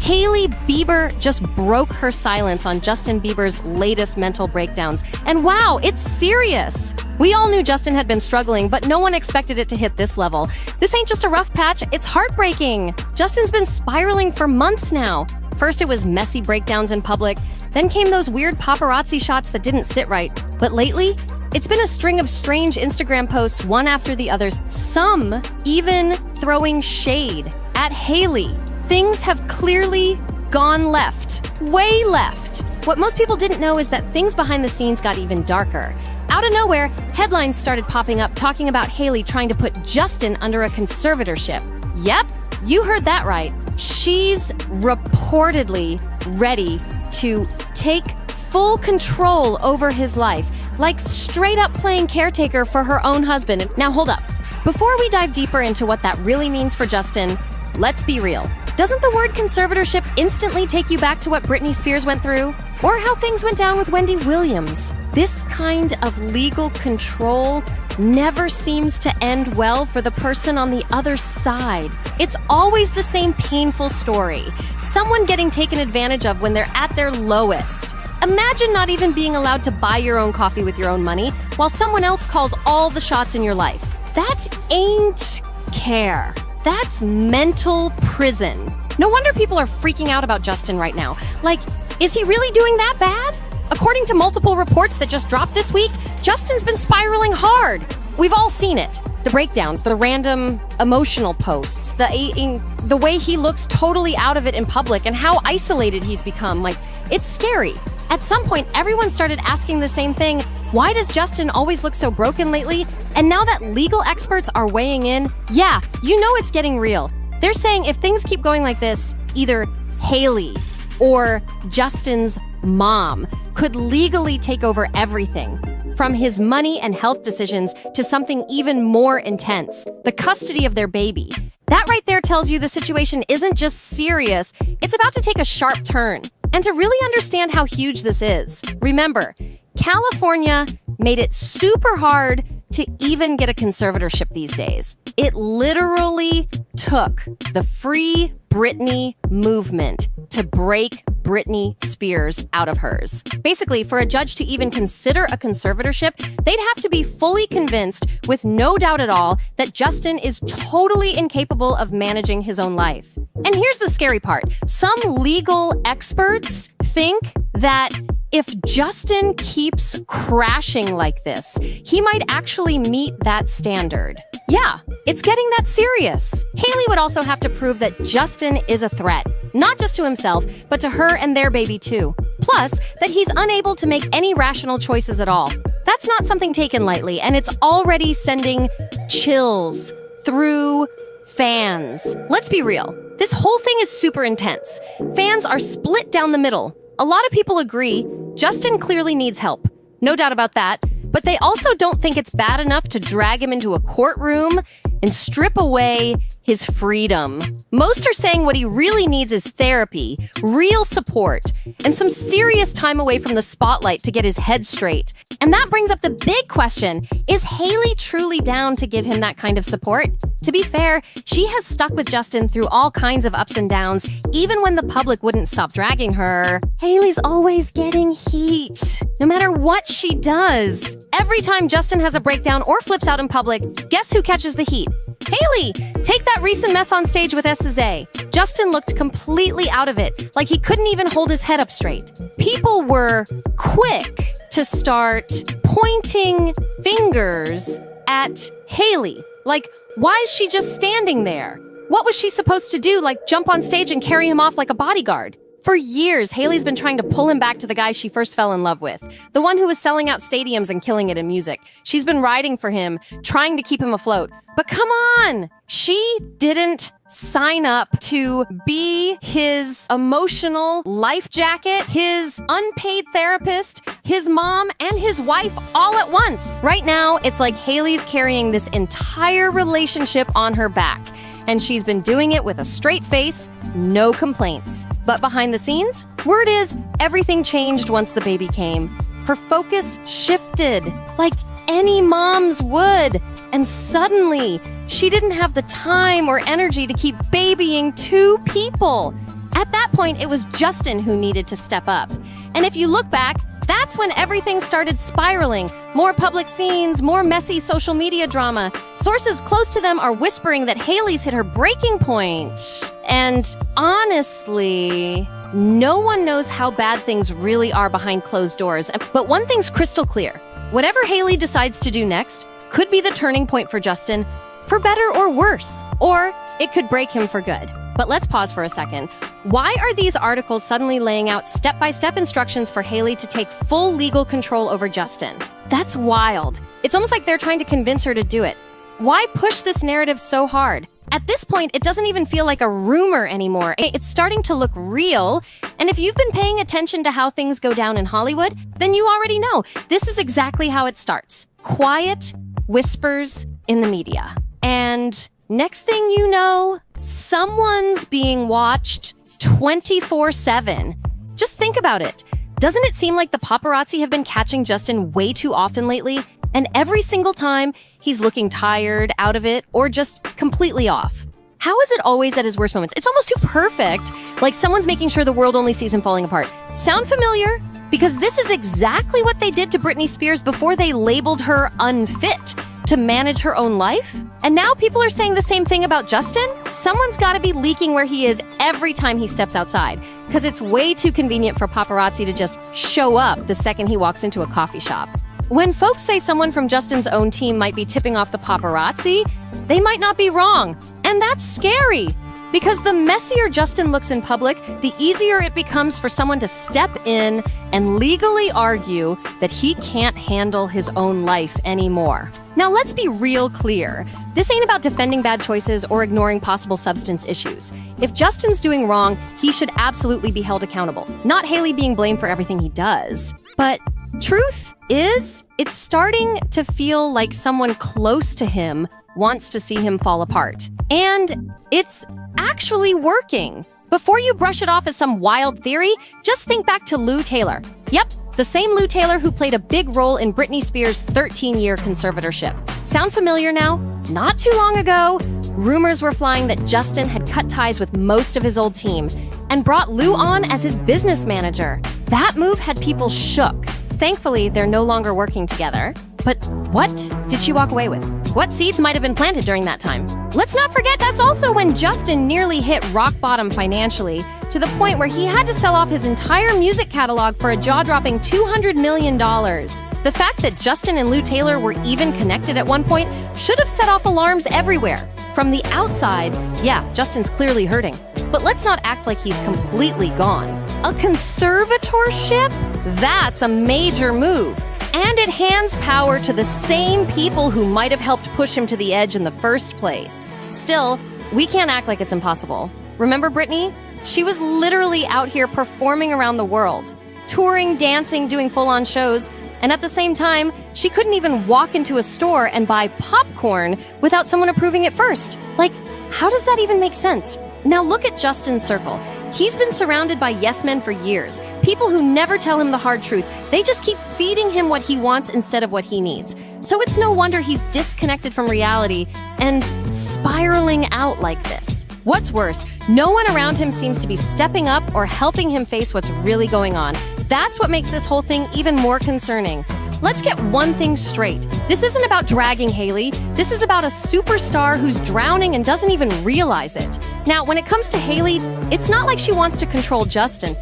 Hailey Bieber just broke her silence on Justin Bieber's latest mental breakdowns. And wow, it's serious. We all knew Justin had been struggling, but no one expected it to hit this level. This ain't just a rough patch, it's heartbreaking. Justin's been spiraling for months now. First it was messy breakdowns in public, then came those weird paparazzi shots that didn't sit right. But lately, it's been a string of strange Instagram posts, one after the others, some even throwing shade at Hailey. Things have clearly gone left, way left. What most people didn't know is that things behind the scenes got even darker. Out of nowhere, headlines started popping up talking about Hailey trying to put Justin under a conservatorship. Yep, you heard that right. She's reportedly ready to take full control over his life, like straight up playing caretaker for her own husband. Now hold up. Before we dive deeper into what that really means for Justin, let's be real. Doesn't the word conservatorship instantly take you back to what Britney Spears went through? Or how things went down with Wendy Williams? This kind of legal control never seems to end well for the person on the other side. It's always the same painful story. Someone getting taken advantage of when they're at their lowest. Imagine not even being allowed to buy your own coffee with your own money while someone else calls all the shots in your life. That ain't care. That's mental prison. No wonder people are freaking out about Justin right now. Like, is he really doing that bad? According to multiple reports that just dropped this week, Justin's been spiraling hard. We've all seen it. The breakdowns, the random emotional posts, the way he looks totally out of it in public and how isolated he's become. Like, it's scary. At some point, everyone started asking the same thing. Why does Justin always look so broken lately? And now that legal experts are weighing in, yeah, you know it's getting real. They're saying if things keep going like this, either Hailey or Justin's mom could legally take over everything, from his money and health decisions to something even more intense, the custody of their baby. That right there tells you the situation isn't just serious, it's about to take a sharp turn. And to really understand how huge this is, remember, California made it super hard to even get a conservatorship these days. It literally took the Free Britney movement to break Britney Spears out of hers. Basically, for a judge to even consider a conservatorship, they'd have to be fully convinced, with no doubt at all, that Justin is totally incapable of managing his own life. And here's the scary part. Some legal experts think that if Justin keeps crashing like this, he might actually meet that standard. Yeah, it's getting that serious. Hailey would also have to prove that Justin is a threat, not just to himself, but to her and their baby too. Plus, that he's unable to make any rational choices at all. That's not something taken lightly, and it's already sending chills through fans. Let's be real. This whole thing is super intense. Fans are split down the middle. A lot of people agree Justin clearly needs help. No doubt about that. But they also don't think it's bad enough to drag him into a courtroom and strip away his freedom. Most are saying what he really needs is therapy, real support, and some serious time away from the spotlight to get his head straight. And that brings up the big question, is Hailey truly down to give him that kind of support? To be fair, she has stuck with Justin through all kinds of ups and downs, even when the public wouldn't stop dragging her. Hailey's always getting heat, no matter what she does. Every time Justin has a breakdown or flips out in public, guess who catches the heat? Hailey! Take that recent mess on stage with SZA. Justin looked completely out of it, like he couldn't even hold his head up straight. People were quick to start pointing fingers at Hailey. Like, why is she just standing there? What was she supposed to do, like jump on stage and carry him off like a bodyguard? For years, Hailey's been trying to pull him back to the guy she first fell in love with, the one who was selling out stadiums and killing it in music. She's been riding for him, trying to keep him afloat. But come on! She didn't sign up to be his emotional life jacket, his unpaid therapist, his mom, and his wife all at once. Right now, it's like Hailey's carrying this entire relationship on her back, and she's been doing it with a straight face, no complaints. But behind the scenes, word is everything changed once the baby came. Her focus shifted, like any mom's would. And suddenly, she didn't have the time or energy to keep babying two people. At that point, it was Justin who needed to step up. And if you look back, that's when everything started spiraling. More public scenes, more messy social media drama. Sources close to them are whispering that Hailey's hit her breaking point. And honestly, no one knows how bad things really are behind closed doors. But one thing's crystal clear. Whatever Hailey decides to do next could be the turning point for Justin, for better or worse. Or it could break him for good. But let's pause for a second. Why are these articles suddenly laying out step-by-step instructions for Hailey to take full legal control over Justin? That's wild. It's almost like they're trying to convince her to do it. Why push this narrative so hard? At this point, it doesn't even feel like a rumor anymore. It's starting to look real. And if you've been paying attention to how things go down in Hollywood, then you already know. This is exactly how it starts. Quiet whispers in the media. And next thing you know, someone's being watched 24/7. Just think about it. Doesn't it seem like the paparazzi have been catching Justin way too often lately? And every single time, he's looking tired, out of it, or just completely off. How is it always at his worst moments? It's almost too perfect, like someone's making sure the world only sees him falling apart. Sound familiar? Because this is exactly what they did to Britney Spears before they labeled her unfit to manage her own life. And now people are saying the same thing about Justin? Someone's gotta be leaking where he is every time he steps outside, because it's way too convenient for paparazzi to just show up the second he walks into a coffee shop. When folks say someone from Justin's own team might be tipping off the paparazzi, they might not be wrong. And that's scary, because the messier Justin looks in public, the easier it becomes for someone to step in and legally argue that he can't handle his own life anymore. Now, let's be real clear. This ain't about defending bad choices or ignoring possible substance issues. If Justin's doing wrong, he should absolutely be held accountable, not Hailey being blamed for everything he does. But truth is, it's starting to feel like someone close to him wants to see him fall apart. And it's actually working. Before you brush it off as some wild theory, just think back to Lou Taylor. Yep, the same Lou Taylor who played a big role in Britney Spears' 13-year conservatorship. Sound familiar now? Not too long ago, rumors were flying that Justin had cut ties with most of his old team and brought Lou on as his business manager. That move had people shook. Thankfully, they're no longer working together. But what did she walk away with? What seeds might have been planted during that time? Let's not forget that's also when Justin nearly hit rock bottom financially, to the point where he had to sell off his entire music catalog for a jaw-dropping $200 million. The fact that Justin and Lou Taylor were even connected at one point should have set off alarms everywhere. From the outside, yeah, Justin's clearly hurting. But let's not act like he's completely gone. A conservatorship? That's a major move. And it hands power to the same people who might have helped push him to the edge in the first place. Still, we can't act like it's impossible. Remember Britney? She was literally out here performing around the world, touring, dancing, doing full-on shows, and at the same time, she couldn't even walk into a store and buy popcorn without someone approving it first. Like, how does that even make sense? Now look at Justin's circle. He's been surrounded by yes men for years, people who never tell him the hard truth. They just keep feeding him what he wants instead of what he needs. So it's no wonder he's disconnected from reality and spiraling out like this. What's worse, no one around him seems to be stepping up or helping him face what's really going on. That's what makes this whole thing even more concerning. Let's get one thing straight. This isn't about dragging Hailey. This is about a superstar who's drowning and doesn't even realize it. Now, when it comes to Hailey, it's not like she wants to control Justin.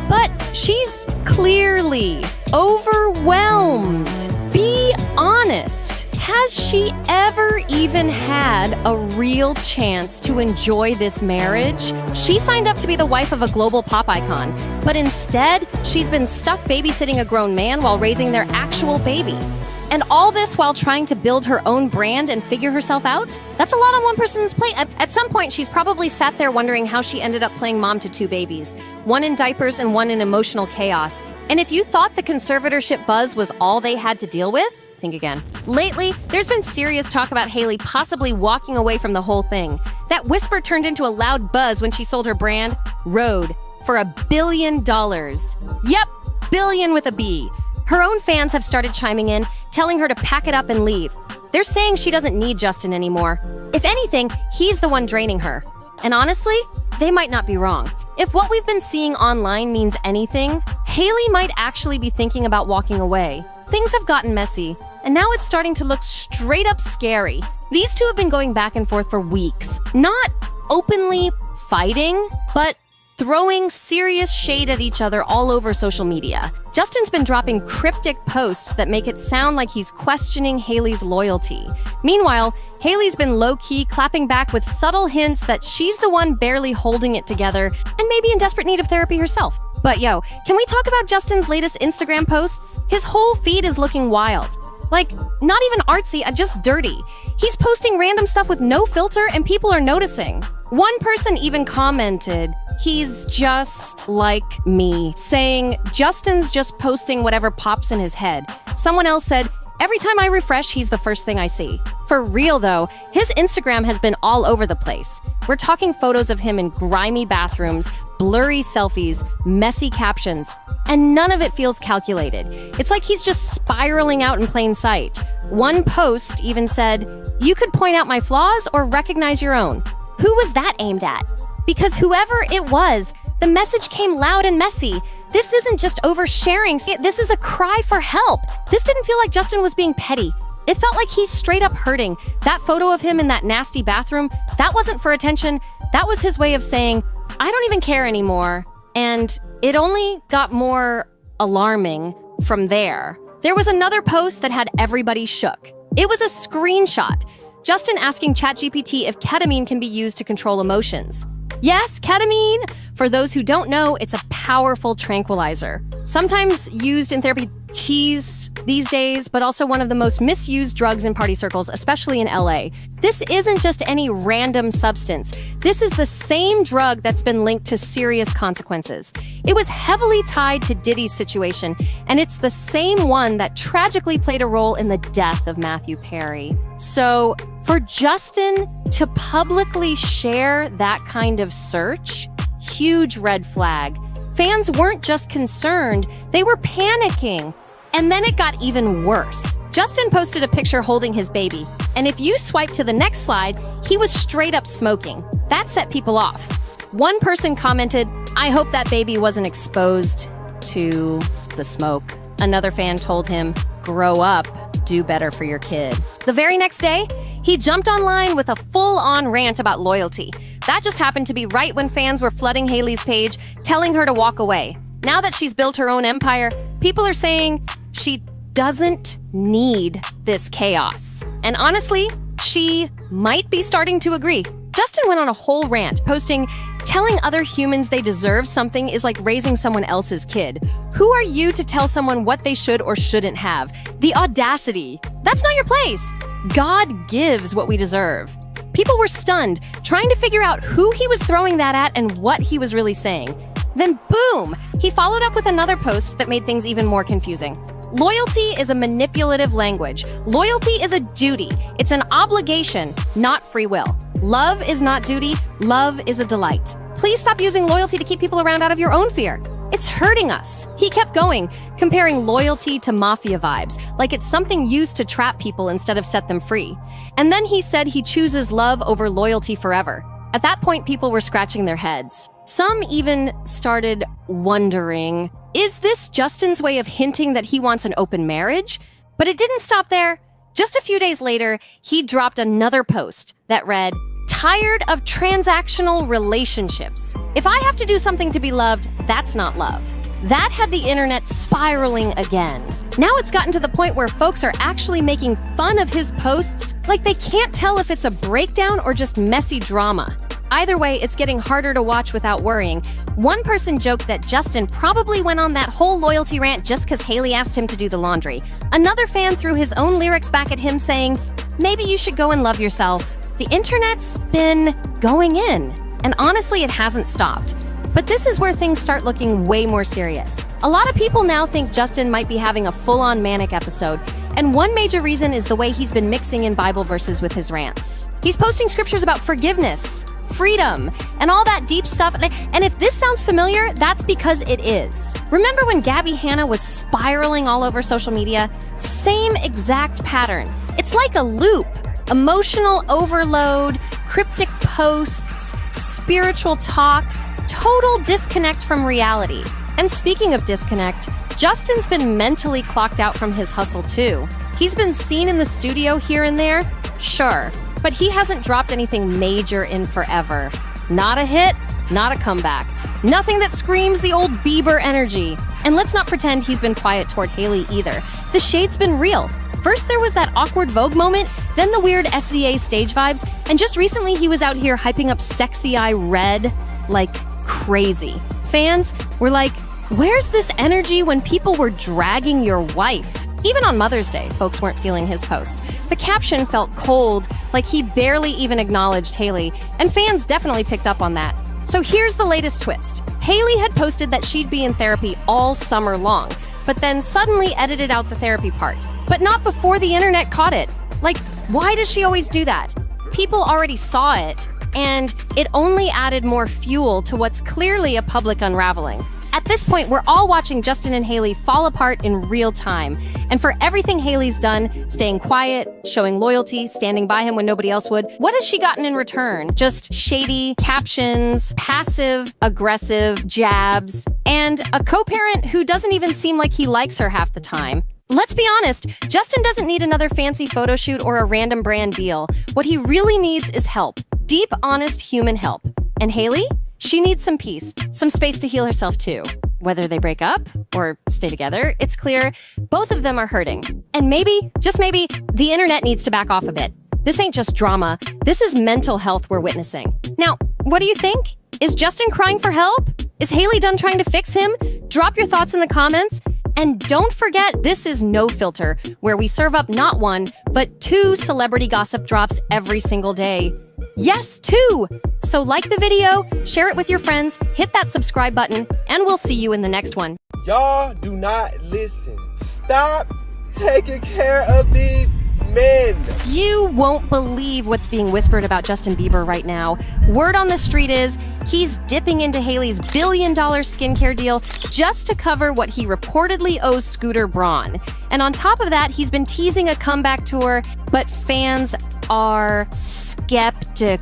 But she's clearly overwhelmed. Be honest. Has she ever even had a real chance to enjoy this marriage? She signed up to be the wife of a global pop icon, but instead, she's been stuck babysitting a grown man while raising their actual baby. And all this while trying to build her own brand and figure herself out? That's a lot on one person's plate. At some point, she's probably sat there wondering how she ended up playing mom to two babies, one in diapers and one in emotional chaos. And if you thought the conservatorship buzz was all they had to deal with, think again. Lately, there's been serious talk about Hailey possibly walking away from the whole thing. That whisper turned into a loud buzz when she sold her brand, Rhode, for $1 billion. Yep, billion with a B. Her own fans have started chiming in, telling her to pack it up and leave. They're saying she doesn't need Justin anymore. If anything, he's the one draining her. And honestly, they might not be wrong. If what we've been seeing online means anything, Hailey might actually be thinking about walking away. Things have gotten messy, and now it's starting to look straight up scary. These two have been going back and forth for weeks, not openly fighting, but throwing serious shade at each other all over social media. Justin's been dropping cryptic posts that make it sound like he's questioning Hailey's loyalty. Meanwhile, Hailey's been low-key clapping back with subtle hints that she's the one barely holding it together and maybe in desperate need of therapy herself. But yo, can we talk about Justin's latest Instagram posts? His whole feed is looking wild. Like, not even artsy, just dirty. He's posting random stuff with no filter and people are noticing. One person even commented, "He's just like me," saying Justin's just posting whatever pops in his head. Someone else said, "Every time I refresh, he's the first thing I see." For real though, his Instagram has been all over the place. We're talking photos of him in grimy bathrooms, blurry selfies, messy captions, and none of it feels calculated. It's like he's just spiraling out in plain sight. One post even said, "You could point out my flaws or recognize your own." Who was that aimed at? Because whoever it was, the message came loud and messy. This isn't just oversharing, this is a cry for help. This didn't feel like Justin was being petty. It felt like he's straight up hurting. That photo of him in that nasty bathroom, that wasn't for attention. That was his way of saying, "I don't even care anymore." And it only got more alarming from there. There was another post that had everybody shook. It was a screenshot. Justin asking ChatGPT if ketamine can be used to control emotions. Yes, ketamine. For those who don't know, it's a powerful tranquilizer. Sometimes used in therapy these days, but also one of the most misused drugs in party circles, especially in LA. This isn't just any random substance. This is the same drug that's been linked to serious consequences. It was heavily tied to Diddy's situation, and it's the same one that tragically played a role in the death of Matthew Perry. So, for Justin to publicly share that kind of search, huge red flag. Fans weren't just concerned, they were panicking. And then it got even worse. Justin posted a picture holding his baby, and if you swipe to the next slide, he was straight up smoking. That set people off. One person commented, "I hope that baby wasn't exposed to the smoke." Another fan told him, "Grow up, do better for your kid." The very next day, he jumped online with a full-on rant about loyalty. That just happened to be right when fans were flooding Hailey's page, telling her to walk away. Now that she's built her own empire, people are saying she doesn't need this chaos. And honestly, she might be starting to agree. Justin went on a whole rant, posting, "Telling other humans they deserve something is like raising someone else's kid. Who are you to tell someone what they should or shouldn't have? The audacity. That's not your place. God gives what we deserve." People were stunned, trying to figure out who he was throwing that at and what he was really saying. Then boom, he followed up with another post that made things even more confusing. Loyalty is a manipulative language. Loyalty is a duty. It's an obligation, not free will. Love is not duty. Love is a delight. Please stop using loyalty to keep people around out of your own fear. It's hurting us. He kept going, comparing loyalty to mafia vibes, like it's something used to trap people instead of set them free. And then he said he chooses love over loyalty forever. At that point, people were scratching their heads. Some even started wondering, is this Justin's way of hinting that he wants an open marriage? But it didn't stop there. Just a few days later, he dropped another post that read, "Tired of transactional relationships. If I have to do something to be loved, that's not love." That had the internet spiraling again. Now it's gotten to the point where folks are actually making fun of his posts, like they can't tell if it's a breakdown or just messy drama. Either way, it's getting harder to watch without worrying. One person joked that Justin probably went on that whole loyalty rant just because Hailey asked him to do the laundry. Another fan threw his own lyrics back at him saying, "Maybe you should go and love yourself." The internet's been going in, and honestly, it hasn't stopped. But this is where things start looking way more serious. A lot of people now think Justin might be having a full-on manic episode, and one major reason is the way he's been mixing in Bible verses with his rants. He's posting scriptures about forgiveness, freedom, and all that deep stuff. And if this sounds familiar, that's because it is. Remember when Gabby Hanna was spiraling all over social media? Same exact pattern. It's like a loop. Emotional overload, cryptic posts, spiritual talk, total disconnect from reality. And speaking of disconnect, Justin's been mentally clocked out from his hustle too. He's been seen in the studio here and there, sure, but he hasn't dropped anything major in forever. Not a hit, not a comeback. Nothing that screams the old Bieber energy. And let's not pretend he's been quiet toward Hailey either. The shade's been real. First there was that awkward Vogue moment, then the weird SZA stage vibes, and just recently he was out here hyping up Sexy Eye Red like crazy. Fans were like, where's this energy when people were dragging your wife? Even on Mother's Day, folks weren't feeling his post. The caption felt cold, like he barely even acknowledged Hailey, and fans definitely picked up on that. So here's the latest twist. Hailey had posted that she'd be in therapy all summer long, but then suddenly edited out the therapy part. But not before the internet caught it. Like, why does she always do that? People already saw it, and it only added more fuel to what's clearly a public unraveling. At this point, we're all watching Justin and Hailey fall apart in real time. And for everything Hailey's done, staying quiet, showing loyalty, standing by him when nobody else would, what has she gotten in return? Just shady captions, passive-aggressive jabs, and a co-parent who doesn't even seem like he likes her half the time. Let's be honest, Justin doesn't need another fancy photo shoot or a random brand deal. What he really needs is help. Deep, honest human help. And Hailey? She needs some peace, some space to heal herself too. Whether they break up or stay together, it's clear both of them are hurting. And maybe, just maybe, the internet needs to back off a bit. This ain't just drama. This is mental health we're witnessing. Now, what do you think? Is Justin crying for help? Is Hailey done trying to fix him? Drop your thoughts in the comments. And don't forget, this is NoFilter, where we serve up not one, but 2 celebrity gossip drops every single day. Yes, 2! So like the video, share it with your friends, hit that subscribe button, and we'll see you in the next one. Y'all do not listen. Stop taking care of these men. You won't believe what's being whispered about Justin Bieber right now. Word on the street is he's dipping into Hailey's billion-dollar skincare deal just to cover what he reportedly owes Scooter Braun. And on top of that, he's been teasing a comeback tour, but fans are skeptical.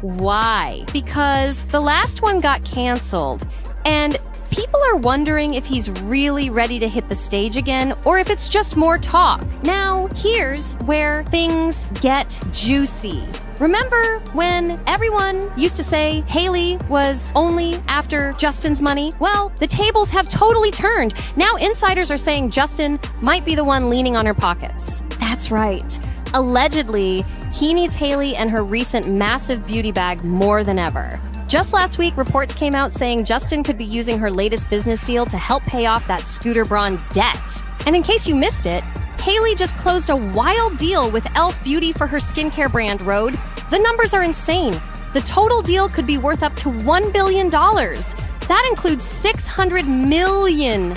Why? Because the last one got canceled, and people are wondering if he's really ready to hit the stage again, or if it's just more talk. Now, here's where things get juicy. Remember when everyone used to say Hailey was only after Justin's money? Well, the tables have totally turned. Now insiders are saying Justin might be the one leaning on her pockets. That's right. Allegedly, he needs Hailey and her recent massive beauty bag more than ever. Just last week, reports came out saying Justin could be using her latest business deal to help pay off that Scooter Braun debt. And in case you missed it, Hailey just closed a wild deal with Elf Beauty for her skincare brand, Rhode. The numbers are insane. The total deal could be worth up to $1 billion. That includes $600 million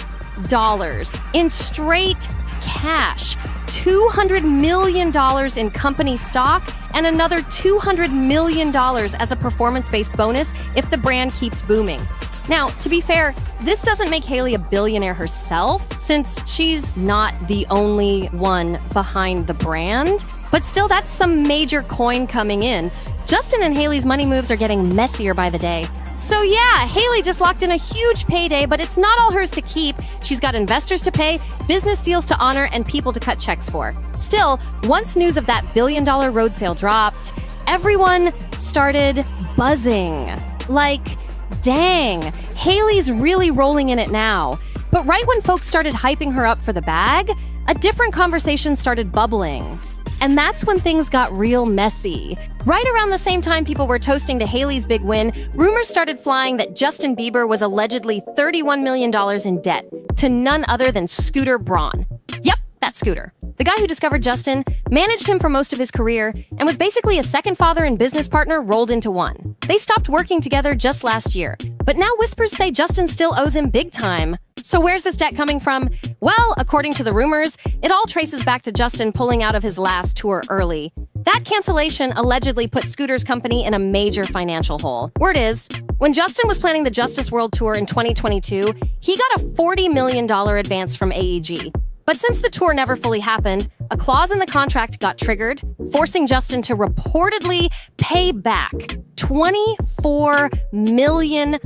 in straight cash, $200 million in company stock, and another $200 million as a performance-based bonus if the brand keeps booming. Now, to be fair, this doesn't make Hailey a billionaire herself, since she's not the only one behind the brand. But still, that's some major coin coming in. Justin and Hailey's money moves are getting messier by the day. So yeah, Hailey just locked in a huge payday, but it's not all hers to keep. She's got investors to pay, business deals to honor, and people to cut checks for. Still, once news of that billion-dollar road sale dropped, everyone started buzzing. Like, dang, Hailey's really rolling in it now. But right when folks started hyping her up for the bag, a different conversation started bubbling. And that's when things got real messy. Right around the same time people were toasting to Hailey's big win, rumors started flying that Justin Bieber was allegedly $31 million in debt to none other than Scooter Braun. Yep, that's Scooter. The guy who discovered Justin, managed him for most of his career, and was basically a second father and business partner rolled into one. They stopped working together just last year, but now whispers say Justin still owes him big time. So where's this debt coming from? Well, according to the rumors, it all traces back to Justin pulling out of his last tour early. That cancellation allegedly put Scooter's company in a major financial hole. Word is, when Justin was planning the Justice World Tour in 2022, he got a $40 million advance from AEG. But since the tour never fully happened, a clause in the contract got triggered, forcing Justin to reportedly pay back $24 million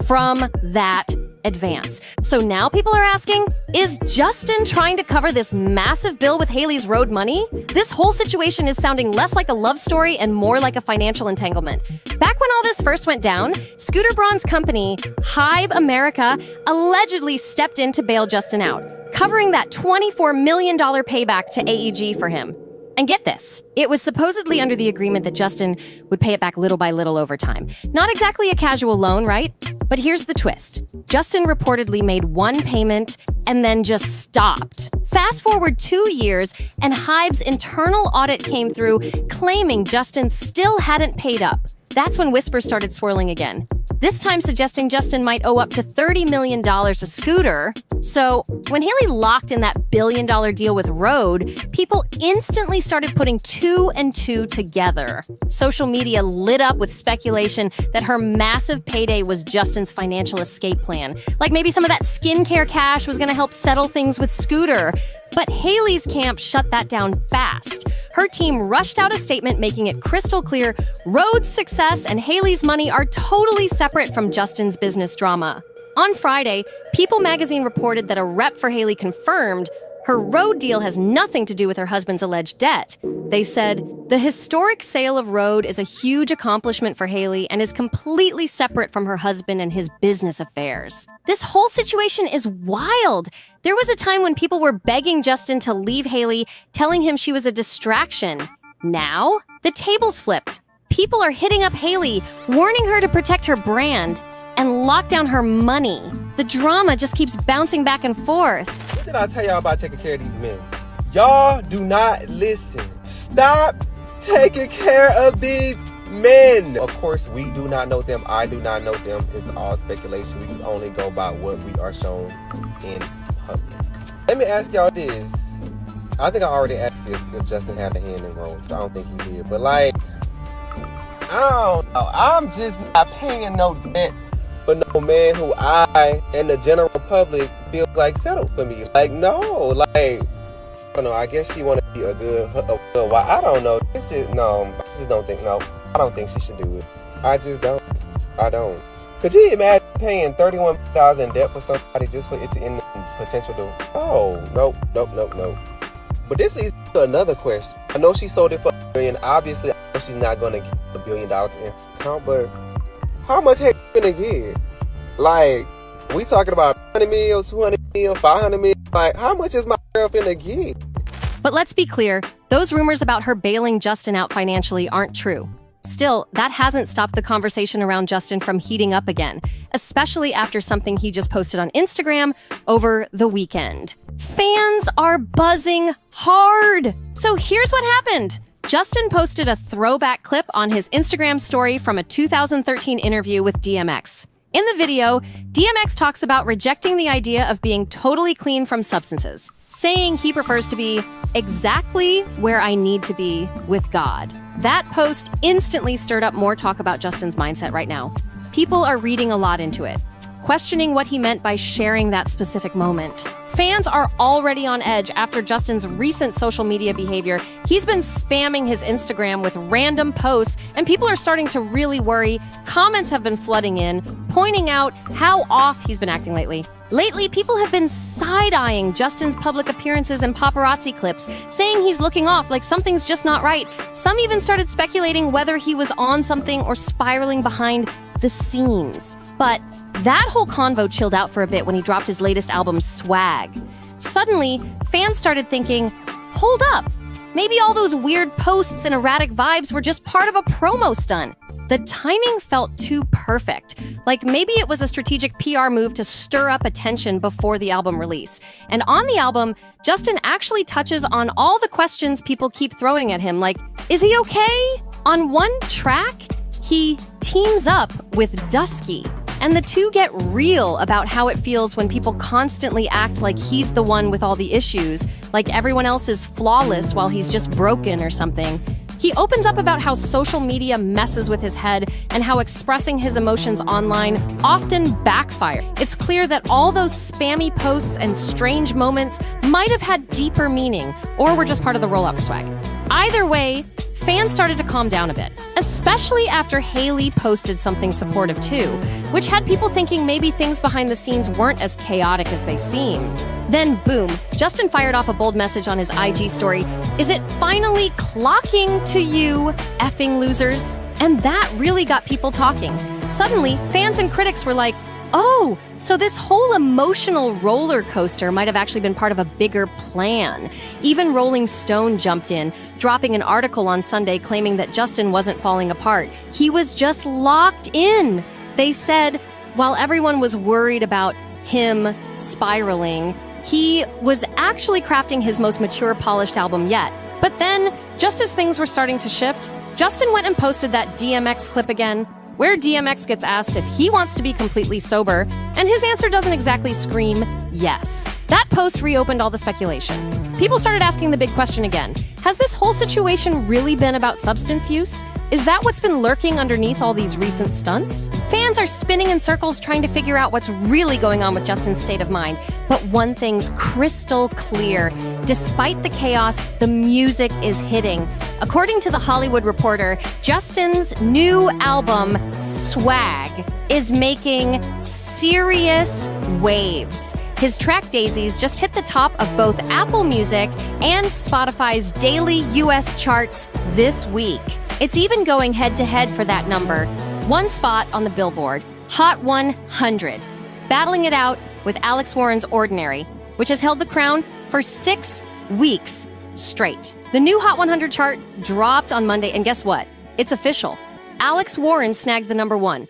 from that advance. So now people are asking, is Justin trying to cover this massive bill with Hailey's Rhode money? This whole situation is sounding less like a love story and more like a financial entanglement. Back when all this first went down, Scooter Braun's company, Hybe America, allegedly stepped in to bail Justin out, covering that $24 million payback to AEG for him. And get this, it was supposedly under the agreement that Justin would pay it back little by little over time. Not exactly a casual loan, right? But here's the twist. Justin reportedly made one payment and then just stopped. Fast forward 2 years, and Hybe's internal audit came through claiming Justin still hadn't paid up. That's when whispers started swirling again. This time suggesting Justin might owe up to $30 million to Scooter. So when Hailey locked in that billion-dollar deal with Rhode, people instantly started putting 2 and 2 together. Social media lit up with speculation that her massive payday was Justin's financial escape plan. Like maybe some of that skincare cash was going to help settle things with Scooter. But Hailey's camp shut that down fast. Her team rushed out a statement making it crystal clear Rhode's success and Hailey's money are totally separate from Justin's business drama. On Friday, People magazine reported that a rep for Hailey confirmed her Rhode deal has nothing to do with her husband's alleged debt. They said, the historic sale of Rhode is a huge accomplishment for Hailey and is completely separate from her husband and his business affairs. This whole situation is wild. There was a time when people were begging Justin to leave Hailey, telling him she was a distraction. Now, the tables flipped. People are hitting up Hailey, warning her to protect her brand and lock down her money. The drama just keeps bouncing back and forth. What did I tell y'all about taking care of these men? Y'all do not listen. Stop taking care of these men. Of course, we do not know them. I do not know them. It's all speculation. We can only go by what we are shown in public. Let me ask y'all this. I think I already asked if Justin had a hand in Rhode. I don't think he did. But I don't know. I'm just not paying no debt for no man who I and the general public feel like settled for me. No. I don't know. I guess she want to be a good wife. I don't know. It's just, no. I just don't think, no. I don't think she should do it. I just don't. I don't. Could you imagine paying $31 in debt for somebody just for it to end in potential to? Oh, nope. But this leads to another question. I know she sold it for $1 billion. Obviously, I know she's not going to get $1 billion in account, but how much are you going to get? We talking about 100 mil, 200 mil, 500 mil. How much is my girl finna get? But let's be clear, those rumors about her bailing Justin out financially aren't true. Still, that hasn't stopped the conversation around Justin from heating up again, especially after something he just posted on Instagram over the weekend. Fans are buzzing hard. So here's what happened. Justin posted a throwback clip on his Instagram story from a 2013 interview with DMX. In the video, DMX talks about rejecting the idea of being totally clean from substances, saying he prefers to be exactly where I need to be with God. That post instantly stirred up more talk about Justin's mindset right now. People are reading a lot into it, questioning what he meant by sharing that specific moment. Fans are already on edge after Justin's recent social media behavior. He's been spamming his Instagram with random posts, and people are starting to really worry. Comments have been flooding in, pointing out how off he's been acting lately. Lately, people have been side-eyeing Justin's public appearances and paparazzi clips, saying he's looking off like something's just not right. Some even started speculating whether he was on something or spiraling behind the scenes. But that whole convo chilled out for a bit when he dropped his latest album, Swag. Suddenly, fans started thinking, hold up, maybe all those weird posts and erratic vibes were just part of a promo stunt. The timing felt too perfect. Like maybe it was a strategic PR move to stir up attention before the album release. And on the album, Justin actually touches on all the questions people keep throwing at him, like, is he okay? On one track, he teams up with Dusky, and the two get real about how it feels when people constantly act like he's the one with all the issues, like everyone else is flawless while he's just broken or something. He opens up about how social media messes with his head and how expressing his emotions online often backfire. It's clear that all those spammy posts and strange moments might have had deeper meaning or were just part of the rollout for swag. Either way, fans started to calm down a bit, especially after Hailey posted something supportive too, which had people thinking maybe things behind the scenes weren't as chaotic as they seemed. Then boom, Justin fired off a bold message on his IG story. Is it finally clocking to you, effing losers? And that really got people talking. Suddenly, fans and critics were like, oh, so this whole emotional roller coaster might have actually been part of a bigger plan. Even Rolling Stone jumped in, dropping an article on Sunday claiming that Justin wasn't falling apart. He was just locked in. They said, while everyone was worried about him spiraling, he was actually crafting his most mature, polished album yet. But then, just as things were starting to shift, Justin went and posted that DMX clip again, where DMX gets asked if he wants to be completely sober, and his answer doesn't exactly scream yes. That post reopened all the speculation. People started asking the big question again. Has this whole situation really been about substance use? Is that what's been lurking underneath all these recent stunts? Fans are spinning in circles trying to figure out what's really going on with Justin's state of mind. But one thing's crystal clear. Despite the chaos, the music is hitting. According to The Hollywood Reporter, Justin's new album, Swag, is making serious waves. His track Daisies just hit the top of both Apple Music and Spotify's daily US charts this week. It's even going head-to-head for that number. One spot on the Billboard, Hot 100, battling it out with Alex Warren's Ordinary, which has held the crown for 6 weeks straight. The new Hot 100 chart dropped on Monday, and guess what? It's official. Alex Warren snagged the number one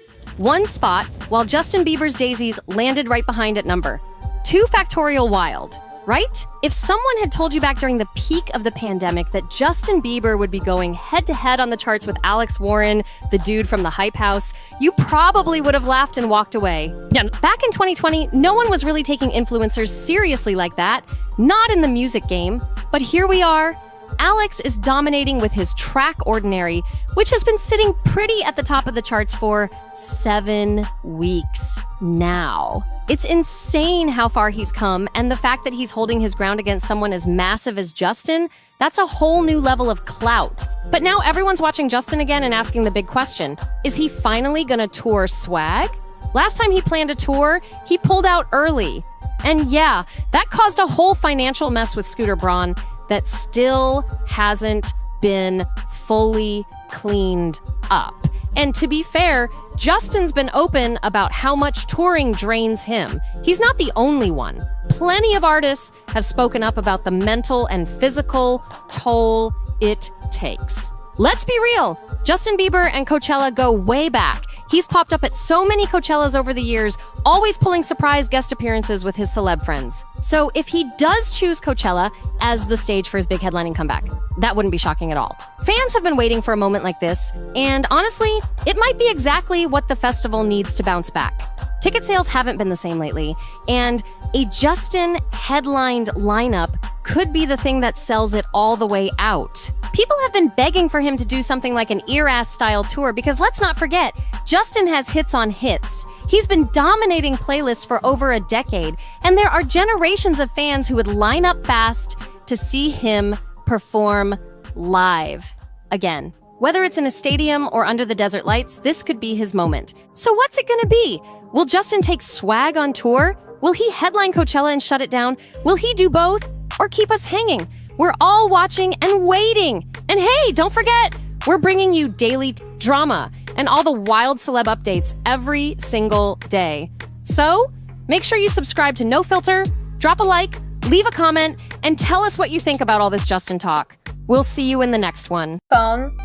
spot, while Justin Bieber's Daisies landed right behind at number 2 factorial wild, right? If someone had told you back during the peak of the pandemic that Justin Bieber would be going head-to-head on the charts with Alex Warren, the dude from the Hype House, you probably would have laughed and walked away. Yeah. Back in 2020, no one was really taking influencers seriously like that, not in the music game. But here we are. Alex is dominating with his track Ordinary, which has been sitting pretty at the top of the charts for 7 weeks now. It's insane how far he's come, and the fact that he's holding his ground against someone as massive as Justin, that's a whole new level of clout. But now everyone's watching Justin again and asking the big question, is he finally gonna tour Swag? Last time he planned a tour, he pulled out early. And yeah, that caused a whole financial mess with Scooter Braun that still hasn't been fully cleaned up. And to be fair, Justin's been open about how much touring drains him. He's not the only one. Plenty of artists have spoken up about the mental and physical toll it takes. Let's be real. Justin Bieber and Coachella go way back. He's popped up at so many Coachellas over the years, always pulling surprise guest appearances with his celeb friends. So if he does choose Coachella as the stage for his big headlining comeback, that wouldn't be shocking at all. Fans have been waiting for a moment like this, and honestly, it might be exactly what the festival needs to bounce back. Ticket sales haven't been the same lately, and a Justin headlined lineup could be the thing that sells it all the way out. People have been begging for him to do something like an Ear-Ass style tour because let's not forget, Justin has hits on hits. He's been dominating playlists for over a decade, and there are generations of fans who would line up fast to see him perform live again. Whether it's in a stadium or under the desert lights, this could be his moment. So what's it gonna be? Will Justin take Swag on tour? Will he headline Coachella and shut it down? Will he do both or keep us hanging? We're all watching and waiting. And hey, don't forget, we're bringing you daily drama and all the wild celeb updates every single day. So make sure you subscribe to NoFilter, drop a like, leave a comment, and tell us what you think about all this Justin talk. We'll see you in the next one. Phone,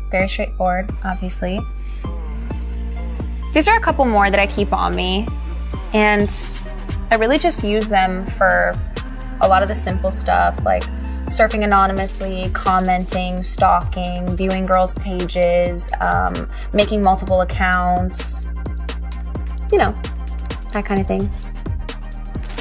very straightforward, obviously. These are a couple more that I keep on me, and I really just use them for a lot of the simple stuff like surfing anonymously, commenting, stalking, viewing girls' pages, making multiple accounts, you know, that kind of thing.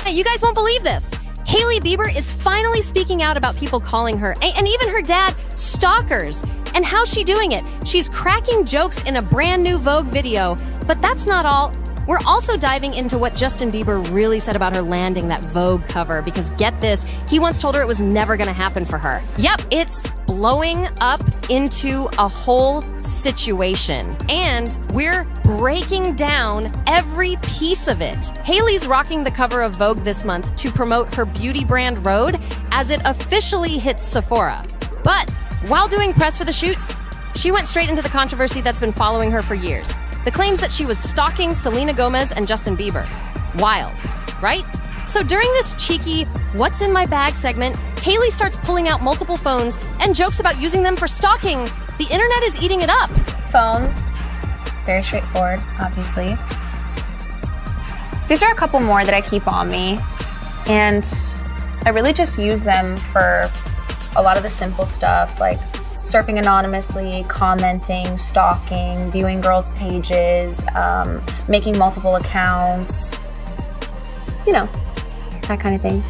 Hey, you guys won't believe this. Hailey Bieber is finally speaking out about people calling her, and even her dad, stalkers. And how's she doing it? She's cracking jokes in a brand new Vogue video. But that's not all. We're also diving into what Justin Bieber really said about her landing that Vogue cover, because get this, he once told her it was never gonna happen for her. Yep, it's blowing up into a whole situation. And we're breaking down every piece of it. Hailey's rocking the cover of Vogue this month to promote her beauty brand Rhode as it officially hits Sephora. But while doing press for the shoot, she went straight into the controversy that's been following her for years. The claims that she was stalking Selena Gomez and Justin Bieber. Wild, right? So during this cheeky "What's in my bag" segment, Hailey starts pulling out multiple phones and jokes about using them for stalking. The internet is eating it up. Phone, very straightforward, obviously. These are a couple more that I keep on me, and I really just use them for a lot of the simple stuff, like surfing anonymously, commenting, stalking, viewing girls' pages, making multiple accounts, you know, that kind of thing.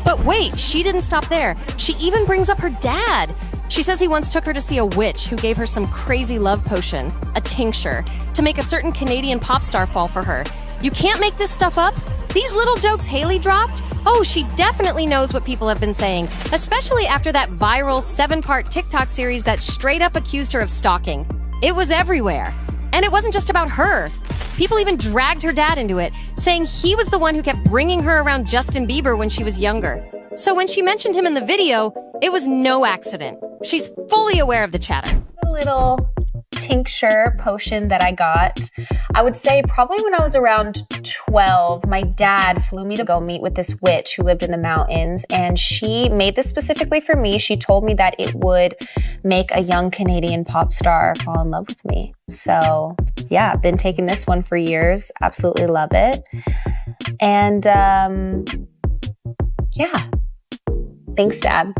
But wait, she didn't stop there. She even brings up her dad. She says he once took her to see a witch who gave her some crazy love potion, a tincture, to make a certain Canadian pop star fall for her. You can't make this stuff up. These little jokes Hailey dropped, oh, she definitely knows what people have been saying, especially after that viral 7-part TikTok series that straight up accused her of stalking. It was everywhere. And it wasn't just about her. People even dragged her dad into it, saying he was the one who kept bringing her around Justin Bieber when she was younger. So when she mentioned him in the video, it was no accident. She's fully aware of the chatter. A little tincture potion that I got, I would say probably when I was around 12, my dad flew me to go meet with this witch who lived in the mountains, and she made this specifically for me. She told me that it would make a young Canadian pop star fall in love with me. So yeah, been taking this one for years. Absolutely love it. And yeah, thanks, Dad.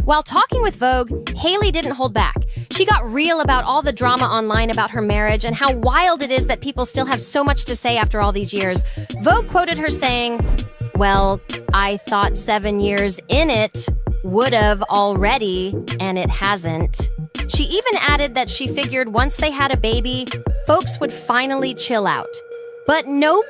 While talking with Vogue, Hailey didn't hold back. She got real about all the drama online about her marriage and how wild it is that people still have so much to say after all these years. Vogue quoted her saying, "Well, I thought 7 years in it would've already, and it hasn't." She even added that she figured once they had a baby, folks would finally chill out. But nope,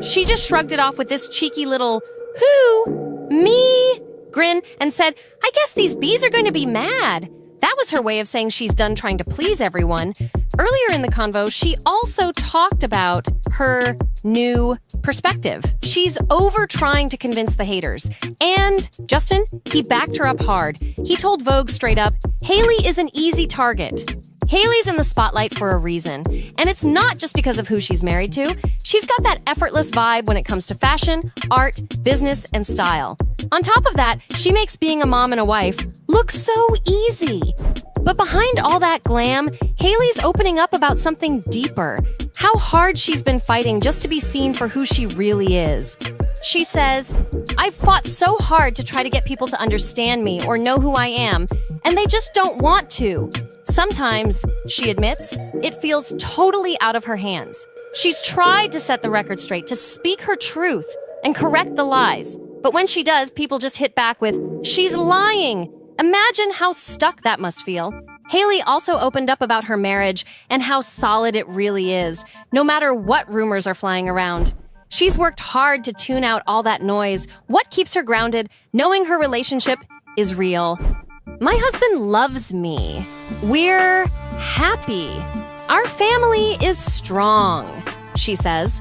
she just shrugged it off with this cheeky little, "Who? Me?" grin and said, "I guess these bees are going to be mad." That was her way of saying she's done trying to please everyone. Earlier in the convo, she also talked about her new perspective. She's over trying to convince the haters. And Justin, he backed her up hard. He told Vogue straight up, Hailey is an easy target. Hailey's in the spotlight for a reason, and it's not just because of who she's married to. She's got that effortless vibe when it comes to fashion, art, business, and style. On top of that, she makes being a mom and a wife look so easy. But behind all that glam, Hailey's opening up about something deeper. How hard she's been fighting just to be seen for who she really is. She says, "I've fought so hard to try to get people to understand me or know who I am, and they just don't want to. Sometimes," she admits, "it feels totally out of her hands. She's tried to set the record straight, to speak her truth and correct the lies. But when she does, people just hit back with, 'She's lying.' Imagine how stuck that must feel." Hailey also opened up about her marriage and how solid it really is, no matter what rumors are flying around. She's worked hard to tune out all that noise. What keeps her grounded, knowing her relationship is real. "My husband loves me. We're happy. Our family is strong," she says.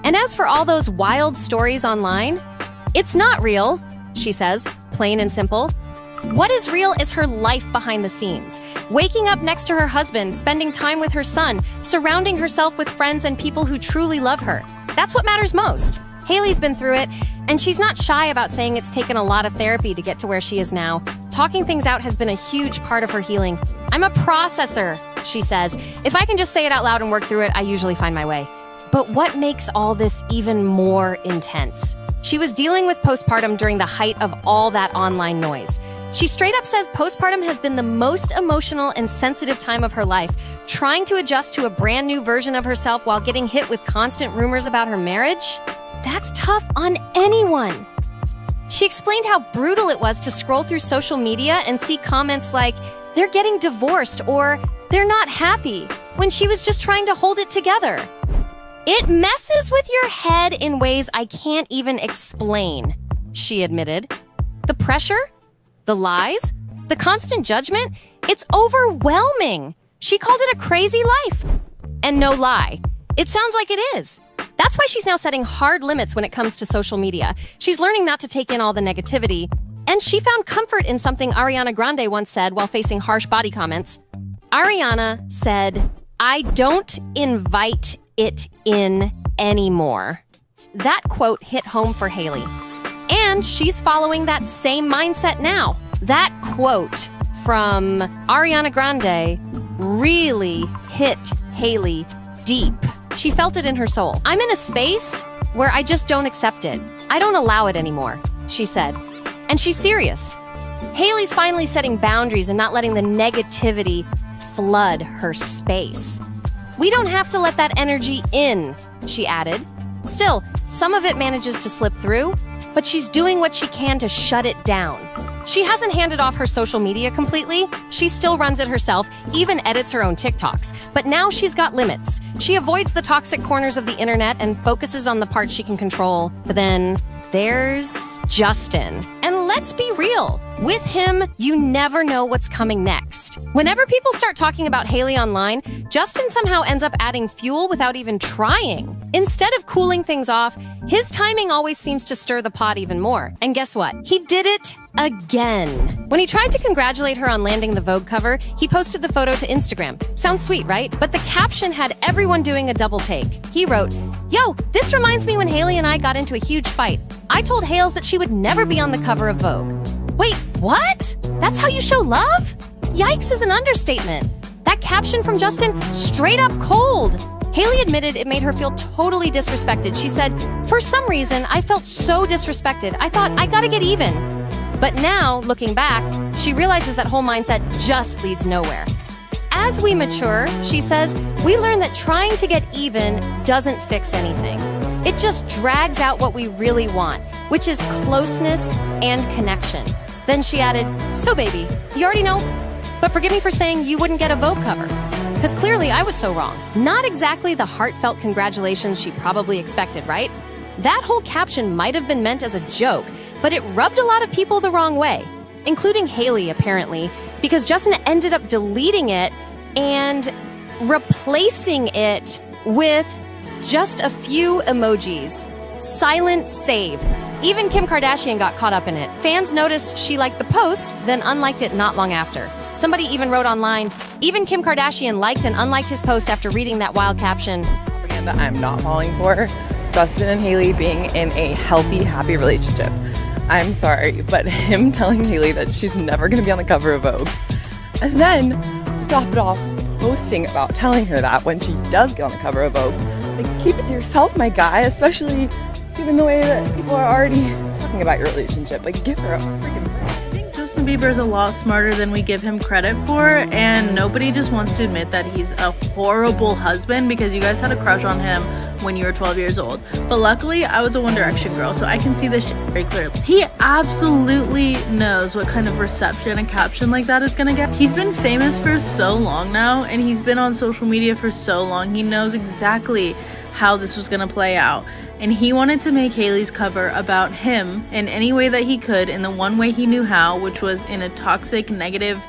And as for all those wild stories online, it's not real, she says, plain and simple. What is real is her life behind the scenes. Waking up next to her husband, spending time with her son, surrounding herself with friends and people who truly love her. That's what matters most. Hailey's been through it, and she's not shy about saying it's taken a lot of therapy to get to where she is now. Talking things out has been a huge part of her healing. "I'm a processor," she says. "If I can just say it out loud and work through it, I usually find my way." But what makes all this even more intense? She was dealing with postpartum during the height of all that online noise. She straight up says postpartum has been the most emotional and sensitive time of her life, trying to adjust to a brand new version of herself while getting hit with constant rumors about her marriage. That's tough on anyone. She explained how brutal it was to scroll through social media and see comments like, they're getting divorced or they're not happy, when she was just trying to hold it together. It messes with your head in ways I can't even explain, she admitted. The pressure, the lies, the constant judgment, it's overwhelming. She called it a crazy life. And no lie, it sounds like it is. That's why she's now setting hard limits when it comes to social media. She's learning not to take in all the negativity. And she found comfort in something Ariana Grande once said while facing harsh body comments. Ariana said, "I don't invite it in anymore." That quote hit home for Hailey. And she's following that same mindset now. That quote from Ariana Grande really hit Hailey deep. She felt it in her soul. "I'm in a space where I just don't accept it. I don't allow it anymore," she said. And she's serious. Hailey's finally setting boundaries and not letting the negativity flood her space. "We don't have to let that energy in," she added. Still, some of it manages to slip through, but she's doing what she can to shut it down. She hasn't handed off her social media completely. She still runs it herself, even edits her own TikToks. But now she's got limits. She avoids the toxic corners of the internet and focuses on the parts she can control. But then there's Justin. And let's be real, with him, you never know what's coming next. Whenever people start talking about Hailey online, Justin somehow ends up adding fuel without even trying. Instead of cooling things off, his timing always seems to stir the pot even more. And guess what? He did it again. When he tried to congratulate her on landing the Vogue cover, he posted the photo to Instagram. Sounds sweet, right? But the caption had everyone doing a double take. He wrote, "Yo, this reminds me when Hailey and I got into a huge fight. I told Hales that she would never be on the cover of Vogue." Wait, what? That's how you show love? Yikes is an understatement. That caption from Justin, straight up cold. Hailey admitted it made her feel totally disrespected. She said, "For some reason, I felt so disrespected. I thought, I gotta get even." But now, looking back, she realizes that whole mindset just leads nowhere. As we mature, she says, we learn that trying to get even doesn't fix anything. It just drags out what we really want, which is closeness and connection. Then she added, "So baby, you already know, but forgive me for saying you wouldn't get a Vogue cover. Because clearly I was so wrong." Not exactly the heartfelt congratulations she probably expected, right? That whole caption might have been meant as a joke, but it rubbed a lot of people the wrong way, including Hailey apparently, because Justin ended up deleting it and replacing it with just a few emojis. Silent save. Even Kim Kardashian got caught up in it. Fans noticed she liked the post, then unliked it not long after. Somebody even wrote online, even Kim Kardashian liked and unliked his post after reading that wild caption. Propaganda I'm not falling for. Justin and Hailey being in a healthy, happy relationship. I'm sorry, but him telling Hailey that she's never going to be on the cover of Vogue, and then to top it off, posting about telling her that when she does get on the cover of Vogue. Like, keep it to yourself, my guy, especially given the way that people are already talking about your relationship. Like, give her a freaking break. I think Justin Bieber is a lot smarter than we give him credit for, and nobody just wants to admit that he's a horrible husband because you guys had a crush on him when you were 12 years old. But luckily, I was a One Direction girl, so I can see this shit very clearly. He absolutely knows what kind of reception a caption like that is gonna get. He's been famous for so long now, and he's been on social media for so long. He knows exactly how this was gonna play out. And he wanted to make Hailey's cover about him in any way that he could, in the one way he knew how, which was in a toxic, negative,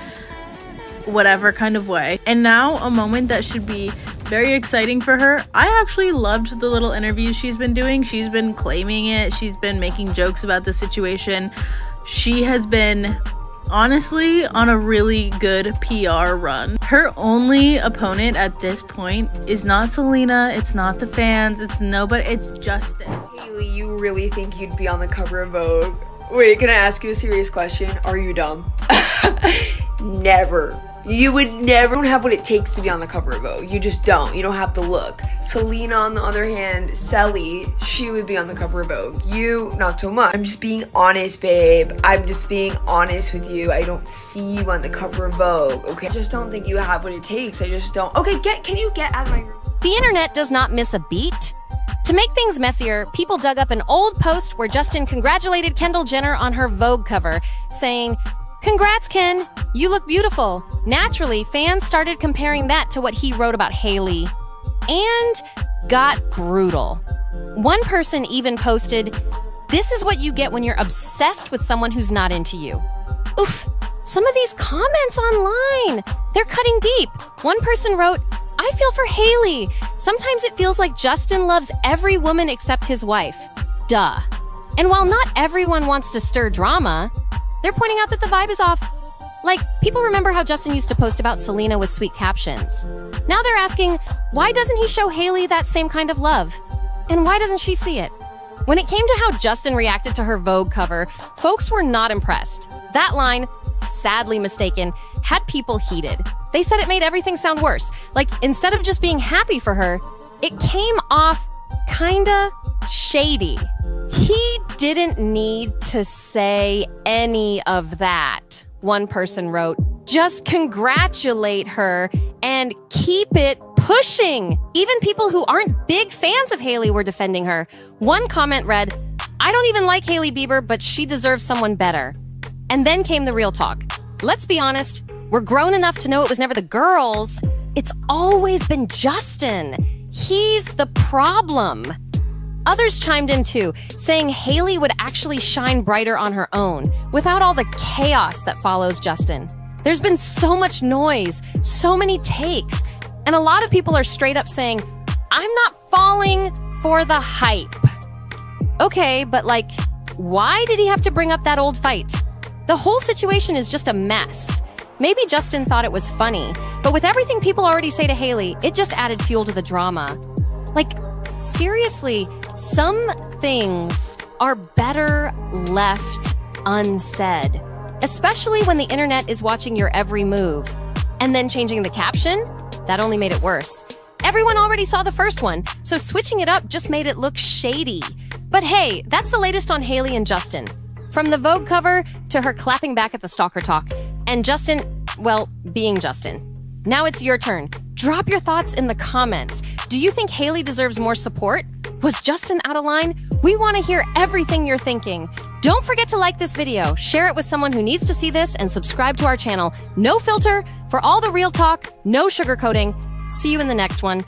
whatever kind of way. And now, a moment that should be very exciting for her. I actually loved the little interviews she's been doing. She's been claiming it. She's been making jokes about the situation. She has been honestly on a really good PR run. Her only opponent at this point is not Selena, it's not the fans, it's nobody, it's Justin. Hailey, you really think you'd be on the cover of Vogue? Wait, can I ask you a serious question? Are you dumb? Never. You would never have what it takes to be on the cover of Vogue. You just don't. You don't have the look. Selena, on the other hand, Selly, she would be on the cover of Vogue. You, not so much. I'm just being honest, babe. I'm just being honest with you. I don't see you on the cover of Vogue, okay? I just don't think you have what it takes. I just don't. Okay, can you get out of my room? The internet does not miss a beat. To make things messier, people dug up an old post where Justin congratulated Kendall Jenner on her Vogue cover, saying, "Congrats, Ken, you look beautiful." Naturally, fans started comparing that to what he wrote about Hailey, and got brutal. One person even posted, "This is what you get when you're obsessed with someone who's not into you." Oof, some of these comments online, they're cutting deep. One person wrote, "I feel for Hailey. Sometimes it feels like Justin loves every woman except his wife. Duh." And while not everyone wants to stir drama, they're pointing out that the vibe is off. Like, people remember how Justin used to post about Selena with sweet captions. Now they're asking, why doesn't he show Hailey that same kind of love? And why doesn't she see it? When it came to how Justin reacted to her Vogue cover, folks were not impressed. That line, sadly mistaken, had people heated. They said it made everything sound worse. Like, instead of just being happy for her, it came off kinda shady. He didn't need to say any of that. One person wrote, "Just congratulate her and keep it pushing." Even people who aren't big fans of Hailey were defending her. One comment read, "I don't even like Hailey Bieber, but she deserves someone better." And then came the real talk. Let's be honest, we're grown enough to know it was never the girls. It's always been Justin. He's the problem. Others chimed in too, saying Hailey would actually shine brighter on her own, without all the chaos that follows Justin. There's been so much noise, so many takes, and a lot of people are straight up saying, "I'm not falling for the hype." Okay, but why did he have to bring up that old fight? The whole situation is just a mess. Maybe Justin thought it was funny, but with everything people already say to Hailey, it just added fuel to the drama. Seriously, some things are better left unsaid, especially when the internet is watching your every move. And then changing the caption? That only made it worse. Everyone already saw the first one, so switching it up just made it look shady. But hey, that's the latest on Hailey and Justin. From the Vogue cover to her clapping back at the stalker talk, and Justin, well, being Justin. Now it's your turn. Drop your thoughts in the comments. Do you think Hailey deserves more support? Was Justin out of line? We want to hear everything you're thinking. Don't forget to like this video, share it with someone who needs to see this, and subscribe to our channel. No filter, for all the real talk, no sugarcoating. See you in the next one.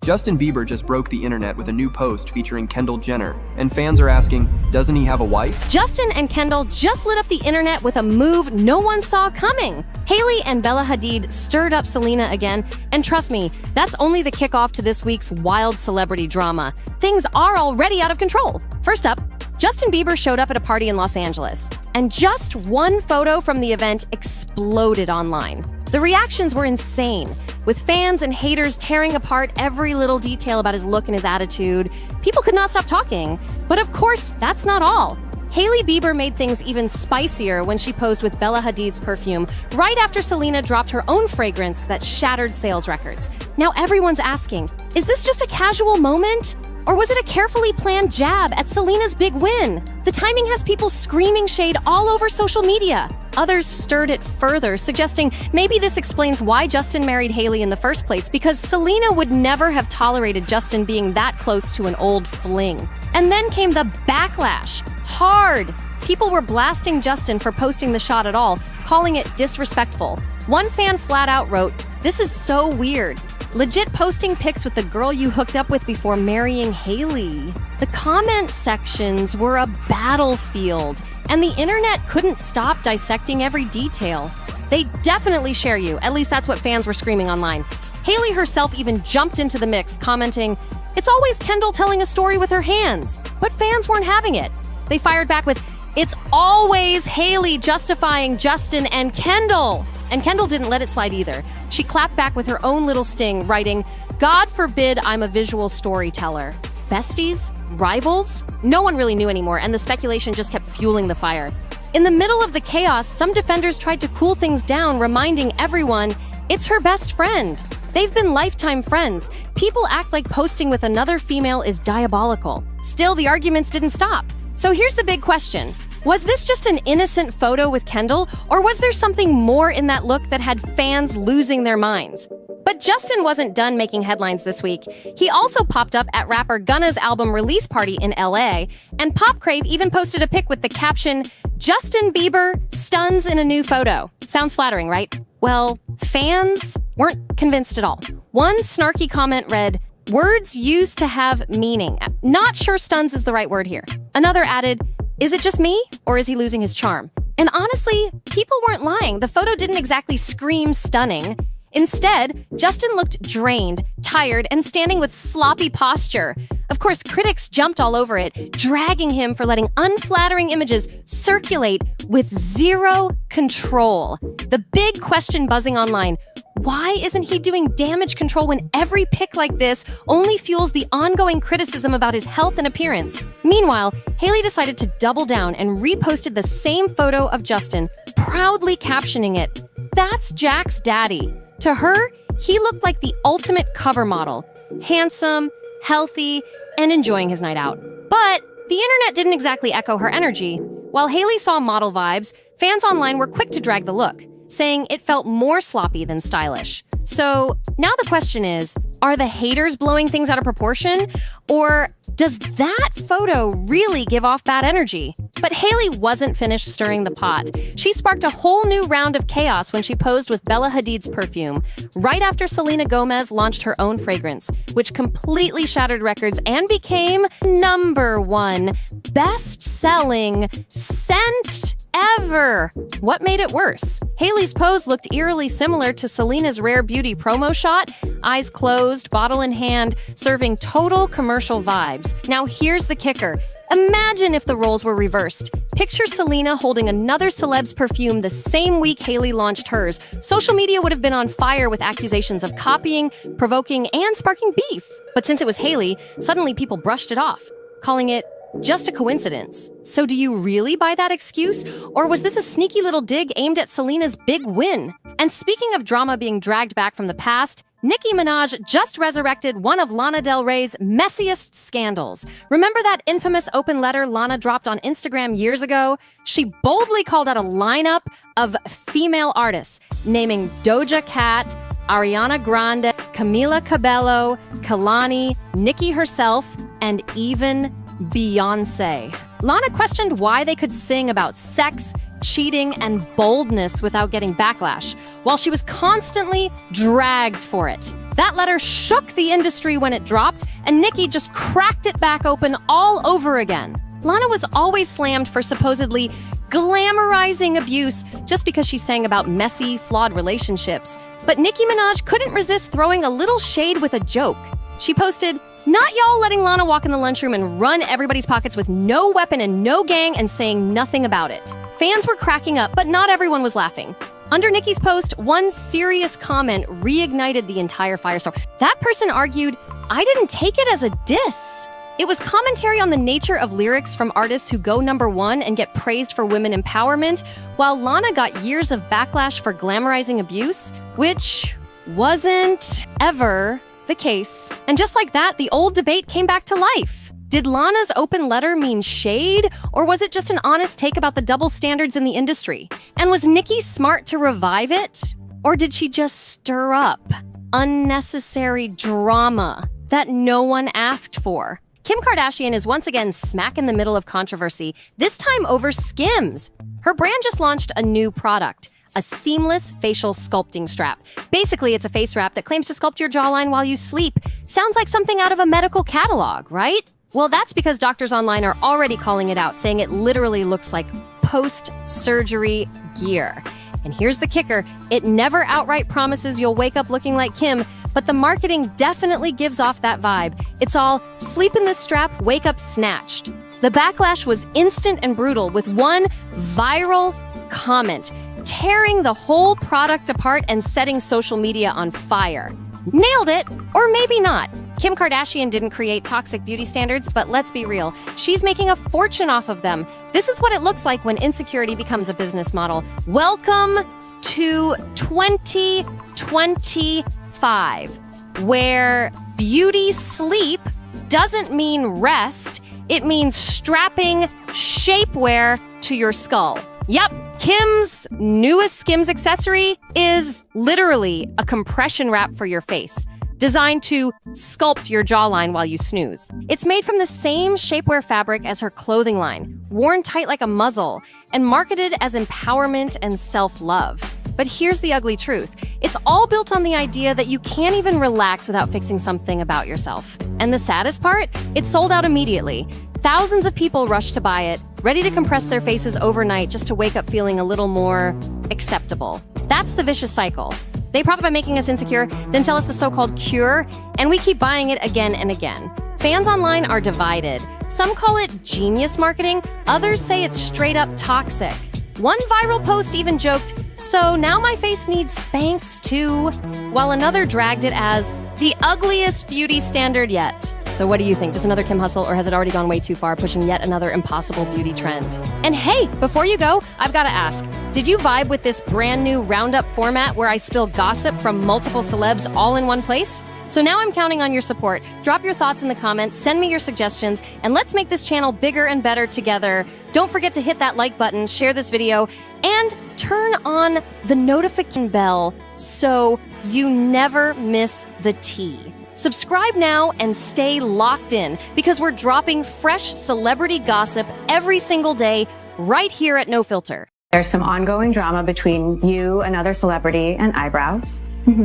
Justin Bieber just broke the internet with a new post featuring Kendall Jenner, and fans are asking, doesn't he have a wife? Justin and Kendall just lit up the internet with a move no one saw coming. Hailey and Bella Hadid stirred up Selena again, and trust me, that's only the kickoff to this week's wild celebrity drama. Things are already out of control. First up, Justin Bieber showed up at a party in Los Angeles, and just one photo from the event exploded online. The reactions were insane, with fans and haters tearing apart every little detail about his look and his attitude. People could not stop talking. But of course, that's not all. Hailey Bieber made things even spicier when she posed with Bella Hadid's perfume right after Selena dropped her own fragrance that shattered sales records. Now everyone's asking, is this just a casual moment? Or was it a carefully planned jab at Selena's big win? The timing has people screaming shade all over social media. Others stirred it further, suggesting maybe this explains why Justin married Hailey in the first place, because Selena would never have tolerated Justin being that close to an old fling. And then came the backlash. Hard. People were blasting Justin for posting the shot at all, calling it disrespectful. One fan flat out wrote, "This is so weird. Legit posting pics with the girl you hooked up with before marrying Hailey." The comment sections were a battlefield, and the internet couldn't stop dissecting every detail. They definitely share you, at least that's what fans were screaming online. Hailey herself even jumped into the mix, commenting, "It's always Kendall telling a story with her hands." But fans weren't having it. They fired back with, "It's always Hailey justifying Justin and Kendall." And Kendall didn't let it slide either. She clapped back with her own little sting, writing, "God forbid I'm a visual storyteller." Besties? Rivals? No one really knew anymore, and the speculation just kept fueling the fire. In the middle of the chaos, some defenders tried to cool things down, reminding everyone it's her best friend. They've been lifetime friends. People act like posting with another female is diabolical. Still, the arguments didn't stop. So here's the big question. Was this just an innocent photo with Kendall, or was there something more in that look that had fans losing their minds? But Justin wasn't done making headlines this week. He also popped up at rapper Gunna's album release party in LA, and Popcrave even posted a pic with the caption, "Justin Bieber stuns in a new photo." Sounds flattering, right? Well, fans weren't convinced at all. One snarky comment read, "Words used to have meaning. Not sure stuns is the right word here." Another added, "Is it just me, or is he losing his charm?" And honestly, people weren't lying. The photo didn't exactly scream stunning. Instead, Justin looked drained, tired, and standing with sloppy posture. Of course, critics jumped all over it, dragging him for letting unflattering images circulate with zero control. The big question buzzing online, why isn't he doing damage control when every pic like this only fuels the ongoing criticism about his health and appearance? Meanwhile, Hailey decided to double down and reposted the same photo of Justin, proudly captioning it, "That's Jack's daddy." To her, he looked like the ultimate cover model, handsome, healthy, and enjoying his night out. But the internet didn't exactly echo her energy. While Hailey saw model vibes, fans online were quick to drag the look, saying it felt more sloppy than stylish. So now the question is, are the haters blowing things out of proportion? Or does that photo really give off bad energy? But Hailey wasn't finished stirring the pot. She sparked a whole new round of chaos when she posed with Bella Hadid's perfume, right after Selena Gomez launched her own fragrance, which completely shattered records and became #1 best-selling scent ever. What made it worse? Hailey's pose looked eerily similar to Selena's Rare Beauty promo shot, eyes closed, bottle in hand, serving total commercial vibes. Now here's the kicker. Imagine if the roles were reversed. Picture Selena holding another celeb's perfume the same week Hailey launched hers. Social media would have been on fire with accusations of copying, provoking, and sparking beef. But since it was Hailey, suddenly people brushed it off, calling it just a coincidence. So do you really buy that excuse? Or was this a sneaky little dig aimed at Selena's big win? And speaking of drama being dragged back from the past, Nicki Minaj just resurrected one of Lana Del Rey's messiest scandals. Remember that infamous open letter Lana dropped on Instagram years ago? She boldly called out a lineup of female artists, naming Doja Cat, Ariana Grande, Camila Cabello, Kehlani, Nicki herself, and even Beyoncé. Lana questioned why they could sing about sex, cheating, and boldness without getting backlash, while she was constantly dragged for it. That letter shook the industry when it dropped, and Nicki just cracked it back open all over again. Lana was always slammed for supposedly glamorizing abuse just because she sang about messy, flawed relationships. But Nicki Minaj couldn't resist throwing a little shade with a joke. She posted, "Not y'all letting Lana walk in the lunchroom and run everybody's pockets with no weapon and no gang and saying nothing about it." Fans were cracking up, but not everyone was laughing. Under Nicki's post, one serious comment reignited the entire firestorm. That person argued, "I didn't take it as a diss." It was commentary on the nature of lyrics from artists who go #1 and get praised for women empowerment, while Lana got years of backlash for glamorizing abuse, which wasn't ever the case. And just like that, the old debate came back to life. Did Lana's open letter mean shade, or was it just an honest take about the double standards in the industry? And was Nicki smart to revive it? Or did she just stir up unnecessary drama that no one asked for? Kim Kardashian is once again smack in the middle of controversy, this time over Skims. Her brand just launched a new product, a seamless facial sculpting strap. Basically, it's a face wrap that claims to sculpt your jawline while you sleep. Sounds like something out of a medical catalog, right? Well, that's because doctors online are already calling it out, saying it literally looks like post-surgery gear. And here's the kicker, it never outright promises you'll wake up looking like Kim, but the marketing definitely gives off that vibe. It's all, sleep in this strap, wake up snatched. The backlash was instant and brutal, with one viral comment tearing the whole product apart and setting social media on fire. Nailed it, or maybe not. Kim Kardashian didn't create toxic beauty standards, but let's be real, she's making a fortune off of them. This is what it looks like when insecurity becomes a business model. Welcome to 2025, where beauty sleep doesn't mean rest, it means strapping shapewear to your skull. Yep, Kim's newest Skims accessory is literally a compression wrap for your face, designed to sculpt your jawline while you snooze. It's made from the same shapewear fabric as her clothing line, worn tight like a muzzle, and marketed as empowerment and self-love. But here's the ugly truth. It's all built on the idea that you can't even relax without fixing something about yourself. And the saddest part? It sold out immediately. Thousands of people rushed to buy it, ready to compress their faces overnight just to wake up feeling a little more acceptable. That's the vicious cycle. They profit by making us insecure, then sell us the so-called cure, and we keep buying it again and again. Fans online are divided. Some call it genius marketing, others say it's straight up toxic. One viral post even joked, "So now my face needs Spanx too," while another dragged it as the ugliest beauty standard yet. So what do you think? Just another Kim hustle, or has it already gone way too far, pushing yet another impossible beauty trend? And hey, before you go, I've got to ask, did you vibe with this brand new roundup format where I spill gossip from multiple celebs all in one place? So now I'm counting on your support. Drop your thoughts in the comments, send me your suggestions, and let's make this channel bigger and better together. Don't forget to hit that like button, share this video, and turn on the notification bell so you never miss the tea. Subscribe now and stay locked in because we're dropping fresh celebrity gossip every single day right here at NoFilter. There's some ongoing drama between you, another celebrity, and Eyebrows.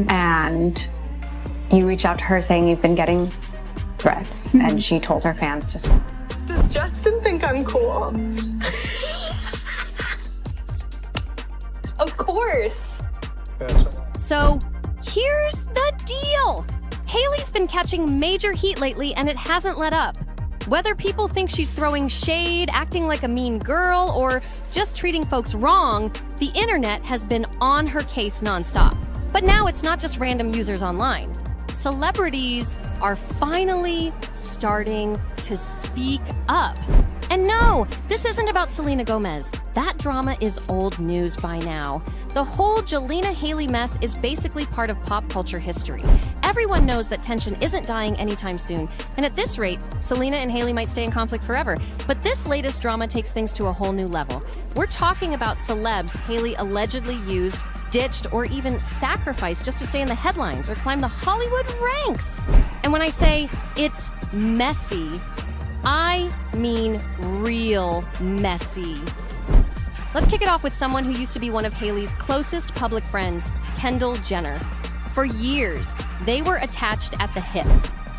And you reach out to her saying you've been getting threats, and she told her fans to stop. Does Justin think I'm cool? Of course. So here's the deal. Hailey's been catching major heat lately and it hasn't let up. Whether people think she's throwing shade, acting like a mean girl, or just treating folks wrong, the internet has been on her case nonstop. But now it's not just random users online. Celebrities are finally starting to speak up. And no, this isn't about Selena Gomez. That drama is old news by now. The whole Jelena-Hailey mess is basically part of pop culture history. Everyone knows that tension isn't dying anytime soon, and at this rate, Selena and Hailey might stay in conflict forever. But this latest drama takes things to a whole new level. We're talking about celebs Hailey allegedly used, ditched, or even sacrificed just to stay in the headlines or climb the Hollywood ranks. And when I say it's messy, I mean real messy. Let's kick it off with someone who used to be one of Hailey's closest public friends, Kendall Jenner. For years, they were attached at the hip.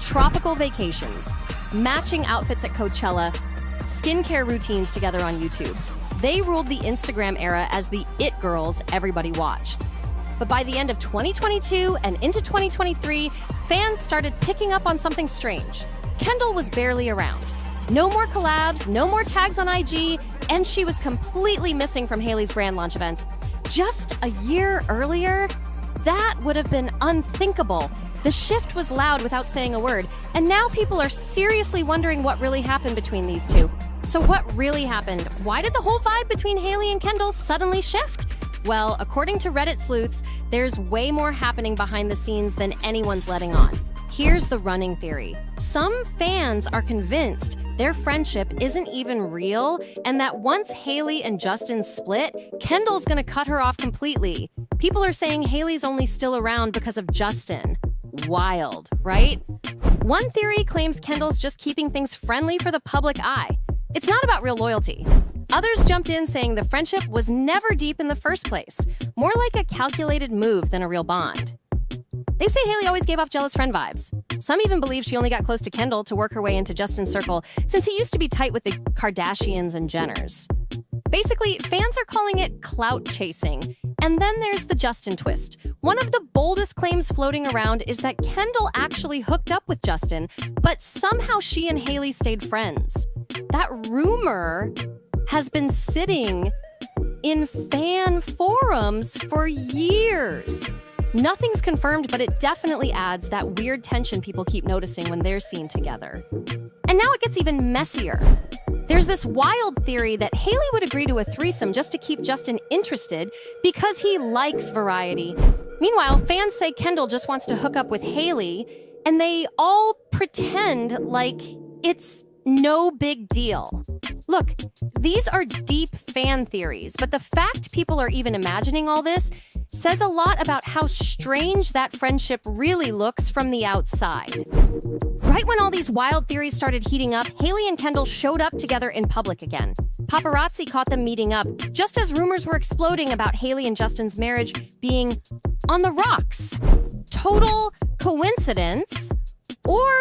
Tropical vacations, matching outfits at Coachella, skincare routines together on YouTube. They ruled the Instagram era as the it girls everybody watched. But by the end of 2022 and into 2023, fans started picking up on something strange. Kendall was barely around. No more collabs, no more tags on IG, and she was completely missing from Hailey's brand launch events. Just a year earlier, that would have been unthinkable. The shift was loud without saying a word, and now people are seriously wondering what really happened between these two. So what really happened? Why did the whole vibe between Hailey and Kendall suddenly shift? Well, according to Reddit sleuths, there's way more happening behind the scenes than anyone's letting on. Here's the running theory. Some fans are convinced their friendship isn't even real, and that once Hailey and Justin split, Kendall's gonna cut her off completely. People are saying Hailey's only still around because of Justin. Wild, right? One theory claims Kendall's just keeping things friendly for the public eye. It's not about real loyalty. Others jumped in saying the friendship was never deep in the first place, more like a calculated move than a real bond. They say Hailey always gave off jealous friend vibes. Some even believe she only got close to Kendall to work her way into Justin's circle, since he used to be tight with the Kardashians and Jenners. Basically, fans are calling it clout chasing. And then there's the Justin twist. One of the boldest claims floating around is that Kendall actually hooked up with Justin, but somehow she and Hailey stayed friends. That rumor has been sitting in fan forums for years. Nothing's confirmed, but it definitely adds that weird tension people keep noticing when they're seen together. And now it gets even messier. There's this wild theory that Hailey would agree to a threesome just to keep Justin interested because he likes variety. Meanwhile, fans say Kendall just wants to hook up with Hailey, and they all pretend like it's no big deal. Look, these are deep fan theories, but the fact people are even imagining all this says a lot about how strange that friendship really looks from the outside. Right when all these wild theories started heating up, Hailey and Kendall showed up together in public again. Paparazzi caught them meeting up, just as rumors were exploding about Hailey and Justin's marriage being on the rocks. Total coincidence? Or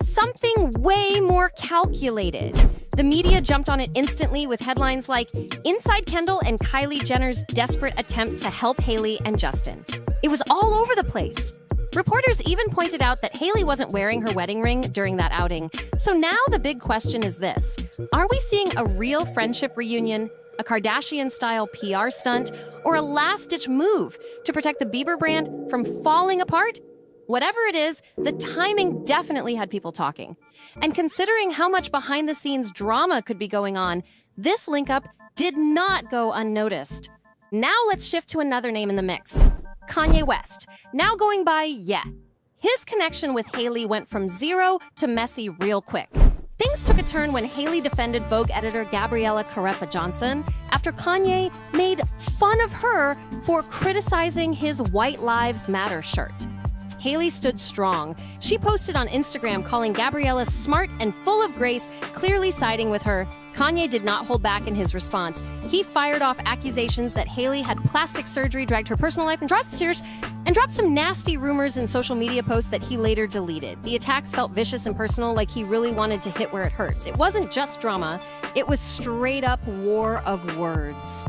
something way more calculated? The media jumped on it instantly with headlines like, "Inside Kendall and Kylie Jenner's desperate attempt to help Hailey and Justin." It was all over the place. Reporters even pointed out that Hailey wasn't wearing her wedding ring during that outing. So now the big question is this: are we seeing a real friendship reunion, a Kardashian-style PR stunt, or a last-ditch move to protect the Bieber brand from falling apart? Whatever it is, the timing definitely had people talking. And considering how much behind-the-scenes drama could be going on, this link-up did not go unnoticed. Now let's shift to another name in the mix. Kanye West, now going by Ye. His connection with Hailey went from zero to messy real quick. Things took a turn when Hailey defended Vogue editor Gabriella Carefa Johnson after Kanye made fun of her for criticizing his White Lives Matter shirt. Hailey stood strong. She posted on Instagram calling Gabriella smart and full of grace, clearly siding with her. Kanye did not hold back in his response. He fired off accusations that Hailey had plastic surgery, dragged her personal life, and dropped some nasty rumors in social media posts that he later deleted. The attacks felt vicious and personal, like he really wanted to hit where it hurts. It wasn't just drama, it was straight up war of words.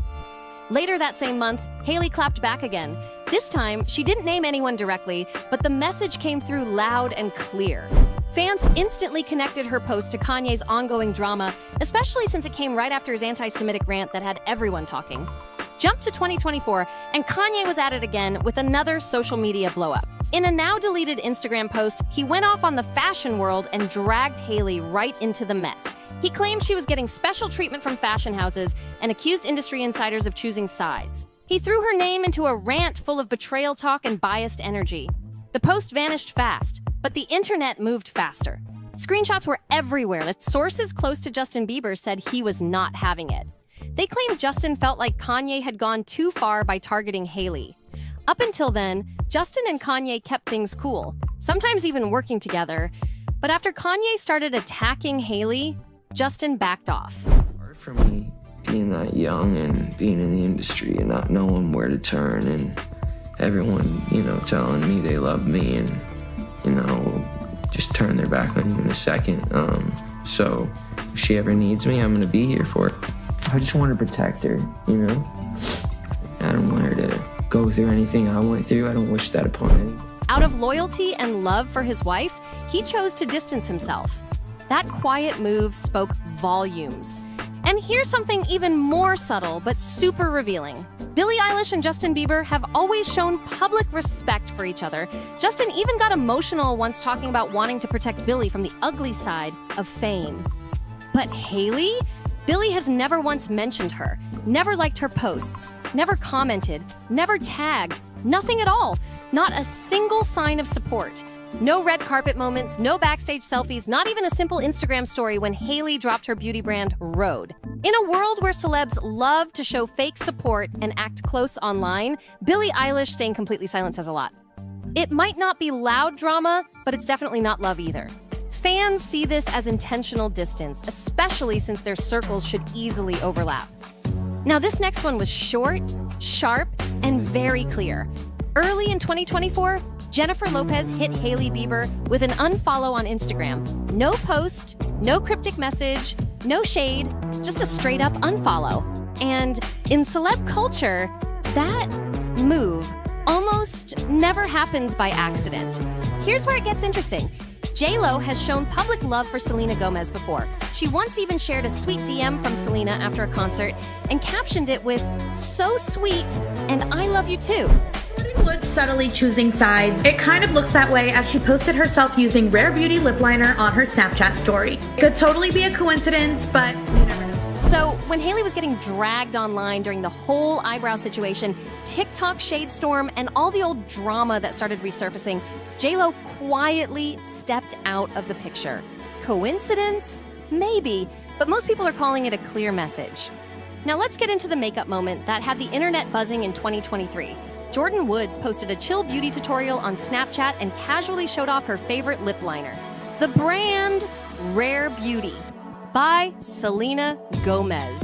Later that same month, Hailey clapped back again. This time, she didn't name anyone directly, but the message came through loud and clear. Fans instantly connected her post to Kanye's ongoing drama, especially since it came right after his anti-Semitic rant that had everyone talking. Jump to 2024, and Kanye was at it again with another social media blow-up. In a now-deleted Instagram post, he went off on the fashion world and dragged Hailey right into the mess. He claimed she was getting special treatment from fashion houses and accused industry insiders of choosing sides. He threw her name into a rant full of betrayal talk and biased energy. The post vanished fast, but the internet moved faster. Screenshots were everywhere that sources close to Justin Bieber said he was not having it. They claimed Justin felt like Kanye had gone too far by targeting Hailey. Up until then, Justin and Kanye kept things cool, sometimes even working together. But after Kanye started attacking Hailey, Justin backed off. Hard for me being that young and being in the industry and not knowing where to turn, and everyone, telling me they love me and, just turn their back on you in a second. So if she ever needs me, I'm gonna be here for her. I just want to protect her, I don't want her to go through anything I went through. I don't wish that upon anyone. Out of loyalty and love for his wife, he chose to distance himself. That quiet move spoke volumes. And here's something even more subtle but super revealing. Billie Eilish and Justin Bieber have always shown public respect for each other. Justin even got emotional once talking about wanting to protect Billie from the ugly side of fame. But Hailey? Billie has never once mentioned her, never liked her posts, never commented, never tagged, nothing at all. Not a single sign of support. No red carpet moments, no backstage selfies, not even a simple Instagram story when Hailey dropped her beauty brand, Rhode. In a world where celebs love to show fake support and act close online, Billie Eilish staying completely silent says a lot. It might not be loud drama, but it's definitely not love either. Fans see this as intentional distance, especially since their circles should easily overlap. Now, this next one was short, sharp, and very clear. Early in 2024, Jennifer Lopez hit Hailey Bieber with an unfollow on Instagram. No post, no cryptic message, no shade, just a straight-up unfollow. And in celeb culture, that move almost never happens by accident. Here's where it gets interesting. J-Lo has shown public love for Selena Gomez before. She once even shared a sweet DM from Selena after a concert and captioned it with, "So sweet, and I love you too." Let's subtly choosing sides. It kind of looks that way as she posted herself using Rare Beauty lip liner on her Snapchat story. Could totally be a coincidence, but you never know. So, when Hailey was getting dragged online during the whole eyebrow situation, TikTok shade storm, and all the old drama that started resurfacing, J-Lo quietly stepped out of the picture. Coincidence? Maybe, but most people are calling it a clear message. Now let's get into the makeup moment that had the internet buzzing in 2023. Jordyn Woods posted a chill beauty tutorial on Snapchat and casually showed off her favorite lip liner. The brand Rare Beauty by Selena Gomez.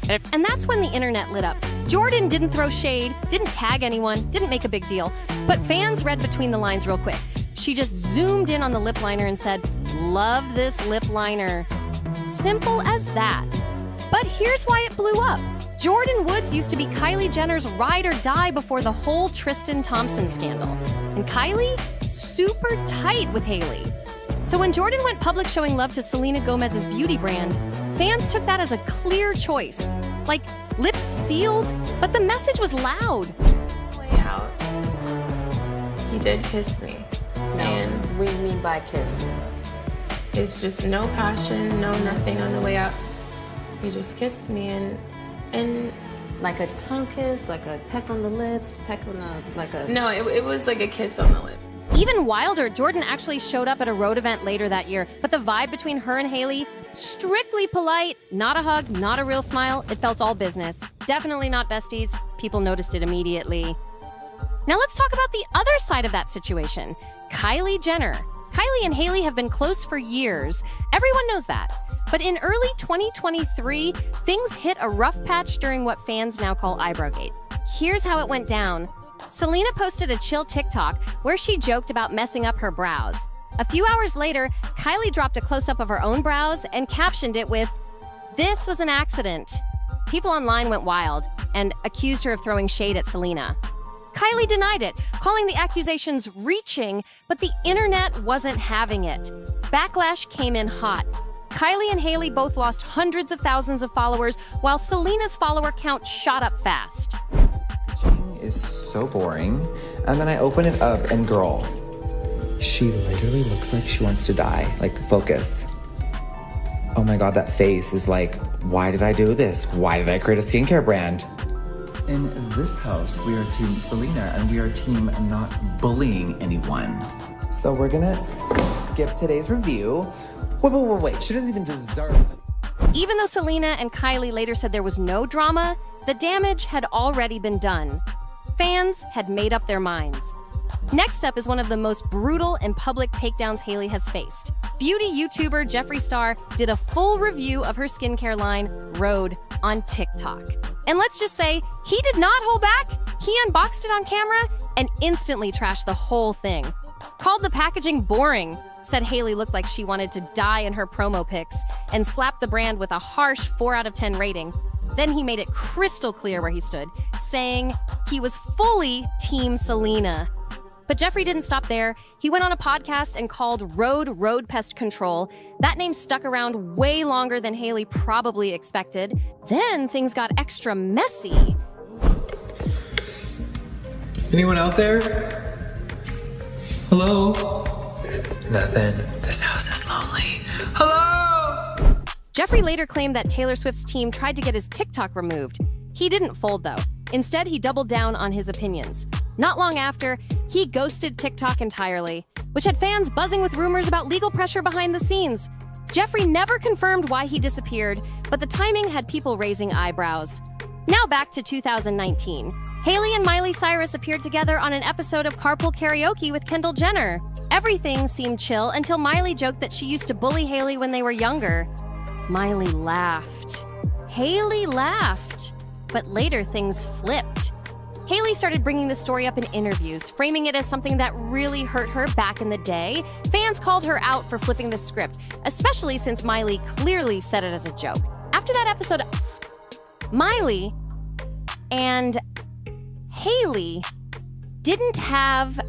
And that's when the internet lit up. Jordyn didn't throw shade, didn't tag anyone, didn't make a big deal, but fans read between the lines real quick. She just zoomed in on the lip liner and said, "Love this lip liner." Simple as that. But here's why it blew up. Jordyn Woods used to be Kylie Jenner's ride or die before the whole Tristan Thompson scandal. And Kylie, super tight with Hailey. So when Jordyn went public showing love to Selena Gomez's beauty brand, fans took that as a clear choice. Like, lips sealed, but the message was loud. Way out. He did kiss me. And what do you mean by kiss? it's just no passion, no nothing on the way out. He just kissed me and like a tongue kiss, like a peck on the lips, peck on the, like a... No, it was like a kiss on the lip. Even wilder, Jordyn actually showed up at a Rhode event later that year, but the vibe between her and Hailey, strictly polite, not a hug, not a real smile, it felt all business. Definitely not besties. People noticed it immediately. Now let's talk about the other side of that situation. Kylie Jenner. Kylie and Hailey have been close for years. Everyone knows that. But in early 2023, things hit a rough patch during what fans now call Eyebrowgate. Here's how it went down. Selena posted a chill TikTok where she joked about messing up her brows. A few hours later, Kylie dropped a close-up of her own brows and captioned it with, "This was an accident." People online went wild and accused her of throwing shade at Selena. Kylie denied it, calling the accusations reaching, but the internet wasn't having it. Backlash came in hot. Kylie and Hailey both lost hundreds of thousands of followers, while Selena's follower count shot up fast. Is so boring. And then I open it up and girl, she literally looks like she wants to die. Like the focus. Oh my God, that face is like, why did I do this? Why did I create a skincare brand? In this house, we are team Selena and we are team not bullying anyone. So we're gonna skip today's review. Wait, she doesn't even deserve it. Even though Selena and Kylie later said there was no drama, the damage had already been done. Fans had made up their minds. Next up is one of the most brutal and public takedowns Hailey has faced. Beauty YouTuber Jeffree Star did a full review of her skincare line, Rhode, on TikTok. And let's just say, he did not hold back. He unboxed it on camera and instantly trashed the whole thing. Called the packaging boring, said Hailey looked like she wanted to die in her promo pics, and slapped the brand with a harsh 4 out of 10 rating. Then he made it crystal clear where he stood, saying he was fully Team Selena. But Jeffree didn't stop there. He went on a podcast and called Rhode Pest Control. That name stuck around way longer than Hailey probably expected. Then things got extra messy. Anyone out there? Hello? Nothing. This house is lonely. Hello? Jeffree later claimed that Taylor Swift's team tried to get his TikTok removed. He didn't fold, though. Instead, he doubled down on his opinions. Not long after, he ghosted TikTok entirely, which had fans buzzing with rumors about legal pressure behind the scenes. Jeffree never confirmed why he disappeared, but the timing had people raising eyebrows. Now back to 2019. Hailey and Miley Cyrus appeared together on an episode of Carpool Karaoke with Kendall Jenner. Everything seemed chill until Miley joked that she used to bully Hailey when they were younger. Miley laughed. Hailey laughed. But later things flipped. Hailey started bringing the story up in interviews, framing it as something that really hurt her back in the day. Fans called her out for flipping the script, especially since Miley clearly said it as a joke. After that episode, Miley and Hailey didn't have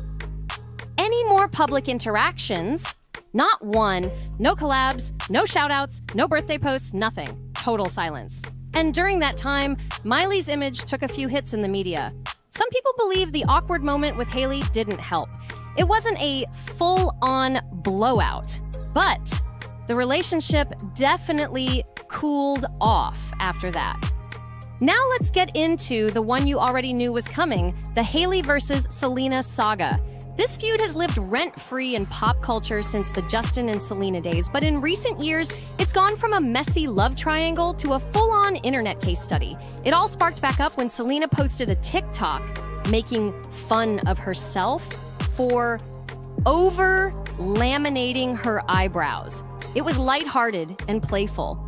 any more public interactions. Not one. No collabs, no shoutouts, no birthday posts, nothing. Total silence. And during that time, Miley's image took a few hits in the media. Some people believe the awkward moment with Hailey didn't help. It wasn't a full-on blowout, but the relationship definitely cooled off after that. Now let's get into the one you already knew was coming, the Hailey versus Selena saga. This feud has lived rent-free in pop culture since the Justin and Selena days, but in recent years, it's gone from a messy love triangle to a full-on internet case study. It all sparked back up when Selena posted a TikTok making fun of herself for over-laminating her eyebrows. It was lighthearted and playful.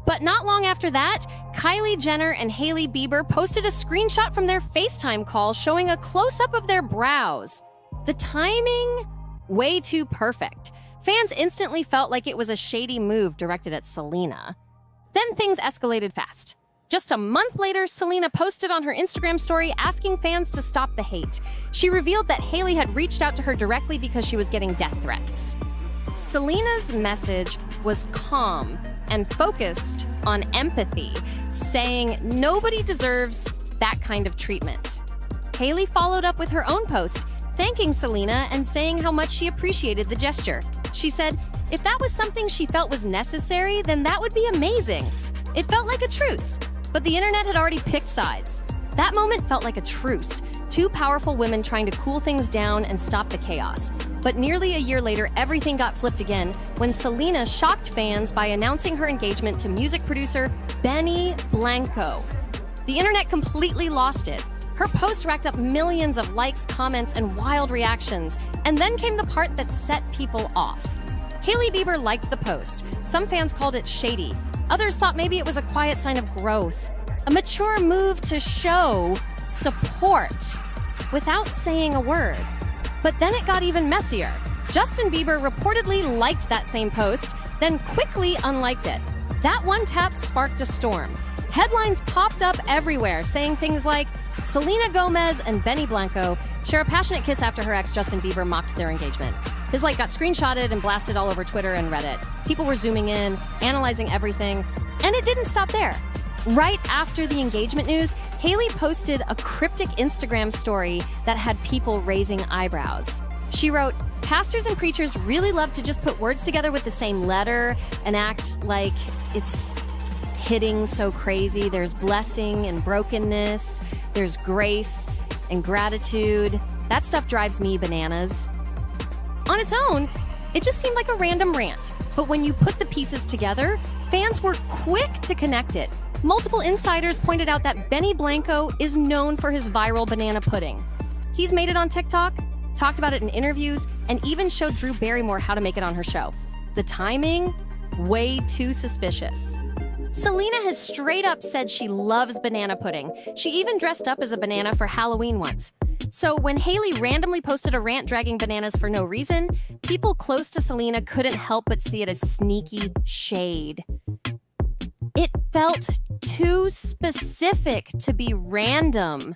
But not long after that, Kylie Jenner and Hailey Bieber posted a screenshot from their FaceTime call showing a close-up of their brows. The timing? Way too perfect. Fans instantly felt like it was a shady move directed at Selena. Then things escalated fast. Just a month later, Selena posted on her Instagram story asking fans to stop the hate. She revealed that Hailey had reached out to her directly because she was getting death threats. Selena's message was calm and focused on empathy, saying nobody deserves that kind of treatment. Hailey followed up with her own post, thanking Selena and saying how much she appreciated the gesture. She said, if that was something she felt was necessary, then that would be amazing. It felt like a truce, but the internet had already picked sides. That moment felt like a truce, two powerful women trying to cool things down and stop the chaos. But nearly a year later, everything got flipped again when Selena shocked fans by announcing her engagement to music producer Benny Blanco. The internet completely lost it. Her post racked up millions of likes, comments, and wild reactions. And then came the part that set people off. Hailey Bieber liked the post. Some fans called it shady. Others thought maybe it was a quiet sign of growth, a mature move to show support without saying a word. But then it got even messier. Justin Bieber reportedly liked that same post, then quickly unliked it. That one tap sparked a storm. Headlines popped up everywhere saying things like, Selena Gomez and Benny Blanco share a passionate kiss after her ex Justin Bieber mocked their engagement. His got screenshotted and blasted all over Twitter and Reddit. People were zooming in, analyzing everything, and it didn't stop there. Right after the engagement news, Hailey posted a cryptic Instagram story that had people raising eyebrows. She wrote, pastors and preachers really love to just put words together with the same letter and act like it's hitting so crazy. There's blessing and brokenness. There's grace and gratitude. That stuff drives me bananas. On its own, it just seemed like a random rant. But when you put the pieces together, fans were quick to connect it. Multiple insiders pointed out that Benny Blanco is known for his viral banana pudding. He's made it on TikTok, talked about it in interviews, and even showed Drew Barrymore how to make it on her show. The timing? Way too suspicious. Selena has straight up said she loves banana pudding. She even dressed up as a banana for Halloween once. So when Hailey randomly posted a rant dragging bananas for no reason, people close to Selena couldn't help but see it as sneaky shade. It felt too specific to be random.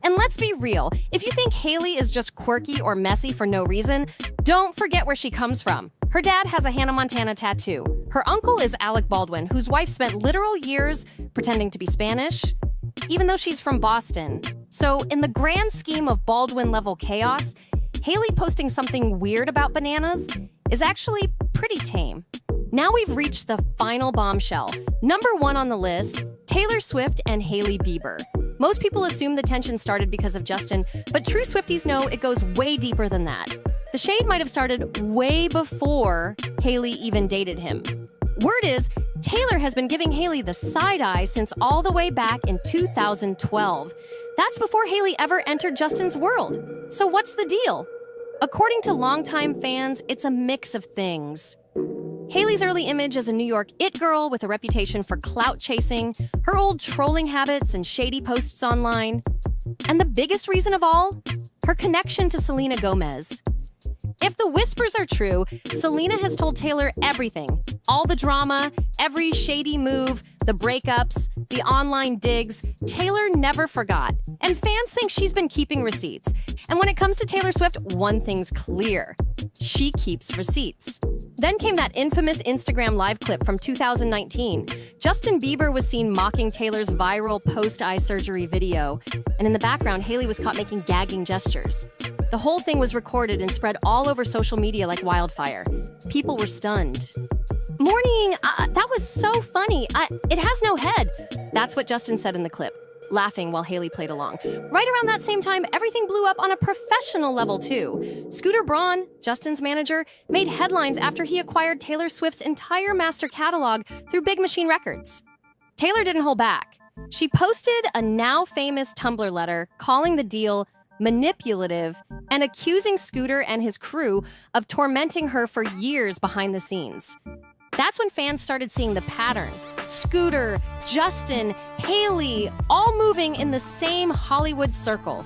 And let's be real, if you think Hailey is just quirky or messy for no reason, don't forget where she comes from. Her dad has a Hannah Montana tattoo. Her uncle is Alec Baldwin, whose wife spent literal years pretending to be Spanish, even though she's from Boston. So in the grand scheme of Baldwin-level chaos, Hailey posting something weird about bananas is actually pretty tame. Now we've reached the final bombshell. Number 1 on the list, Taylor Swift and Hailey Bieber. Most people assume the tension started because of Justin, but true Swifties know it goes way deeper than that. The shade might have started way before Hailey even dated him. Word is, Taylor has been giving Hailey the side eye since all the way back in 2012. That's before Hailey ever entered Justin's world. So what's the deal? According to longtime fans, it's a mix of things. Hailey's early image as a New York it girl with a reputation for clout chasing, her old trolling habits and shady posts online, and the biggest reason of all, her connection to Selena Gomez. If the whispers are true, Selena has told Taylor everything. All the drama, every shady move, the breakups, the online digs. Taylor never forgot. And fans think she's been keeping receipts. And when it comes to Taylor Swift, one thing's clear. She keeps receipts. Then came that infamous Instagram live clip from 2019. Justin Bieber was seen mocking Taylor's viral post-eye surgery video. And in the background, Hailey was caught making gagging gestures. The whole thing was recorded and spread all over social media like wildfire. People were stunned. Morning, that was so funny. It has no head. That's what Justin said in the clip, laughing while Hailey played along. Right around that same time, everything blew up on a professional level too. Scooter Braun, Justin's manager, made headlines after he acquired Taylor Swift's entire master catalog through Big Machine Records. Taylor didn't hold back. She posted a now famous Tumblr letter calling the deal manipulative and accusing Scooter and his crew of tormenting her for years behind the scenes. That's when fans started seeing the pattern. Scooter, Justin, Hailey, all moving in the same Hollywood circle.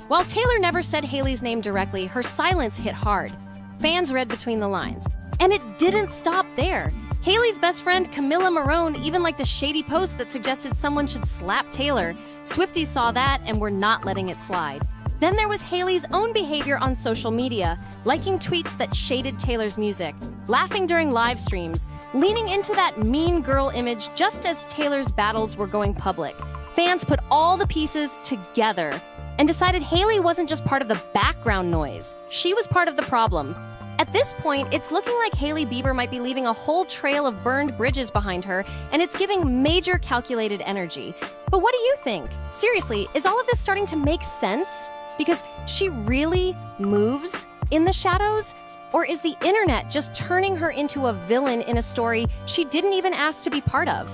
While Taylor never said Hailey's name directly, her silence hit hard. Fans read between the lines. And it didn't stop there. Hailey's best friend, Camilla Marone, even liked a shady post that suggested someone should slap Taylor. Swifties saw that and were not letting it slide. Then there was Hailey's own behavior on social media, liking tweets that shaded Taylor's music, laughing during live streams, leaning into that mean girl image just as Taylor's battles were going public. Fans put all the pieces together and decided Hailey wasn't just part of the background noise. She was part of the problem. At this point, it's looking like Hailey Bieber might be leaving a whole trail of burned bridges behind her, and it's giving major calculated energy. But what do you think? Seriously, is all of this starting to make sense? Because she really moves in the shadows? Or is the internet just turning her into a villain in a story she didn't even ask to be part of?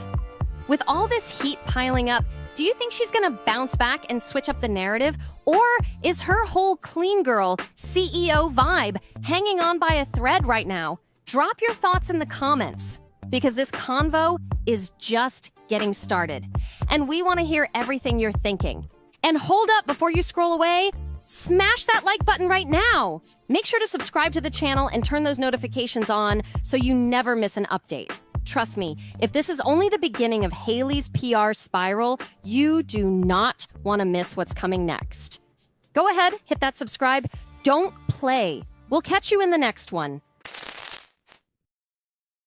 With all this heat piling up, do you think she's gonna bounce back and switch up the narrative? Or is her whole clean girl, CEO vibe hanging on by a thread right now? Drop your thoughts in the comments, because this convo is just getting started. And we wanna hear everything you're thinking. And hold up before you scroll away, smash that like button right now. Make sure to subscribe to the channel and turn those notifications on so you never miss an update. Trust me, if this is only the beginning of Hailey's PR spiral, you do not want to miss what's coming next. Go ahead, hit that subscribe. Don't play. We'll catch you in the next one.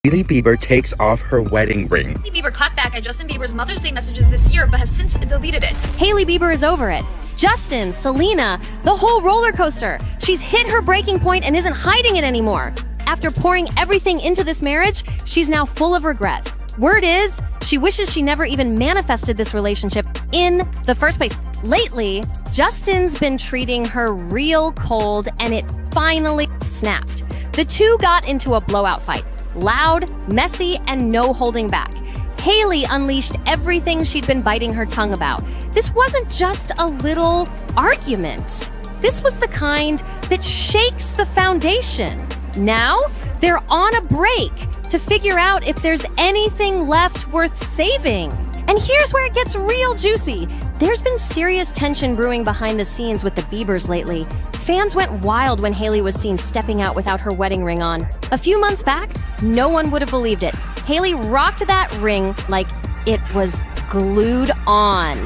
Hailey Bieber takes off her wedding ring. Hailey Bieber clapped back at Justin Bieber's Mother's Day messages this year, but has since deleted it. Hailey Bieber is over it. Justin, Selena, the whole roller coaster. She's hit her breaking point and isn't hiding it anymore. After pouring everything into this marriage, she's now full of regret. Word is, she wishes she never even manifested this relationship in the first place. Lately, Justin's been treating her real cold, and it finally snapped. The two got into a blowout fight. Loud, messy, and no holding back. Hailey unleashed everything she'd been biting her tongue about. This wasn't just a little argument. This was the kind that shakes the foundation. Now, they're on a break to figure out if there's anything left worth saving. And here's where it gets real juicy. There's been serious tension brewing behind the scenes with the Biebers lately. Fans went wild when Hailey was seen stepping out without her wedding ring on. A few months back, no one would have believed it. Hailey rocked that ring like it was glued on.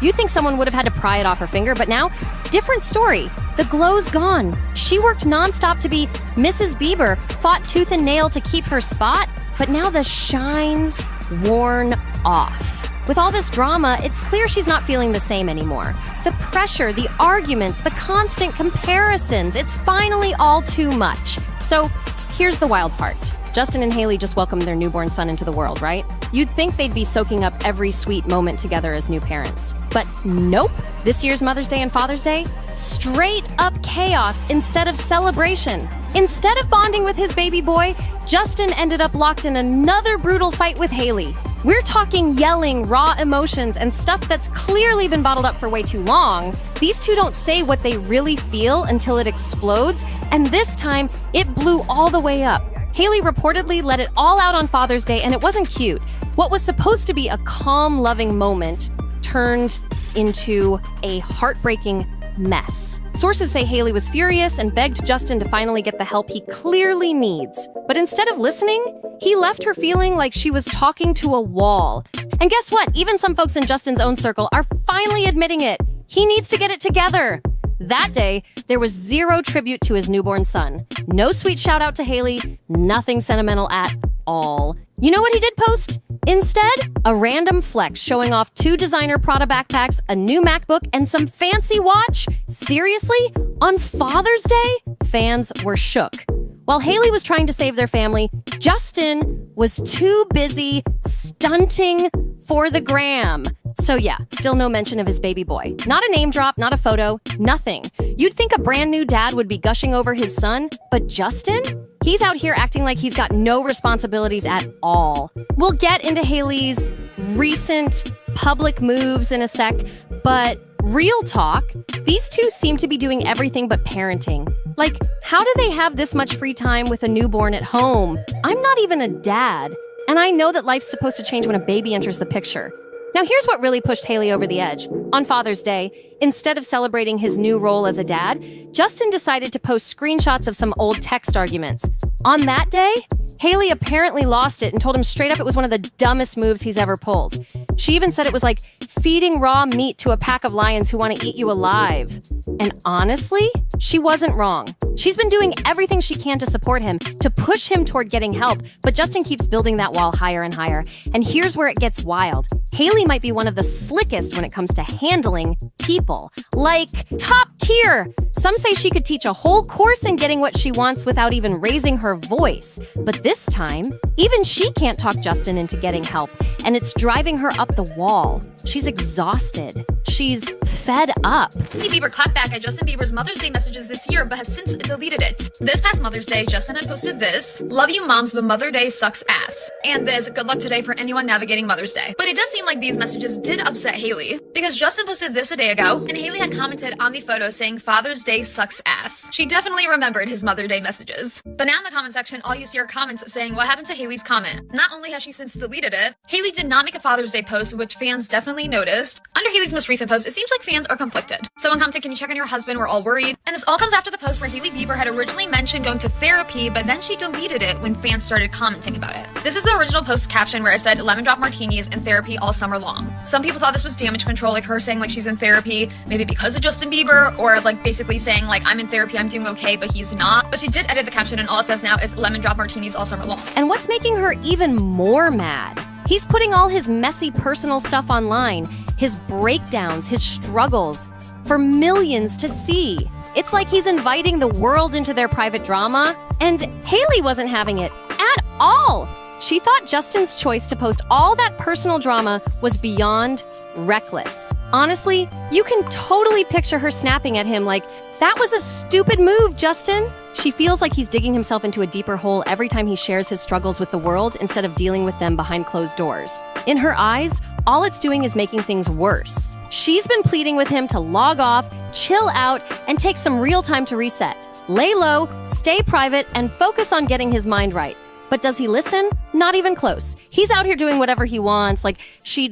You'd think someone would have had to pry it off her finger, but now, different story. The glow's gone. She worked nonstop to be Mrs. Bieber, fought tooth and nail to keep her spot, but now the shine's worn off. With all this drama, it's clear she's not feeling the same anymore. The pressure, the arguments, the constant comparisons, it's finally all too much. So here's the wild part. Justin and Hailey just welcomed their newborn son into the world, right? You'd think they'd be soaking up every sweet moment together as new parents. But nope. This year's Mother's Day and Father's Day, straight up chaos instead of celebration. Instead of bonding with his baby boy, Justin ended up locked in another brutal fight with Hailey. We're talking yelling, raw emotions, and stuff that's clearly been bottled up for way too long. These two don't say what they really feel until it explodes, and this time, it blew all the way up. Hailey reportedly let it all out on Father's Day, and it wasn't cute. What was supposed to be a calm, loving moment turned into a heartbreaking mess. Sources say Hailey was furious and begged Justin to finally get the help he clearly needs. But instead of listening, he left her feeling like she was talking to a wall. And guess what? Even some folks in Justin's own circle are finally admitting it. He needs to get it together. That day, there was zero tribute to his newborn son. No sweet shout out to Hailey, nothing sentimental at all. You know what he did post? Instead, a random flex showing off 2 designer Prada backpacks, a new MacBook, and some fancy watch? Seriously? On Father's Day? Fans were shook. While Hailey was trying to save their family, Justin was too busy stunting for the gram. So yeah, still no mention of his baby boy. Not a name drop, not a photo, nothing. You'd think a brand new dad would be gushing over his son, but Justin? He's out here acting like he's got no responsibilities at all. We'll get into Hailey's recent public moves in a sec, but real talk, these two seem to be doing everything but parenting. Like, how do they have this much free time with a newborn at home? I'm not even a dad, and I know that life's supposed to change when a baby enters the picture. Now here's what really pushed Hailey over the edge. On Father's Day, instead of celebrating his new role as a dad, Justin decided to post screenshots of some old text arguments. On that day, Hailey apparently lost it and told him straight up it was one of the dumbest moves he's ever pulled. She even said it was like feeding raw meat to a pack of lions who want to eat you alive. And honestly, she wasn't wrong. She's been doing everything she can to support him, to push him toward getting help, but Justin keeps building that wall higher and higher. And here's where it gets wild. Hailey might be one of the slickest when it comes to handling people. Like, top tier! Some say she could teach a whole course in getting what she wants without even raising her voice. But this time, even she can't talk Justin into getting help, and it's driving her up the wall. She's exhausted. She's fed up. Hailey Bieber clapped back at Justin Bieber's Mother's Day messages this year, but has since deleted it. This past Mother's Day, Justin had posted this: "Love you moms, but Mother Day sucks ass." And this: "Good luck today for anyone navigating Mother's Day." But it does seem like these messages did upset Hailey, because Justin posted this a day ago, and Hailey had commented on the photo saying Father's Day sucks ass. She definitely remembered his Mother Day messages. But now in the comment section, all you see are comments saying what happened to Hailey's comment. Not only has she since deleted it, Hailey did not make a Father's Day post, which fans definitely noticed. Under Hailey's most recent post, it seems like fans are conflicted. Someone commented, "Can you check on your husband? We're all worried." And this all comes after the post where Hailey Bieber had originally mentioned going to therapy, but then she deleted it when fans started commenting about it. This is the original post caption where it said, "Lemon drop martinis in therapy all summer long." Some people thought this was damage control, like her saying like she's in therapy, maybe because of Justin Bieber, or like basically saying like I'm in therapy, I'm doing okay, but he's not. But she did edit the caption, and all it says now is "Lemon drop martinis all summer long." And what's making her even more mad? He's putting all his messy personal stuff online, his breakdowns, his struggles, for millions to see. It's like he's inviting the world into their private drama, and Hailey wasn't having it at all. She thought Justin's choice to post all that personal drama was beyond reckless. Honestly, you can totally picture her snapping at him like, "That was a stupid move, Justin." She feels like he's digging himself into a deeper hole every time he shares his struggles with the world instead of dealing with them behind closed doors. In her eyes, all it's doing is making things worse. She's been pleading with him to log off, chill out, and take some real time to reset. Lay low, stay private, and focus on getting his mind right. But does he listen? Not even close. He's out here doing whatever he wants, like she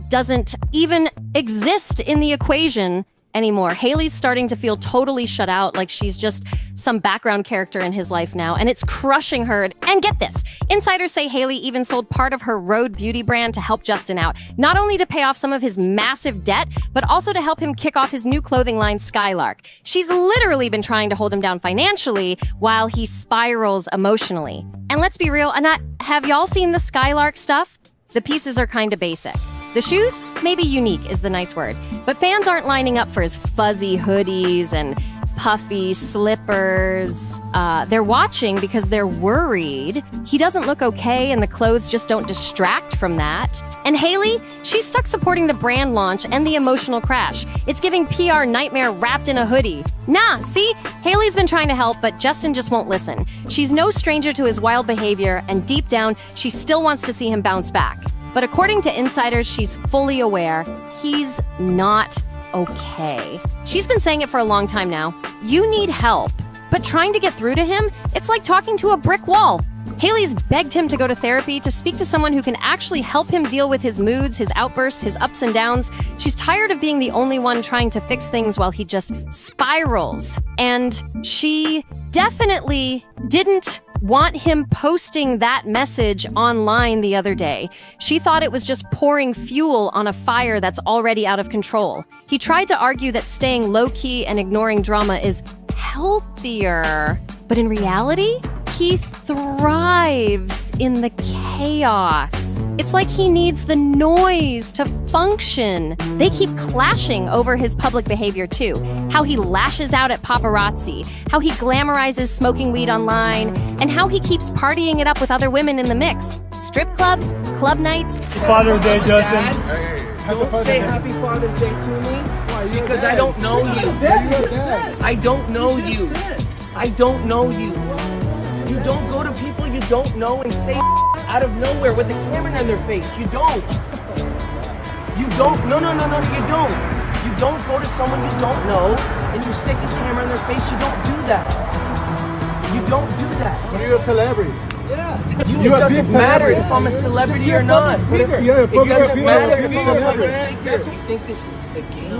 doesn't even exist in the equation anymore. Hailey's starting to feel totally shut out, like she's just some background character in his life now, and it's crushing her. And get this, insiders say Hailey even sold part of her Rhode Beauty brand to help Justin out, not only to pay off some of his massive debt, but also to help him kick off his new clothing line, Skylark. She's literally been trying to hold him down financially while he spirals emotionally. And let's be real, have y'all seen the Skylark stuff? The pieces are kinda basic. The shoes? Maybe unique is the nice word. But fans aren't lining up for his fuzzy hoodies and puffy slippers. They're watching because they're worried he doesn't look okay and the clothes just don't distract from that. And Hailey, she's stuck supporting the brand launch and the emotional crash. It's giving PR nightmare wrapped in a hoodie. Nah, see? Hailey's been trying to help, but Justin just won't listen. She's no stranger to his wild behavior, and deep down, she still wants to see him bounce back. But according to insiders, she's fully aware he's not okay. She's been saying it for a long time now. You need help. But trying to get through to him, it's like talking to a brick wall. Hailey's begged him to go to therapy, to speak to someone who can actually help him deal with his moods, his outbursts, his ups and downs. She's tired of being the only one trying to fix things while he just spirals. And she definitely didn't want him posting that message online the other day. She thought it was just pouring fuel on a fire that's already out of control. He tried to argue that staying low-key and ignoring drama is healthier. But in reality, he thrives in the chaos. It's like he needs the noise to function. They keep clashing over his public behavior too. How he lashes out at paparazzi, how he glamorizes smoking weed online, and how he keeps partying it up with other women in the mix. Strip clubs, club nights. Father's Day, Justin. Don't say Happy Father's Day to me because I don't know you. I don't know you. I don't know you. You don't go to people you don't know and say out of nowhere with a camera in their face. You don't. You don't. No, you don't. You don't go to someone you don't know and you stick a camera in their face. You don't do that. You don't do that. But you're a celebrity. Yeah. It doesn't matter if I'm a celebrity or not. It doesn't matter if I'm a public figure. You think this is a game?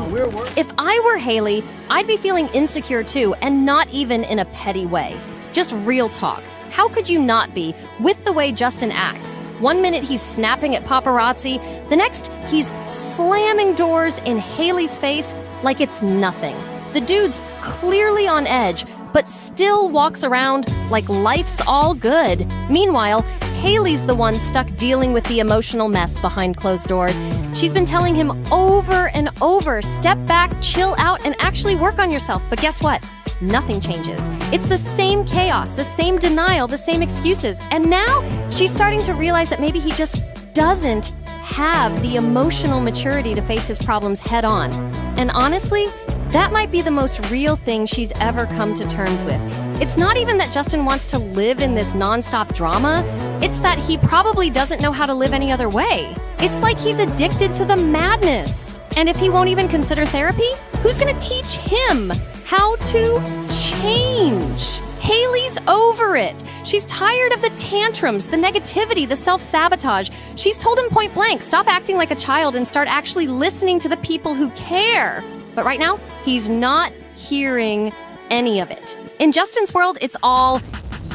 If I were Hailey, I'd be feeling insecure too, and not even in a petty way. Just real talk. How could you not be with the way Justin acts? One minute he's snapping at paparazzi, the next he's slamming doors in Hailey's face like it's nothing. The dude's clearly on edge, but still walks around like life's all good. Meanwhile, Hailey's the one stuck dealing with the emotional mess behind closed doors. She's been telling him over and over, step back, chill out, and actually work on yourself. But guess what? Nothing changes. It's the same chaos, the same denial, the same excuses. And now she's starting to realize that maybe he just doesn't have the emotional maturity to face his problems head on. And honestly, that might be the most real thing she's ever come to terms with. It's not even that Justin wants to live in this nonstop drama. It's that he probably doesn't know how to live any other way. It's like he's addicted to the madness. And if he won't even consider therapy, who's gonna teach him how to change? Hailey's over it. She's tired of the tantrums, the negativity, the self-sabotage. She's told him point blank, stop acting like a child and start actually listening to the people who care. But right now, he's not hearing any of it. In Justin's world, it's all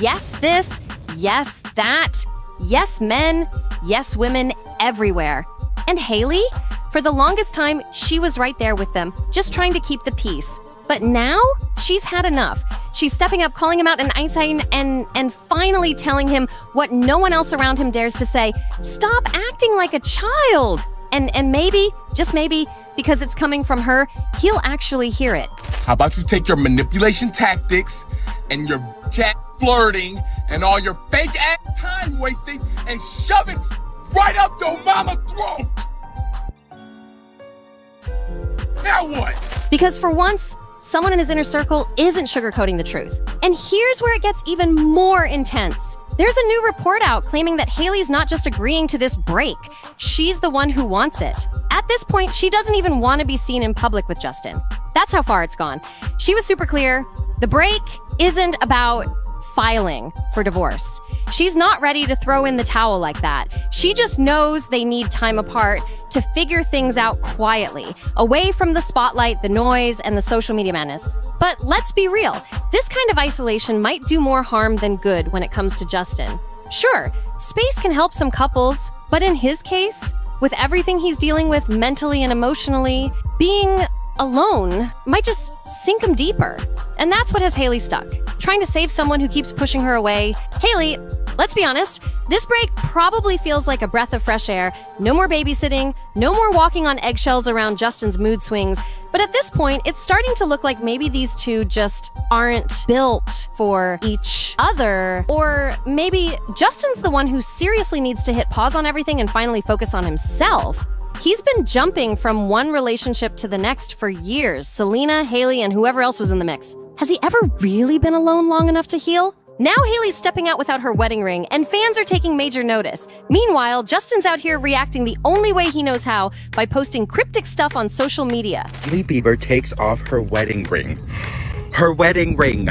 yes this, yes that, yes men, yes women everywhere. And Hailey, for the longest time, she was right there with them, just trying to keep the peace. But now, she's had enough. She's stepping up, calling him out in Einstein, and finally telling him what no one else around him dares to say. Stop acting like a child! And maybe, just maybe, because it's coming from her, he'll actually hear it. How about you take your manipulation tactics and your jack flirting and all your fake ass time wasting and shove it right up your mama's throat? Now what? Because for once, someone in his inner circle isn't sugarcoating the truth. And here's where it gets even more intense. There's a new report out claiming that Hailey's not just agreeing to this break, she's the one who wants it. At this point, she doesn't even want to be seen in public with Justin. That's how far it's gone. She was super clear. The break isn't about filing for divorce. She's not ready to throw in the towel like that. She just knows they need time apart to figure things out quietly, away from the spotlight, the noise, and the social media madness. But let's be real, this kind of isolation might do more harm than good when it comes to Justin. Sure, space can help some couples, but in his case, with everything he's dealing with mentally and emotionally, being alone might just sink him deeper. And that's what has Hailey stuck, trying to save someone who keeps pushing her away. Hailey, let's be honest, this break probably feels like a breath of fresh air. No more babysitting, no more walking on eggshells around Justin's mood swings. But at this point, it's starting to look like maybe these two just aren't built for each other. Or maybe Justin's the one who seriously needs to hit pause on everything and finally focus on himself. He's been jumping from one relationship to the next for years. Selena, Hailey, and whoever else was in the mix. Has he ever really been alone long enough to heal? Now Hailey's stepping out without her wedding ring, and fans are taking major notice. Meanwhile, Justin's out here reacting the only way he knows how, by posting cryptic stuff on social media. Hailey Bieber takes off her wedding ring. her wedding ring.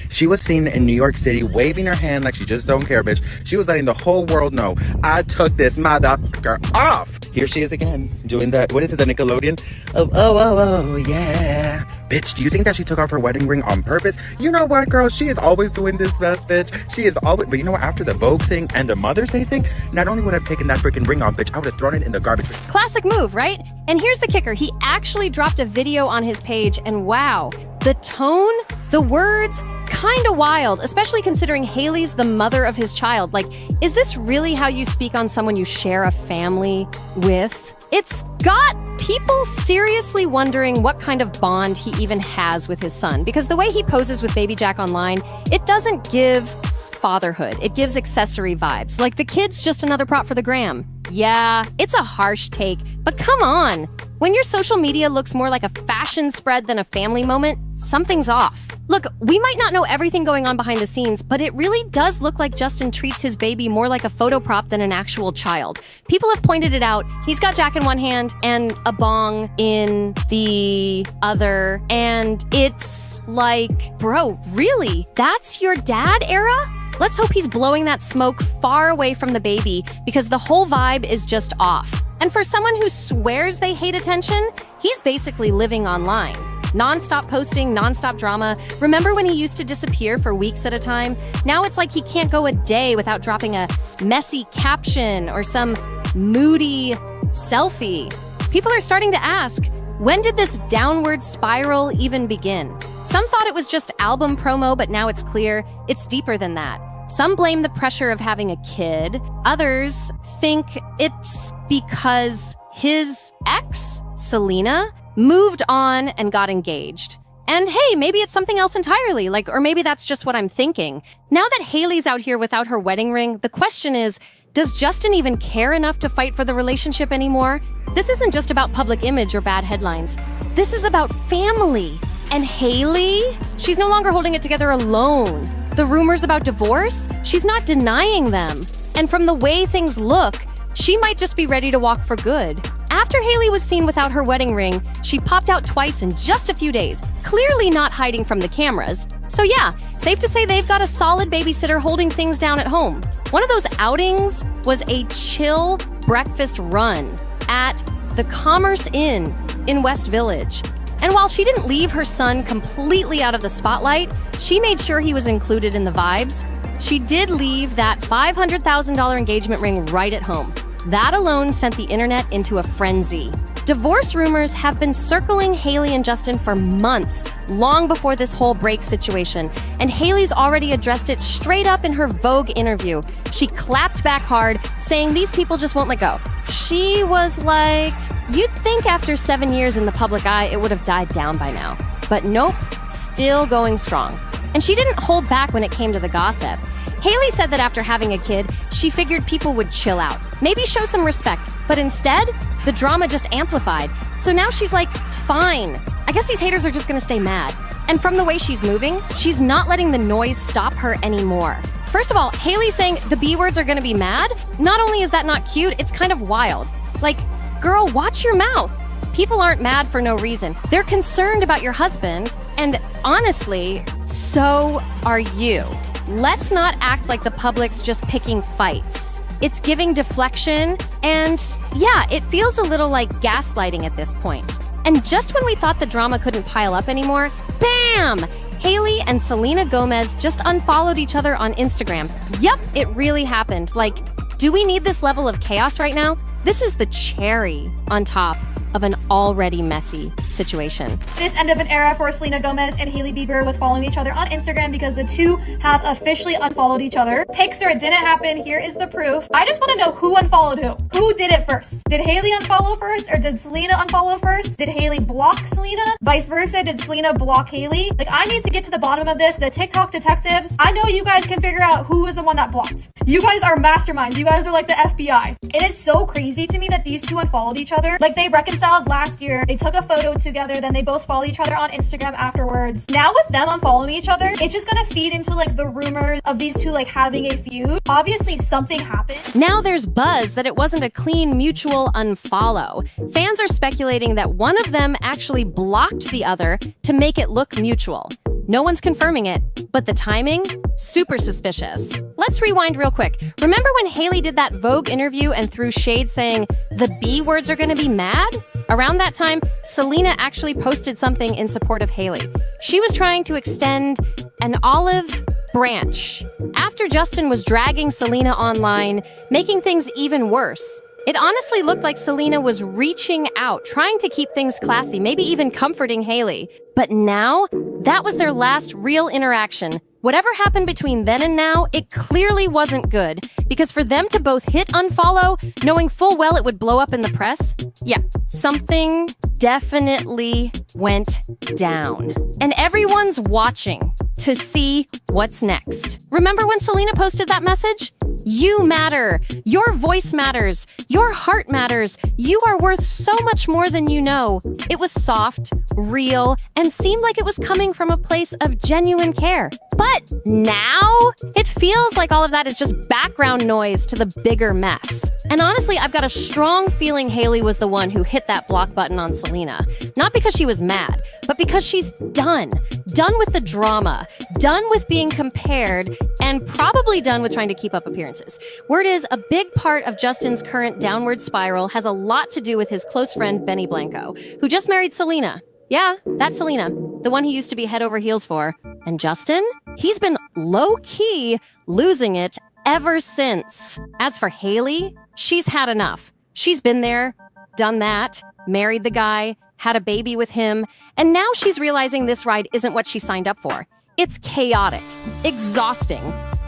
She was seen in New York City waving her hand like she just don't care, bitch. She was letting the whole world know, I took this motherfucker off. Here she is again, doing the, what is it, the Nickelodeon? Oh, yeah. Bitch, do you think that she took off her wedding ring on purpose? You know what, girl? She is always doing this best, bitch. She is always, but you know what? After the Vogue thing and the Mother's Day thing, not only would I have taken that freaking ring off, bitch, I would have thrown it in the garbage. Classic move, right? And here's the kicker. He actually dropped a video on his page, and wow, the tone, the words, kinda wild, especially considering Hailey's the mother of his child. Like, is this really how you speak on someone you share a family with? It's got people seriously wondering what kind of bond he even has with his son, because the way he poses with Baby Jack online, it doesn't give fatherhood. It gives accessory vibes. Like the kid's just another prop for the gram. Yeah, it's a harsh take, but come on. When your social media looks more like a fashion spread than a family moment, something's off. Look, we might not know everything going on behind the scenes, but it really does look like Justin treats his baby more like a photo prop than an actual child. People have pointed it out. He's got Jack in one hand and a bong in the other, and it's like, bro, really? That's your dad era? Let's hope he's blowing that smoke far away from the baby, because the whole vibe is just off. And for someone who swears they hate attention, he's basically living online. Non-stop posting, non-stop drama. Remember when he used to disappear for weeks at a time? Now it's like he can't go a day without dropping a messy caption or some moody selfie. People are starting to ask, when did this downward spiral even begin? Some thought it was just album promo, but now it's clear it's deeper than that. Some blame the pressure of having a kid. Others think it's because his ex, Selena, moved on and got engaged. And hey, maybe it's something else entirely, or maybe that's just what I'm thinking. Now that Hailey's out here without her wedding ring, the question is, does Justin even care enough to fight for the relationship anymore? This isn't just about public image or bad headlines. This is about family. And Hailey? She's no longer holding it together alone. The rumors about divorce? She's not denying them. And from the way things look, she might just be ready to walk for good. After Hailey was seen without her wedding ring, she popped out twice in just a few days, clearly not hiding from the cameras. So yeah, safe to say they've got a solid babysitter holding things down at home. One of those outings was a chill breakfast run at the Commerce Inn in West Village. And while she didn't leave her son completely out of the spotlight, she made sure he was included in the vibes. She did leave that $500,000 engagement ring right at home. That alone sent the internet into a frenzy. Divorce rumors have been circling Hailey and Justin for months, long before this whole break situation, and Hailey's already addressed it straight up in her Vogue interview. She clapped back hard, saying these people just won't let go. She was like, you'd think after 7 years in the public eye it would have died down by now. But nope, still going strong. And she didn't hold back when it came to the gossip. Hailey said that after having a kid, she figured people would chill out, maybe show some respect, but instead, the drama just amplified. So now she's like, fine. I guess these haters are just gonna stay mad. And from the way she's moving, she's not letting the noise stop her anymore. First of all, Hailey saying the B words are gonna be mad, not only is that not cute, it's kind of wild. Like, girl, watch your mouth. People aren't mad for no reason. They're concerned about your husband, and honestly, so are you. Let's not act like the public's just picking fights. It's giving deflection, and yeah, it feels a little like gaslighting at this point. And just when we thought the drama couldn't pile up anymore, bam! Hailey and Selena Gomez just unfollowed each other on Instagram. Yep, it really happened. Like, do we need this level of chaos right now? This is the cherry on top of an already messy situation. It is end of an era for Selena Gomez and Hailey Bieber with following each other on Instagram because the two have officially unfollowed each other. Pixar, it didn't happen. Here is the proof. I just want to know who unfollowed who. Who did it first? Did Hailey unfollow first or did Selena unfollow first? Did Hailey block Selena? Vice versa, did Selena block Hailey? Like, I need to get to the bottom of this. The TikTok detectives, I know you guys can figure out who was the one that blocked. You guys are masterminds. You guys are like the FBI. It is so crazy to me that these two unfollowed each other. Like, they reconciled last year. They took a photo together, then they both follow each other on Instagram afterwards. Now with them unfollowing each other, it's just gonna feed into like the rumors of these two like having a feud. Obviously something happened. Now there's buzz that it wasn't a clean mutual unfollow. Fans are speculating that one of them actually blocked the other to make it look mutual. No one's confirming it, but the timing? Super suspicious. Let's rewind real quick. Remember when Hailey did that Vogue interview and threw shade saying, the B words are gonna be mad? Around that time, Selena actually posted something in support of Hailey. She was trying to extend an olive branch after Justin was dragging Selena online, making things even worse. It honestly looked like Selena was reaching out, trying to keep things classy, maybe even comforting Hailey. But now, that was their last real interaction. Whatever happened between then and now, it clearly wasn't good, because for them to both hit unfollow, knowing full well it would blow up in the press, yeah, something definitely went down. And everyone's watching to see what's next. Remember when Selena posted that message? You matter. Your voice matters. Your heart matters. You are worth so much more than you know. It was soft, real, and seemed like it was coming from a place of genuine care. But now, it feels like all of that is just background noise to the bigger mess. And honestly, I've got a strong feeling Hailey was the one who hit that block button on Selena. Not because she was mad, but because she's done. Done with the drama. Done with being compared, and probably done with trying to keep up appearances. Word is, a big part of Justin's current downward spiral has a lot to do with his close friend Benny Blanco, who just married Selena. Yeah, that's Selena, the one he used to be head over heels for. And Justin? He's been low-key losing it ever since. As for Hailey, she's had enough. She's been there, done that, married the guy, had a baby with him, and now she's realizing this ride isn't what she signed up for. It's chaotic, exhausting,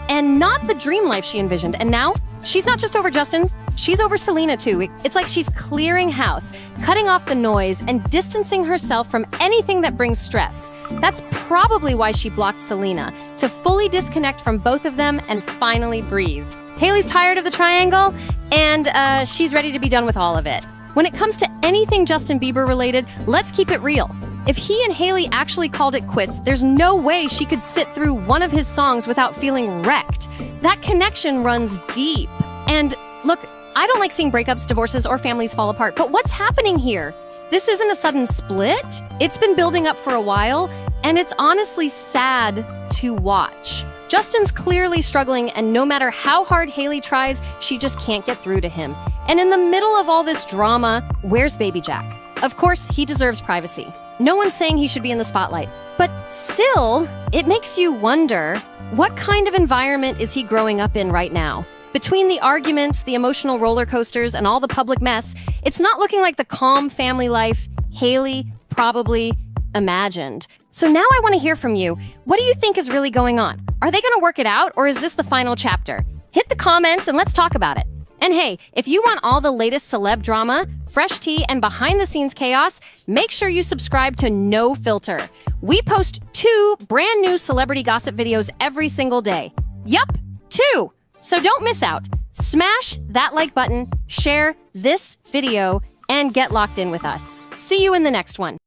and not the dream life she envisioned. And now, she's not just over Justin, she's over Selena too. It's like she's clearing house, cutting off the noise, and distancing herself from anything that brings stress. That's probably why she blocked Selena, to fully disconnect from both of them and finally breathe. Hailey's tired of the triangle, and she's ready to be done with all of it. When it comes to anything Justin Bieber related, let's keep it real. If he and Hailey actually called it quits, there's no way she could sit through one of his songs without feeling wrecked. That connection runs deep. And look, I don't like seeing breakups, divorces, or families fall apart, but what's happening here? This isn't a sudden split. It's been building up for a while, and it's honestly sad to watch. Justin's clearly struggling, and no matter how hard Hailey tries, she just can't get through to him. And in the middle of all this drama, where's Baby Jack? Of course, he deserves privacy. No one's saying he should be in the spotlight. But still, it makes you wonder, what kind of environment is he growing up in right now? Between the arguments, the emotional roller coasters, and all the public mess, it's not looking like the calm family life Hailey probably imagined. So now I want to hear from you. What do you think is really going on? Are they going to work it out, or is this the final chapter? Hit the comments and let's talk about it. And hey, if you want all the latest celeb drama, fresh tea, and behind-the-scenes chaos, make sure you subscribe to NoFilter. We post 2 brand new celebrity gossip videos every single day. Yup, 2! So don't miss out. Smash that like button, share this video, and get locked in with us. See you in the next one.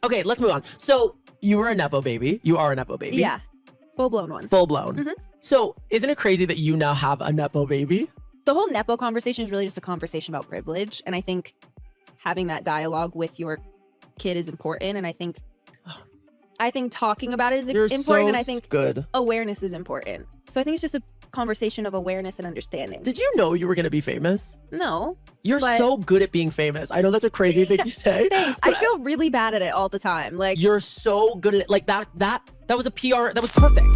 Okay, let's move on. So, you were a Nepo baby. You are a Nepo baby. Yeah, full-blown one. Full-blown. Mm-hmm. So, isn't it crazy that you now have a Nepo baby? The whole Nepo conversation is really just a conversation about privilege. And I think having that dialogue with your kid is important. And I think talking about it is important. So and I think good. Awareness is important. So I think it's just a conversation of awareness and understanding. Did you know you were going to be famous? No. You're so good at being famous. I know that's a crazy thing to say. Thanks. I feel really bad at it all the time. Like, you're so good at it. Like that was a PR. That was perfect.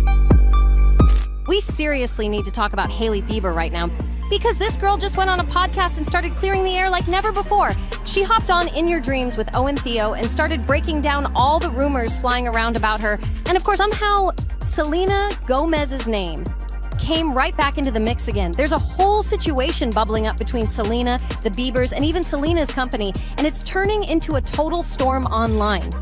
We seriously need to talk about Hailey Bieber right now, because this girl just went on a podcast and started clearing the air like never before. She hopped on In Your Dreams with Owen Theo and started breaking down all the rumors flying around about her. And of course, somehow Selena Gomez's name came right back into the mix again. There's a whole situation bubbling up between Selena, the Biebers, and even Selena's company, and it's turning into a total storm online.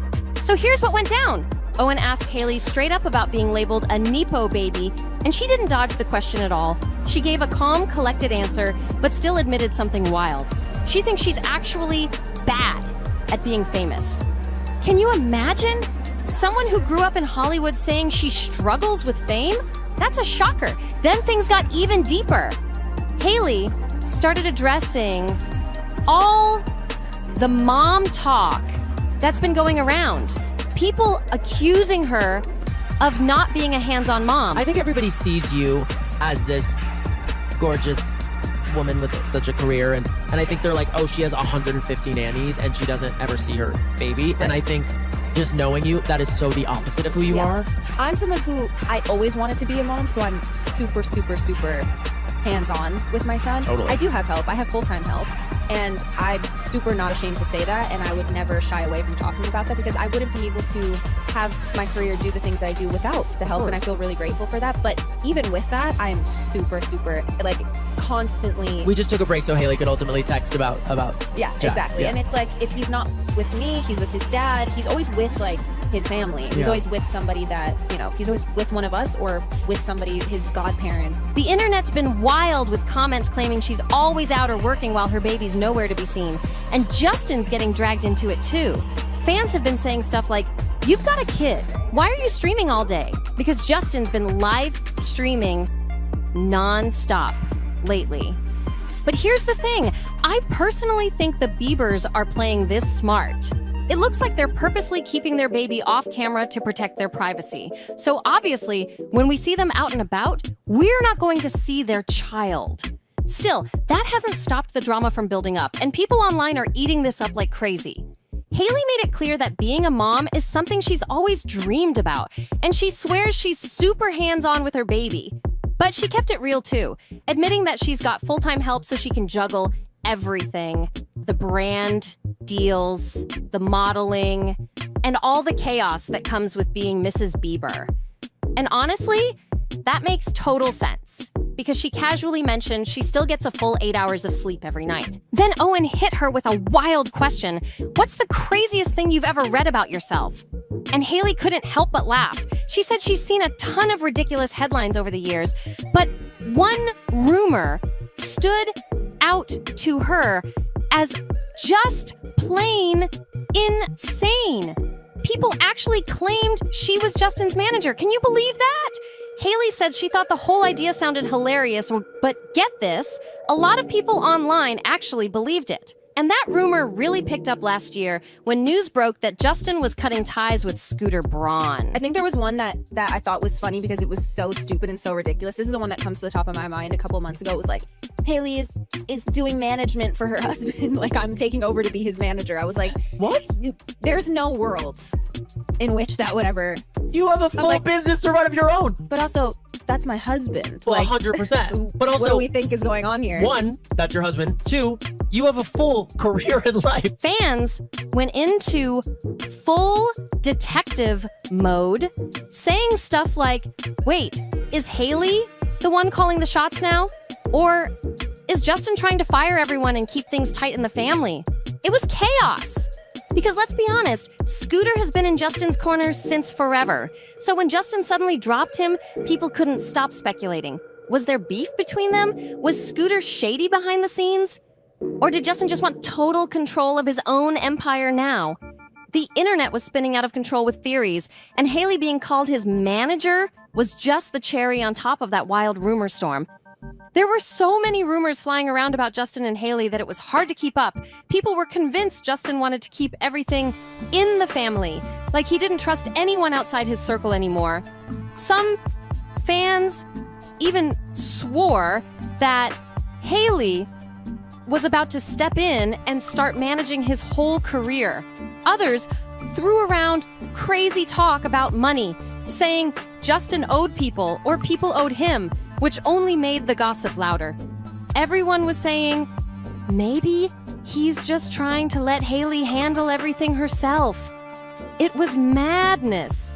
So here's what went down. Owen asked Hailey straight up about being labeled a Nepo baby, and she didn't dodge the question at all. She gave a calm, collected answer, but still admitted something wild. She thinks she's actually bad at being famous. Can you imagine? Someone who grew up in Hollywood saying she struggles with fame? That's a shocker. Then things got even deeper. Hailey started addressing all the mom talk that's been going around. People accusing her of not being a hands-on mom. I think everybody sees you as this gorgeous woman with such a career, and I think they're like, oh, she has 150 nannies and she doesn't ever see her baby. And I think just knowing you, that is so the opposite of who you are. I'm someone who I always wanted to be a mom, so I'm super, super, super hands-on with my son. Totally. I do have help. I have full-time help. And I'm super not ashamed to say that, and I would never shy away from talking about that because I wouldn't be able to have my career do the things I do without the help, and I feel really grateful for that. But even with that, I am super, super, like, constantly... We just took a break so Hailey could ultimately text about Yeah, Jack. exactly. Yeah. And it's like, if he's not with me, he's with his dad. He's always with, like, his family. He's Yeah. always with somebody that, you know, he's always with one of us or with somebody, his godparents. The internet's been wild with comments claiming she's always out or working while her baby's nowhere to be seen. And Justin's getting dragged into it too. Fans have been saying stuff like, "You've got a kid. Why are you streaming all day?" Because Justin's been live streaming non-stop lately. But here's the thing, I personally think the Biebers are playing this smart. It looks like they're purposely keeping their baby off camera to protect their privacy. So obviously, when we see them out and about, we're not going to see their child. Still, that hasn't stopped the drama from building up, and people online are eating this up like crazy. Hailey made it clear that being a mom is something she's always dreamed about, and she swears she's super hands-on with her baby. But she kept it real too, admitting that she's got full-time help so she can juggle everything. The brand, deals, the modeling, and all the chaos that comes with being Mrs. Bieber. And honestly, that makes total sense, because she casually mentioned she still gets a full 8 hours of sleep every night. Then Owen hit her with a wild question. What's the craziest thing you've ever read about yourself? And Hailey couldn't help but laugh. She said she's seen a ton of ridiculous headlines over the years, but one rumor stood out to her as just plain insane. People actually claimed she was Justin's manager. Can you believe that? Hailey said she thought the whole idea sounded hilarious, but get this, a lot of people online actually believed it. And that rumor really picked up last year when news broke that Justin was cutting ties with Scooter Braun. I think there was one that I thought was funny because it was so stupid and so ridiculous. This is the one that comes to the top of my mind. A couple months ago, it was like, Hailey is doing management for her husband. Like, I'm taking over to be his manager. I was like, what? There's no world in which that would ever... You have a full business to run of your own. But also, that's my husband. Well, like, 100%. But also, what do we think is going on here? One, that's your husband. Two, you have a full career in life. Fans went into full detective mode, saying stuff like, wait, is Hailey the one calling the shots now? Or is Justin trying to fire everyone and keep things tight in the family? It was chaos. Because let's be honest, Scooter has been in Justin's corner since forever. So when Justin suddenly dropped him, people couldn't stop speculating. Was there beef between them? Was Scooter shady behind the scenes? Or did Justin just want total control of his own empire now? The internet was spinning out of control with theories, and Hailey being called his manager was just the cherry on top of that wild rumor storm. There were so many rumors flying around about Justin and Hailey that it was hard to keep up. People were convinced Justin wanted to keep everything in the family, like he didn't trust anyone outside his circle anymore. Some fans even swore that Hailey was about to step in and start managing his whole career. Others threw around crazy talk about money, saying Justin owed people or people owed him, which only made the gossip louder. Everyone was saying, maybe he's just trying to let Hailey handle everything herself. It was madness.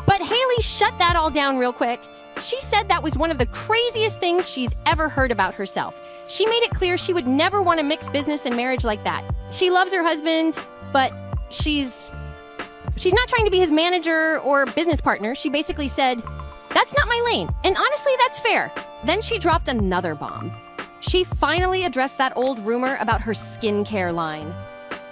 But Hailey shut that all down real quick. She said that was one of the craziest things she's ever heard about herself. She made it clear she would never want to mix business and marriage like that. She loves her husband, but she's not trying to be his manager or business partner. She basically said, that's not my lane, and honestly, that's fair. Then she dropped another bomb. She finally addressed that old rumor about her skincare line.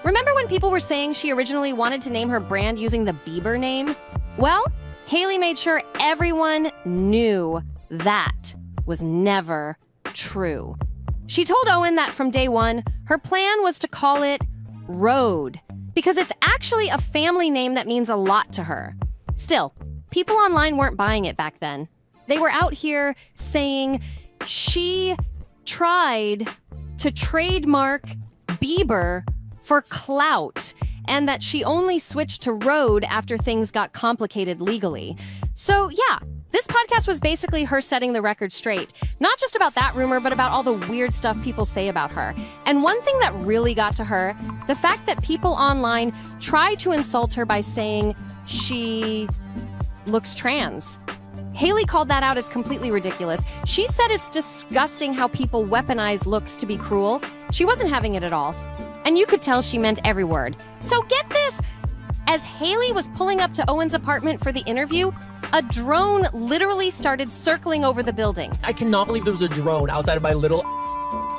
Remember when people were saying she originally wanted to name her brand using the Bieber name? Well, Hailey made sure everyone knew that was never true. She told Owen that from day one, her plan was to call it Rhode, because it's actually a family name that means a lot to her. Still, people online weren't buying it back then. They were out here saying she tried to trademark Bieber for clout and that she only switched to Rhode after things got complicated legally. So yeah, this podcast was basically her setting the record straight. Not just about that rumor, but about all the weird stuff people say about her. And one thing that really got to her, the fact that people online try to insult her by saying she looks trans. Hailey called that out as completely ridiculous. She said it's disgusting how people weaponize looks to be cruel. She wasn't having it at all. And you could tell she meant every word. So get this! As Hailey was pulling up to Owen's apartment for the interview, a drone literally started circling over the building. I cannot believe there was a drone outside of my little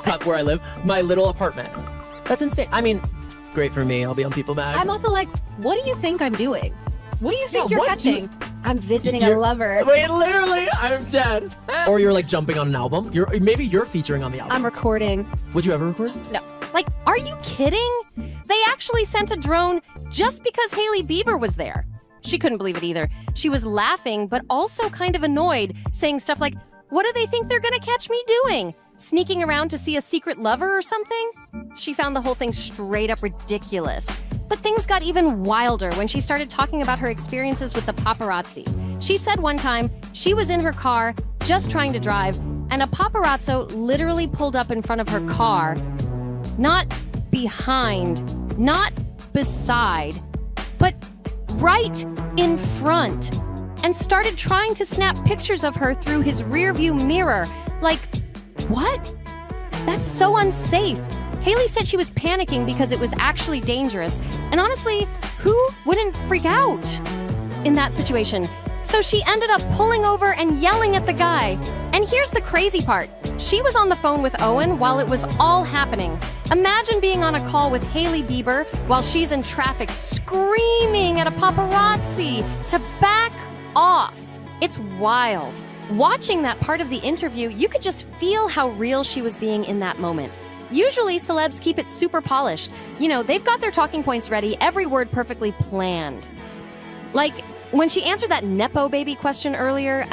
cut where I live, my little apartment. That's insane. I mean, it's great for me. I'll be on People Mag. I'm also like, what do you think I'm doing? What do you think Yeah, you're what catching? I'm visiting You're- a lover. Wait, literally, I'm dead. Or you're like jumping on an album. Maybe you're featuring on the album. I'm recording. Would you ever record? No. Like, are you kidding? They actually sent a drone just because Hailey Bieber was there. She couldn't believe it either. She was laughing, but also kind of annoyed, saying stuff like, what do they think they're gonna catch me doing? Sneaking around to see a secret lover or something? She found the whole thing straight up ridiculous. But things got even wilder when she started talking about her experiences with the paparazzi. She said one time she was in her car, just trying to drive, and a paparazzo literally pulled up in front of her car. Not behind, not beside, but right in front, and started trying to snap pictures of her through his rearview mirror. Like, what? That's so unsafe. Hailey said she was panicking because it was actually dangerous. And honestly, who wouldn't freak out in that situation? So she ended up pulling over and yelling at the guy. And here's the crazy part. She was on the phone with Owen while it was all happening. Imagine being on a call with Hailey Bieber while she's in traffic screaming at a paparazzi to back off. It's wild. Watching that part of the interview, you could just feel how real she was being in that moment. Usually, celebs keep it super polished. You know, they've got their talking points ready, every word perfectly planned. Like, when she answered that Nepo baby question earlier,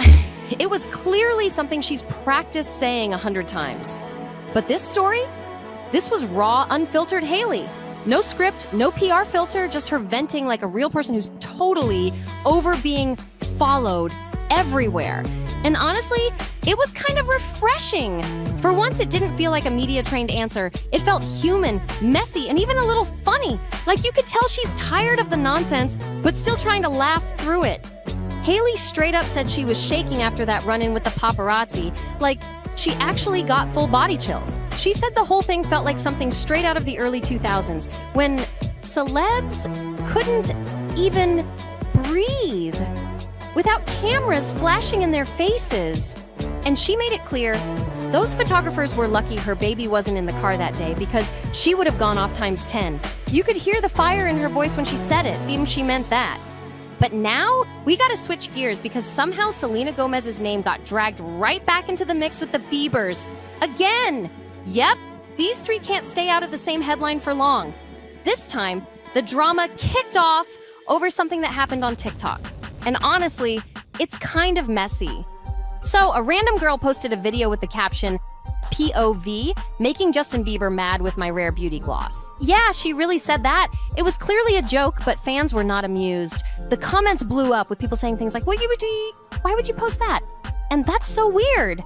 it was clearly something she's practiced saying 100 times. But this story? This was raw, unfiltered Hailey. No script, no PR filter, just her venting like a real person who's totally over being followed everywhere. And honestly, it was kind of refreshing. For once, it didn't feel like a media-trained answer. It felt human, messy, and even a little funny. Like you could tell she's tired of the nonsense, but still trying to laugh through it. Hailey straight up said she was shaking after that run-in with the paparazzi. Like, she actually got full body chills. She said the whole thing felt like something straight out of the early 2000s, when celebs couldn't even breathe without cameras flashing in their faces. And she made it clear, those photographers were lucky her baby wasn't in the car that day because she would have gone off times 10. You could hear the fire in her voice when she said it, even she meant that. But now, we gotta switch gears because somehow Selena Gomez's name got dragged right back into the mix with the Biebers. Again! Yep, these three can't stay out of the same headline for long. This time, the drama kicked off over something that happened on TikTok. And honestly, it's kind of messy. So, a random girl posted a video with the caption, POV, making Justin Bieber mad with my Rare Beauty gloss. Yeah, she really said that. It was clearly a joke, but fans were not amused. The comments blew up with people saying things like, why would you post that? And that's so weird.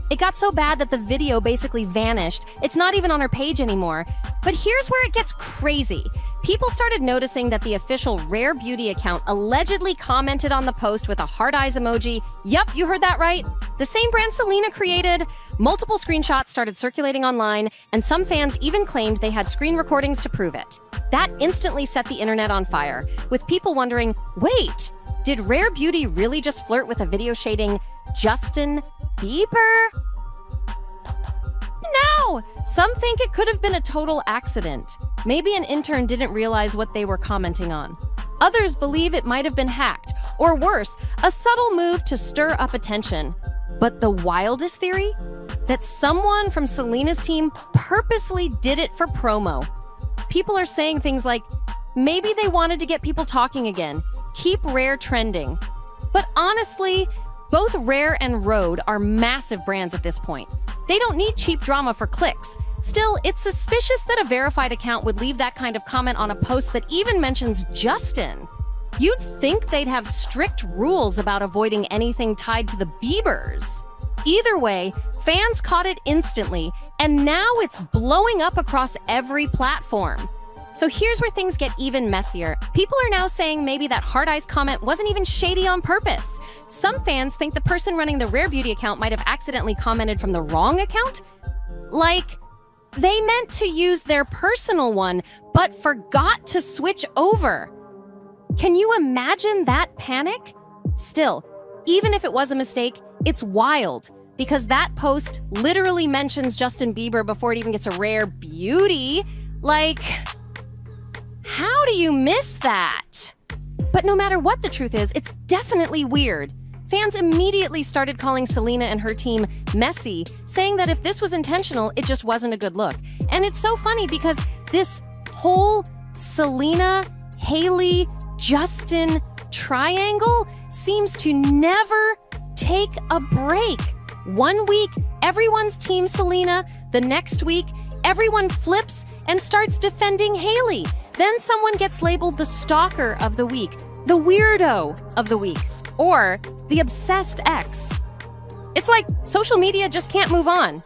It got so bad that the video basically vanished. It's not even on her page anymore. But here's where it gets crazy. People started noticing that the official Rare Beauty account allegedly commented on the post with a heart eyes emoji. Yup, you heard that right. The same brand Selena created. Multiple screenshots started circulating online, and some fans even claimed they had screen recordings to prove it. That instantly set the internet on fire, with people wondering, wait, did Rare Beauty really just flirt with a video shading Justin Bieber? No! Some think it could have been a total accident. Maybe an intern didn't realize what they were commenting on. Others believe it might have been hacked, or worse, a subtle move to stir up attention. But the wildest theory? That someone from Selena's team purposely did it for promo. People are saying things like, maybe they wanted to get people talking again, keep Rare trending. But honestly, both Rare and Rhode are massive brands at this point. They don't need cheap drama for clicks. Still, it's suspicious that a verified account would leave that kind of comment on a post that even mentions Justin. You'd think they'd have strict rules about avoiding anything tied to the Biebers. Either way, fans caught it instantly, and now it's blowing up across every platform. So here's where things get even messier. People are now saying maybe that Hard Eyes comment wasn't even shady on purpose. Some fans think the person running the Rare Beauty account might have accidentally commented from the wrong account. Like, they meant to use their personal one, but forgot to switch over. Can you imagine that panic? Still, even if it was a mistake, it's wild, because that post literally mentions Justin Bieber before it even gets a Rare Beauty. Like, how do you miss that? But no matter what the truth is, it's definitely weird. Fans immediately started calling Selena and her team messy, saying that if this was intentional, it just wasn't a good look. And it's so funny because this whole Selena, Hailey, Justin triangle seems to never take a break. 1 week, everyone's team Selena. The next week, everyone flips and starts defending Hailey. Then someone gets labeled the stalker of the week, the weirdo of the week, or the obsessed ex. It's like social media just can't move on.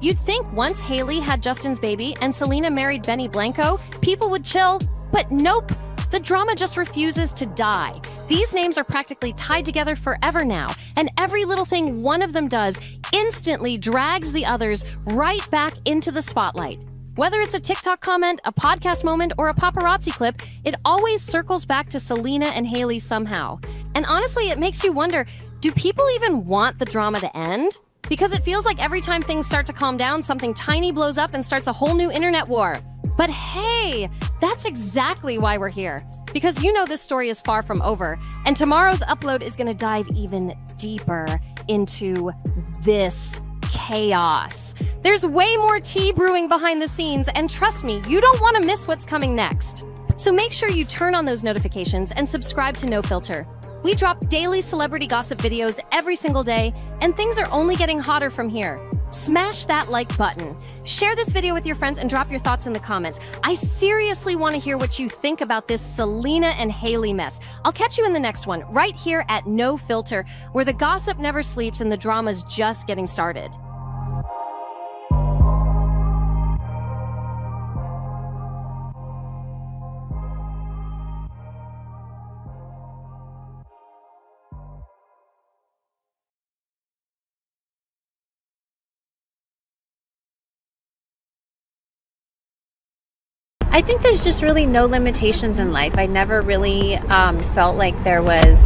You'd think once Hailey had Justin's baby and Selena married Benny Blanco, people would chill, but nope. The drama just refuses to die. These names are practically tied together forever now, and every little thing one of them does instantly drags the others right back into the spotlight. Whether it's a TikTok comment, a podcast moment, or a paparazzi clip, it always circles back to Selena and Hailey somehow. And honestly, it makes you wonder, do people even want the drama to end? Because it feels like every time things start to calm down, something tiny blows up and starts a whole new internet war. But hey, that's exactly why we're here. Because you know this story is far from over, and tomorrow's upload is gonna dive even deeper into this chaos. There's way more tea brewing behind the scenes, and trust me, you don't want to miss what's coming next. So make sure you turn on those notifications and subscribe to NoFilter. We drop daily celebrity gossip videos every single day, and things are only getting hotter from here. Smash that like button. Share this video with your friends and drop your thoughts in the comments. I seriously want to hear what you think about this Selena and Hailey mess. I'll catch you in the next one, right here at NoFilter, where the gossip never sleeps and the drama's just getting started. I think there's just really no limitations in life. I never really felt like there was.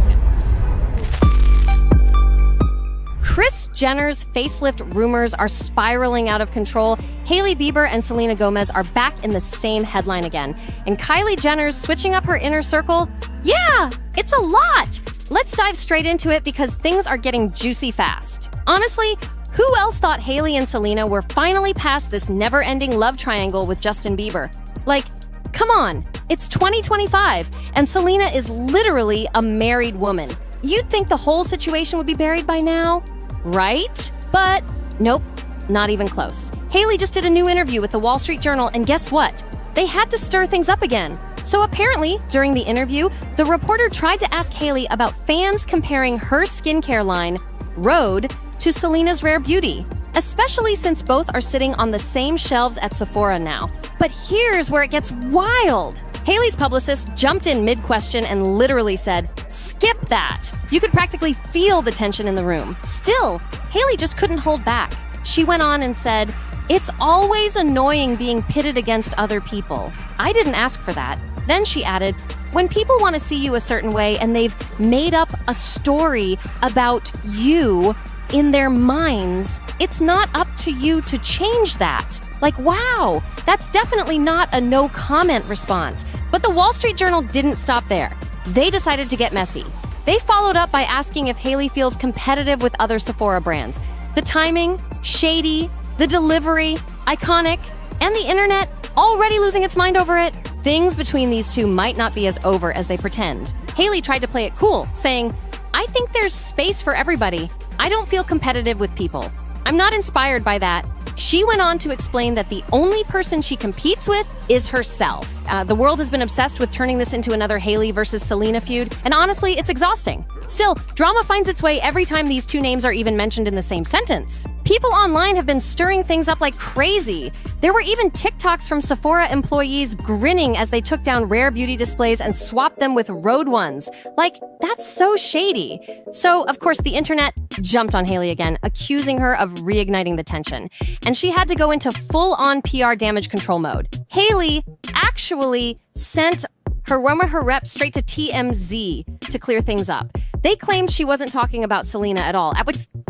Kris Jenner's facelift rumors are spiraling out of control. Hailey Bieber and Selena Gomez are back in the same headline again. And Kylie Jenner's switching up her inner circle? Yeah, it's a lot. Let's dive straight into it because things are getting juicy fast. Honestly, who else thought Hailey and Selena were finally past this never-ending love triangle with Justin Bieber? Like, come on, it's 2025, and Selena is literally a married woman. You'd think the whole situation would be buried by now, right? But nope, not even close. Hailey just did a new interview with the Wall Street Journal, and guess what? They had to stir things up again. So apparently, during the interview, the reporter tried to ask Hailey about fans comparing her skincare line, Rhode, to Selena's Rare Beauty, especially since both are sitting on the same shelves at Sephora now. But here's where it gets wild. Hailey's publicist jumped in mid-question and literally said, "Skip that." You could practically feel the tension in the room. Still, Hailey just couldn't hold back. She went on and said, "It's always annoying being pitted against other people. I didn't ask for that." Then she added, "When people want to see you a certain way and they've made up a story about you in their minds, it's not up to you to change that." Like, wow, that's definitely not a no comment response. But the Wall Street Journal didn't stop there. They decided to get messy. They followed up by asking if Hailey feels competitive with other Sephora brands. The timing, shady, the delivery, iconic, and the internet already losing its mind over it. Things between these two might not be as over as they pretend. Hailey tried to play it cool, saying, I think there's space for everybody. I don't feel competitive with people. I'm not inspired by that. She went on to explain that the only person she competes with is herself. The world has been obsessed with turning this into another Hailey versus Selena feud, and honestly, it's exhausting. Still, drama finds its way every time these two names are even mentioned in the same sentence. People online have been stirring things up like crazy. There were even TikToks from Sephora employees grinning as they took down Rare Beauty displays and swapped them with Rhode ones. Like, that's so shady. So, of course, the internet jumped on Hailey again, accusing her of reigniting the tension. And she had to go into full-on PR damage control mode. Hailey actually sent her rep straight to TMZ to clear things up. They claimed she wasn't talking about Selena at all.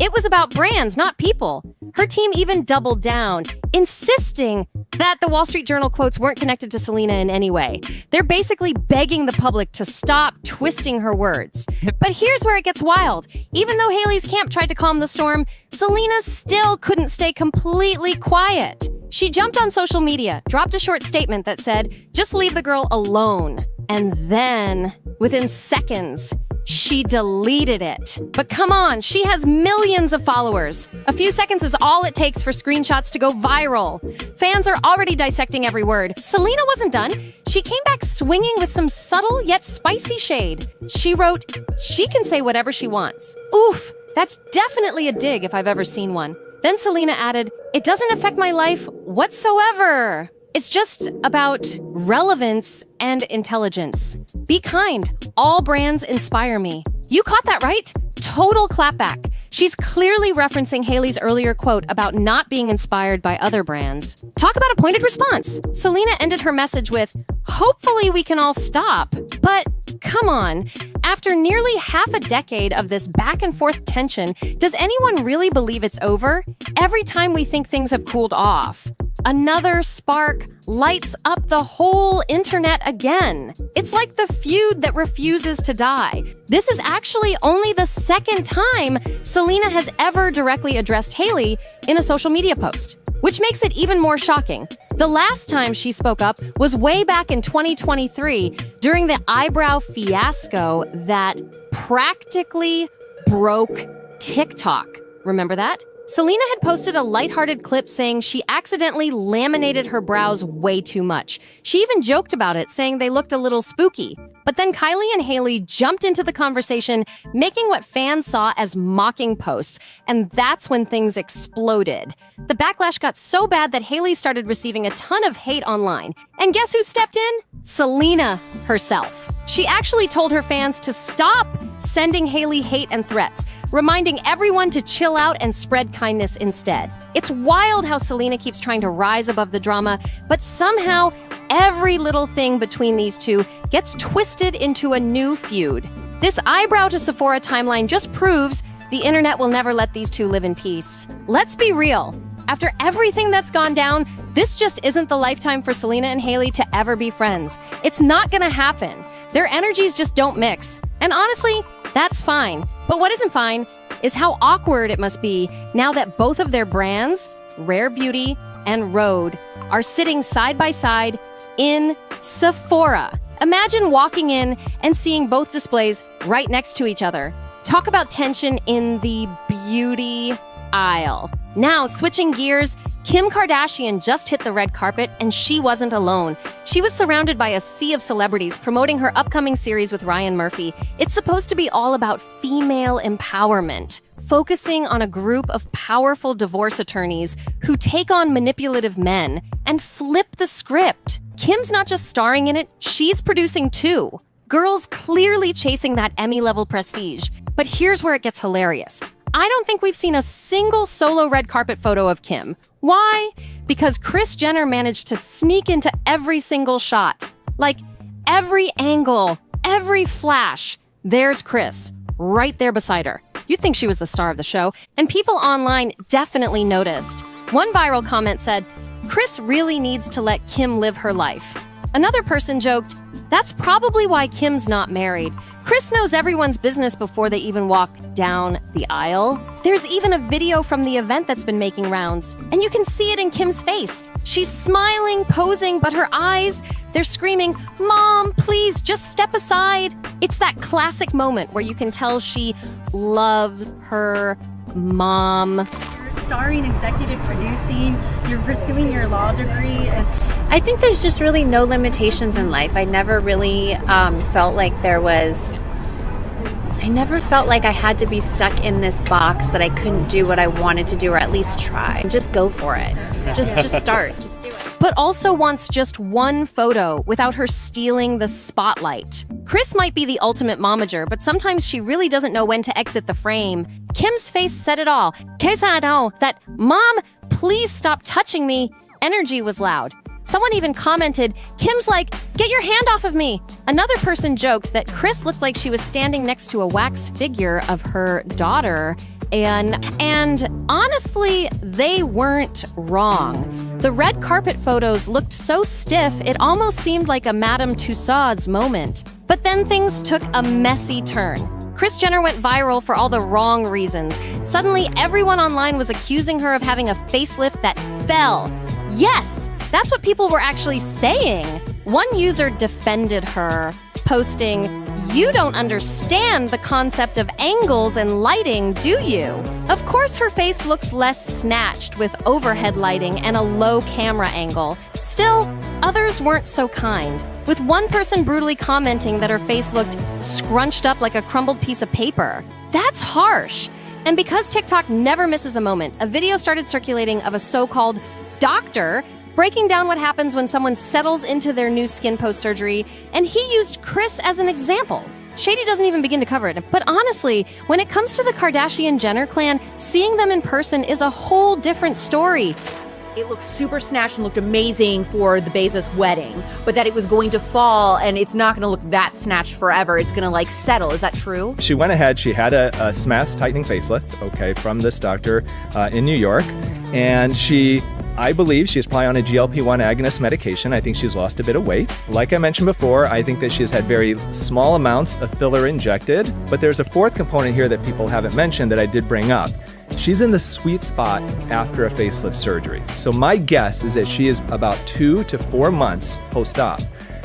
It was about brands, not people. Her team even doubled down, insisting that the Wall Street Journal quotes weren't connected to Selena in any way. They're basically begging the public to stop twisting her words. But here's where it gets wild. Even though Hailey's camp tried to calm the storm, Selena still couldn't stay completely quiet. She jumped on social media, dropped a short statement that said, "Just leave the girl alone." And then, within seconds, she deleted it. But come on, she has millions of followers. A few seconds is all it takes for screenshots to go viral. Fans are already dissecting every word. Selena wasn't done. She came back swinging with some subtle yet spicy shade. She wrote, "She can say whatever she wants." Oof, that's definitely a dig if I've ever seen one. Then Selena added, "It doesn't affect my life whatsoever. It's just about relevance and intelligence. Be kind. All brands inspire me." You caught that right? Total clapback. She's clearly referencing Hailey's earlier quote about not being inspired by other brands. Talk about a pointed response. Selena ended her message with, "Hopefully we can all stop." But come on. After nearly half a decade of this back and forth tension, does anyone really believe it's over? Every time we think things have cooled off, another spark lights up the whole internet again. It's like the feud that refuses to die. This is actually only the second time Selena has ever directly addressed Hailey in a social media post, which makes it even more shocking. The last time she spoke up was way back in 2023 during the eyebrow fiasco that practically broke TikTok. Remember that? Selena had posted a lighthearted clip saying she accidentally laminated her brows way too much. She even joked about it, saying they looked a little spooky. But then Kylie and Hailey jumped into the conversation, making what fans saw as mocking posts, and that's when things exploded. The backlash got so bad that Hailey started receiving a ton of hate online. And guess who stepped in? Selena herself. She actually told her fans to stop sending Hailey hate and threats, reminding everyone to chill out and spread kindness instead. It's wild how Selena keeps trying to rise above the drama, but somehow every little thing between these two gets twisted into a new feud. This eyebrow to Sephora timeline just proves the internet will never let these two live in peace. Let's be real. After everything that's gone down, this just isn't the lifetime for Selena and Hailey to ever be friends. It's not gonna happen. Their energies just don't mix. And honestly, that's fine. But what isn't fine is how awkward it must be now that both of their brands, Rare Beauty and Rhode, are sitting side by side in Sephora. Imagine walking in and seeing both displays right next to each other. Talk about tension in the beauty aisle. Now, switching gears, Kim Kardashian just hit the red carpet, and she wasn't alone. She was surrounded by a sea of celebrities promoting her upcoming series with Ryan Murphy. It's supposed to be all about female empowerment, focusing on a group of powerful divorce attorneys who take on manipulative men and flip the script. Kim's not just starring in it, she's producing too. Girls clearly chasing that Emmy-level prestige. But here's where it gets hilarious. I don't think we've seen a single solo red carpet photo of Kim. Why? Because Kris Jenner managed to sneak into every single shot. Like, every angle, every flash, there's Kris, right there beside her. You'd think she was the star of the show, and people online definitely noticed. One viral comment said, "Kris really needs to let Kim live her life." Another person joked, "That's probably why Kim's not married. Kris knows everyone's business before they even walk down the aisle." There's even a video from the event that's been making rounds, and you can see it in Kim's face. She's smiling, posing, but her eyes, They're screaming, "Mom, please just step aside." It's that classic moment where you can tell she loves her mom. You're starring, executive producing, you're pursuing your law degree. I think there's just really no limitations in life. I never really felt like I had to be stuck in this box that I couldn't do what I wanted to do, or at least try. Just go for it. Just start. Just do it. But also wants just one photo without her stealing the spotlight. Kris might be the ultimate momager, but sometimes she really doesn't know when to exit the frame. Kim's face said it all. That "Mom, please stop touching me" energy was loud. Someone even commented, "Kim's like, get your hand off of me." Another person joked that Kris looked like she was standing next to a wax figure of her daughter. And honestly, they weren't wrong. The red carpet photos looked so stiff, it almost seemed like a Madame Tussauds moment. But then things took a messy turn. Kris Jenner went viral for all the wrong reasons. Suddenly, everyone online was accusing her of having a facelift that fell. Yes! That's what people were actually saying. One user defended her, posting, "You don't understand the concept of angles and lighting, do you?" Of course, her face looks less snatched with overhead lighting and a low camera angle. Still, others weren't so kind, with one person brutally commenting that her face looked scrunched up like a crumbled piece of paper. That's harsh. And because TikTok never misses a moment, a video started circulating of a so-called doctor breaking down what happens when someone settles into their new skin post-surgery, and he used Kris as an example. Shady doesn't even begin to cover it, but honestly, when it comes to the Kardashian-Jenner clan, seeing them in person is a whole different story. It looked super snatched and looked amazing for the Bezos wedding, but that it was going to fall and it's not going to look that snatched forever. It's going to like settle. Is that true? She went ahead, she had a SMAS tightening facelift, okay, from this doctor in New York, and I believe she's probably on a GLP-1 agonist medication. I think she's lost a bit of weight. Like I mentioned before, I think that she has had very small amounts of filler injected, but there's a fourth component here that people haven't mentioned that I did bring up. She's in the sweet spot after a facelift surgery. So my guess is that she is about 2 to 4 months post-op.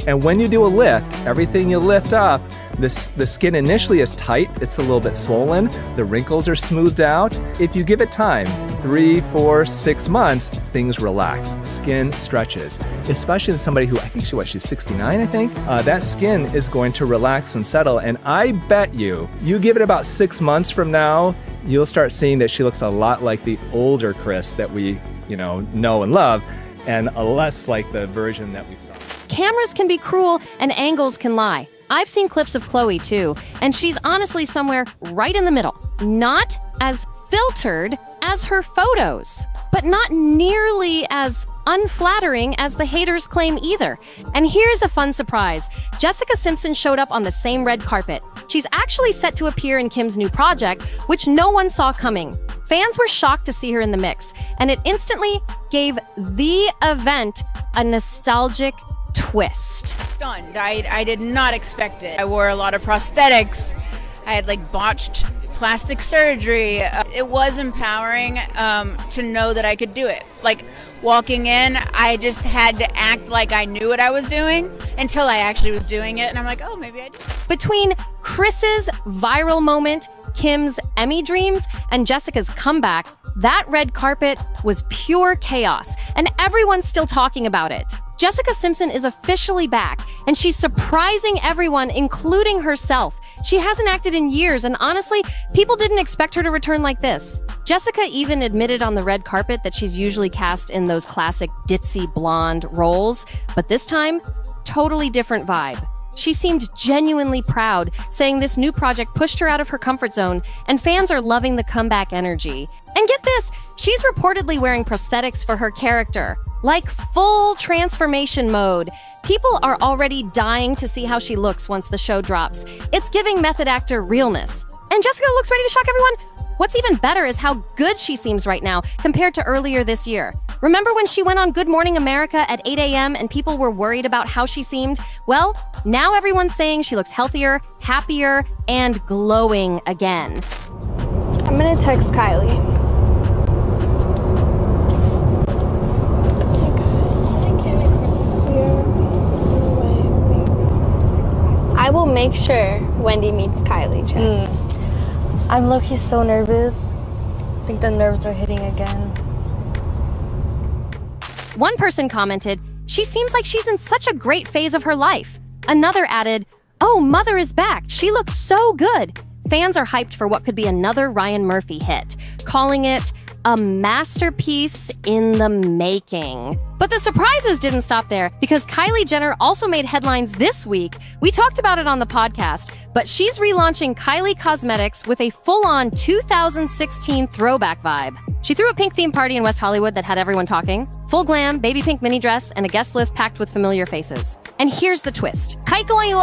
And when you do a lift, everything you lift up, the skin initially is tight, it's a little bit swollen, the wrinkles are smoothed out. If you give it time, 3, 4, 6 months, things relax, skin stretches. Especially in somebody who, I think she's 69, I think. That skin is going to relax and settle, and I bet you give it about 6 months from now, you'll start seeing that she looks a lot like the older Kris that we, know and love, and less like the version that we saw. Cameras can be cruel and angles can lie. I've seen clips of Khloe too, and she's honestly somewhere right in the middle. Not as filtered as her photos, but not nearly as unflattering as the haters claim either. And here's a fun surprise. Jessica Simpson showed up on the same red carpet. She's actually set to appear in Kim's new project, which no one saw coming. Fans were shocked to see her in the mix, and it instantly gave the event a nostalgic twist. Stunned. I did not expect it. I wore a lot of prosthetics. I had botched plastic surgery. It was empowering to know that I could do it. Walking in, I just had to act like I knew what I was doing until I actually was doing it, and I'm like, oh, maybe I do. Between Kris's viral moment, Kim's Emmy dreams, and Jessica's comeback, that red carpet was pure chaos, and everyone's still talking about it. Jessica Simpson is officially back, and she's surprising everyone, including herself. She hasn't acted in years, and honestly, people didn't expect her to return like this. Jessica even admitted on the red carpet that she's usually cast in those classic ditzy blonde roles, but this time, totally different vibe. She seemed genuinely proud, saying this new project pushed her out of her comfort zone, and fans are loving the comeback energy. And get this, she's reportedly wearing prosthetics for her character. Like full transformation mode. People are already dying to see how she looks once the show drops. It's giving method actor realness. And Jessica looks ready to shock everyone. What's even better is how good she seems right now compared to earlier this year. Remember when she went on Good Morning America at 8 a.m. and people were worried about how she seemed? Well, now everyone's saying she looks healthier, happier, and glowing again. I'm gonna text Kylie. I will make sure Wendy meets Kylie Jenner. I'm low-key so nervous. I think the nerves are hitting again. One person commented, "She seems like she's in such a great phase of her life." Another added, "Oh, Mother is back. She looks so good." Fans are hyped for what could be another Ryan Murphy hit, calling it a masterpiece in the making. But the surprises didn't stop there, because Kylie Jenner also made headlines this week. We talked about it on the podcast, but she's relaunching Kylie Cosmetics with a full-on 2016 throwback vibe. She threw a pink theme party in West Hollywood that had everyone talking. Full glam, baby pink mini dress, and a guest list packed with familiar faces. And here's the twist. Kylie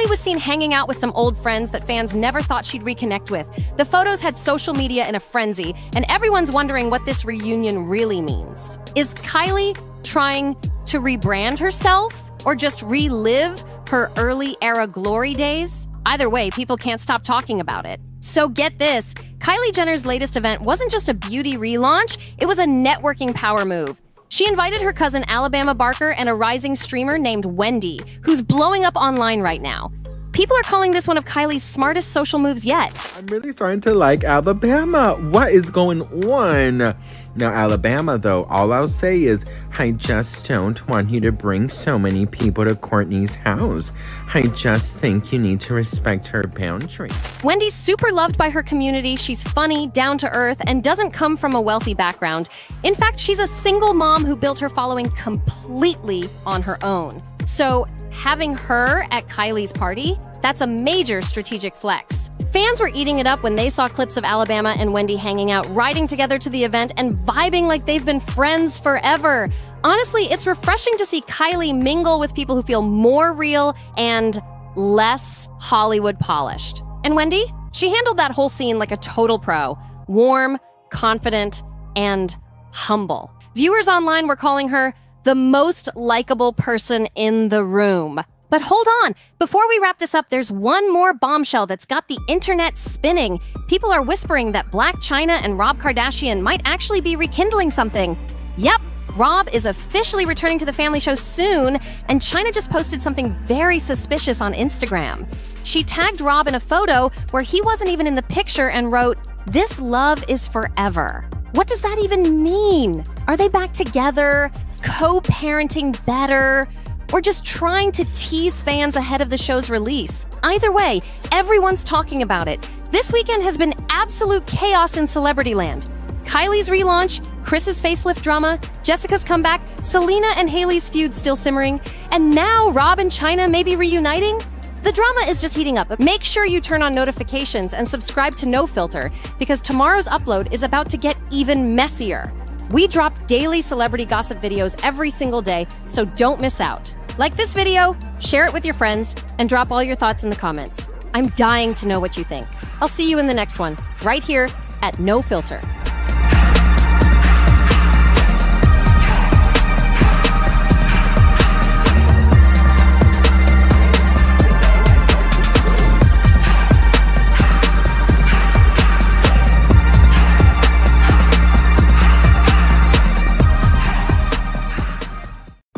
was seen hanging out with some old friends that fans never thought she'd reconnect with. The photos had social media in a frenzy, and everyone's wondering what this reunion really means. Is Kylie trying to rebrand herself or just relive her early era glory days? Either way, people can't stop talking about it. So get this, Kylie Jenner's latest event wasn't just a beauty relaunch, it was a networking power move. She invited her cousin Alabama Barker and a rising streamer named Wendy, who's blowing up online right now. People are calling this one of Kylie's smartest social moves yet. I'm really starting to like Alabama. What is going on? Now, Alabama, though, all I'll say is, I just don't want you to bring so many people to Courtney's house. I just think you need to respect her boundary. Wendy's super loved by her community. She's funny, down to earth, and doesn't come from a wealthy background. In fact, she's a single mom who built her following completely on her own. So having her at Kylie's party, that's a major strategic flex. Fans were eating it up when they saw clips of Alabama and Wendy hanging out, riding together to the event, and vibing like they've been friends forever. Honestly, it's refreshing to see Kylie mingle with people who feel more real and less Hollywood polished. And Wendy? She handled that whole scene like a total pro. Warm, confident, and humble. Viewers online were calling her the most likable person in the room. But hold on, before we wrap this up, there's one more bombshell that's got the internet spinning. People are whispering that Blac Chyna and Rob Kardashian might actually be rekindling something. Yep, Rob is officially returning to the family show soon, and Chyna just posted something very suspicious on Instagram. She tagged Rob in a photo where he wasn't even in the picture and wrote, "This love is forever." What does that even mean? Are they back together, co-parenting better, or just trying to tease fans ahead of the show's release? Either way, everyone's talking about it. This weekend has been absolute chaos in celebrity land. Kylie's relaunch, Kris's facelift drama, Jessica's comeback, Selena and Hailey's feud still simmering, and now Rob and Chyna may be reuniting? The drama is just heating up. Make sure you turn on notifications and subscribe to NoFilter, because tomorrow's upload is about to get even messier. We drop daily celebrity gossip videos every single day, so don't miss out. Like this video, share it with your friends, and drop all your thoughts in the comments. I'm dying to know what you think. I'll see you in the next one, right here at NoFilter.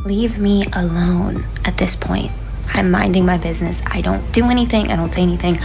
Leave me alone at this point. I'm minding my business. I don't do anything. I don't say anything.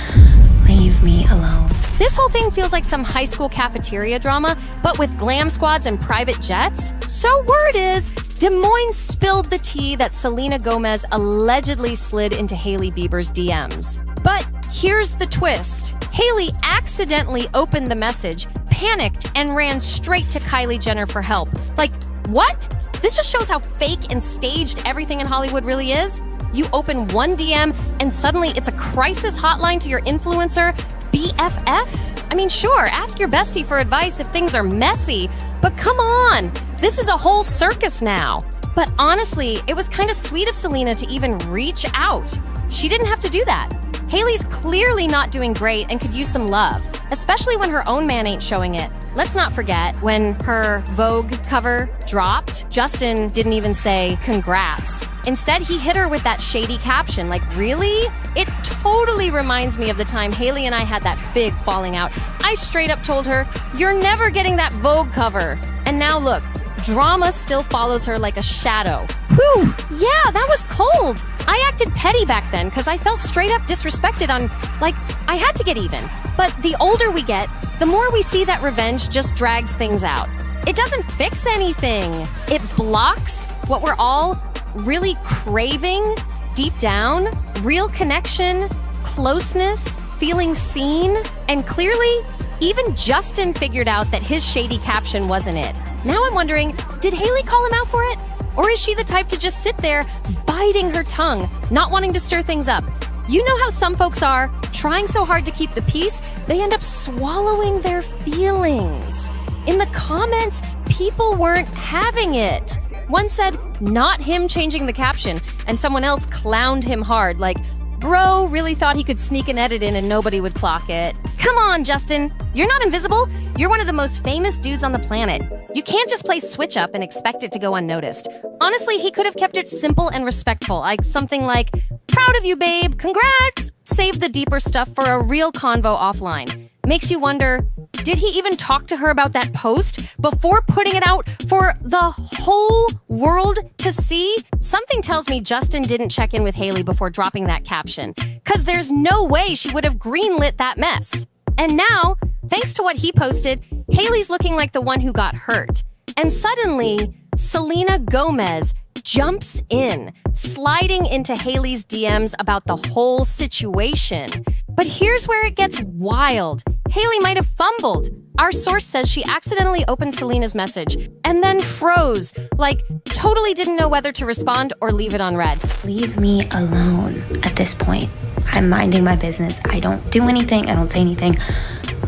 Leave me alone. This whole thing feels like some high school cafeteria drama, but with glam squads and private jets. So word is, Des Moines spilled the tea that Selena Gomez allegedly slid into Hailey Bieber's DMs. But here's the twist. Hailey accidentally opened the message, panicked, and ran straight to Kylie Jenner for help. Like, what? This just shows how fake and staged everything in Hollywood really is. You open one DM and suddenly it's a crisis hotline to your influencer, BFF? I mean, sure, ask your bestie for advice if things are messy, but come on, this is a whole circus now. But honestly, it was kind of sweet of Selena to even reach out. She didn't have to do that. Hailey's clearly not doing great and could use some love, especially when her own man ain't showing it. Let's not forget, when her Vogue cover dropped, Justin didn't even say congrats. Instead, he hit her with that shady caption, like, really? It totally reminds me of the time Hailey and I had that big falling out. I straight up told her, you're never getting that Vogue cover. And now look, drama still follows her like a shadow. Whew, yeah, that was cold. I acted petty back then because I felt straight up disrespected on, like, I had to get even. But the older we get, the more we see that revenge just drags things out. It doesn't fix anything. It blocks what we're all really craving deep down: real connection, closeness, feeling seen. And clearly, even Justin figured out that his shady caption wasn't it. Now I'm wondering, did Hailey call him out for it? Or is she the type to just sit there, biting her tongue, not wanting to stir things up? You know how some folks are, trying so hard to keep the peace, they end up swallowing their feelings. In the comments, people weren't having it. One said, not him changing the caption, and someone else clowned him hard, like, bro really thought he could sneak an edit in and nobody would clock it. Come on, Justin. You're not invisible. You're one of the most famous dudes on the planet. You can't just play switch up and expect it to go unnoticed. Honestly, he could have kept it simple and respectful, like something like, proud of you, babe, congrats! Save the deeper stuff for a real convo offline. Makes you wonder, did he even talk to her about that post before putting it out for the whole world to see? Something tells me Justin didn't check in with Hailey before dropping that caption, because there's no way she would have greenlit that mess. And now, thanks to what he posted, Hailey's looking like the one who got hurt. And suddenly, Selena Gomez jumps in, sliding into Hailey's DMs about the whole situation. But here's where it gets wild. Hailey might have fumbled. Our source says she accidentally opened Selena's message and then froze, like totally didn't know whether to respond or leave it on read. Leave me alone at this point. I'm minding my business. I don't do anything. I don't say anything.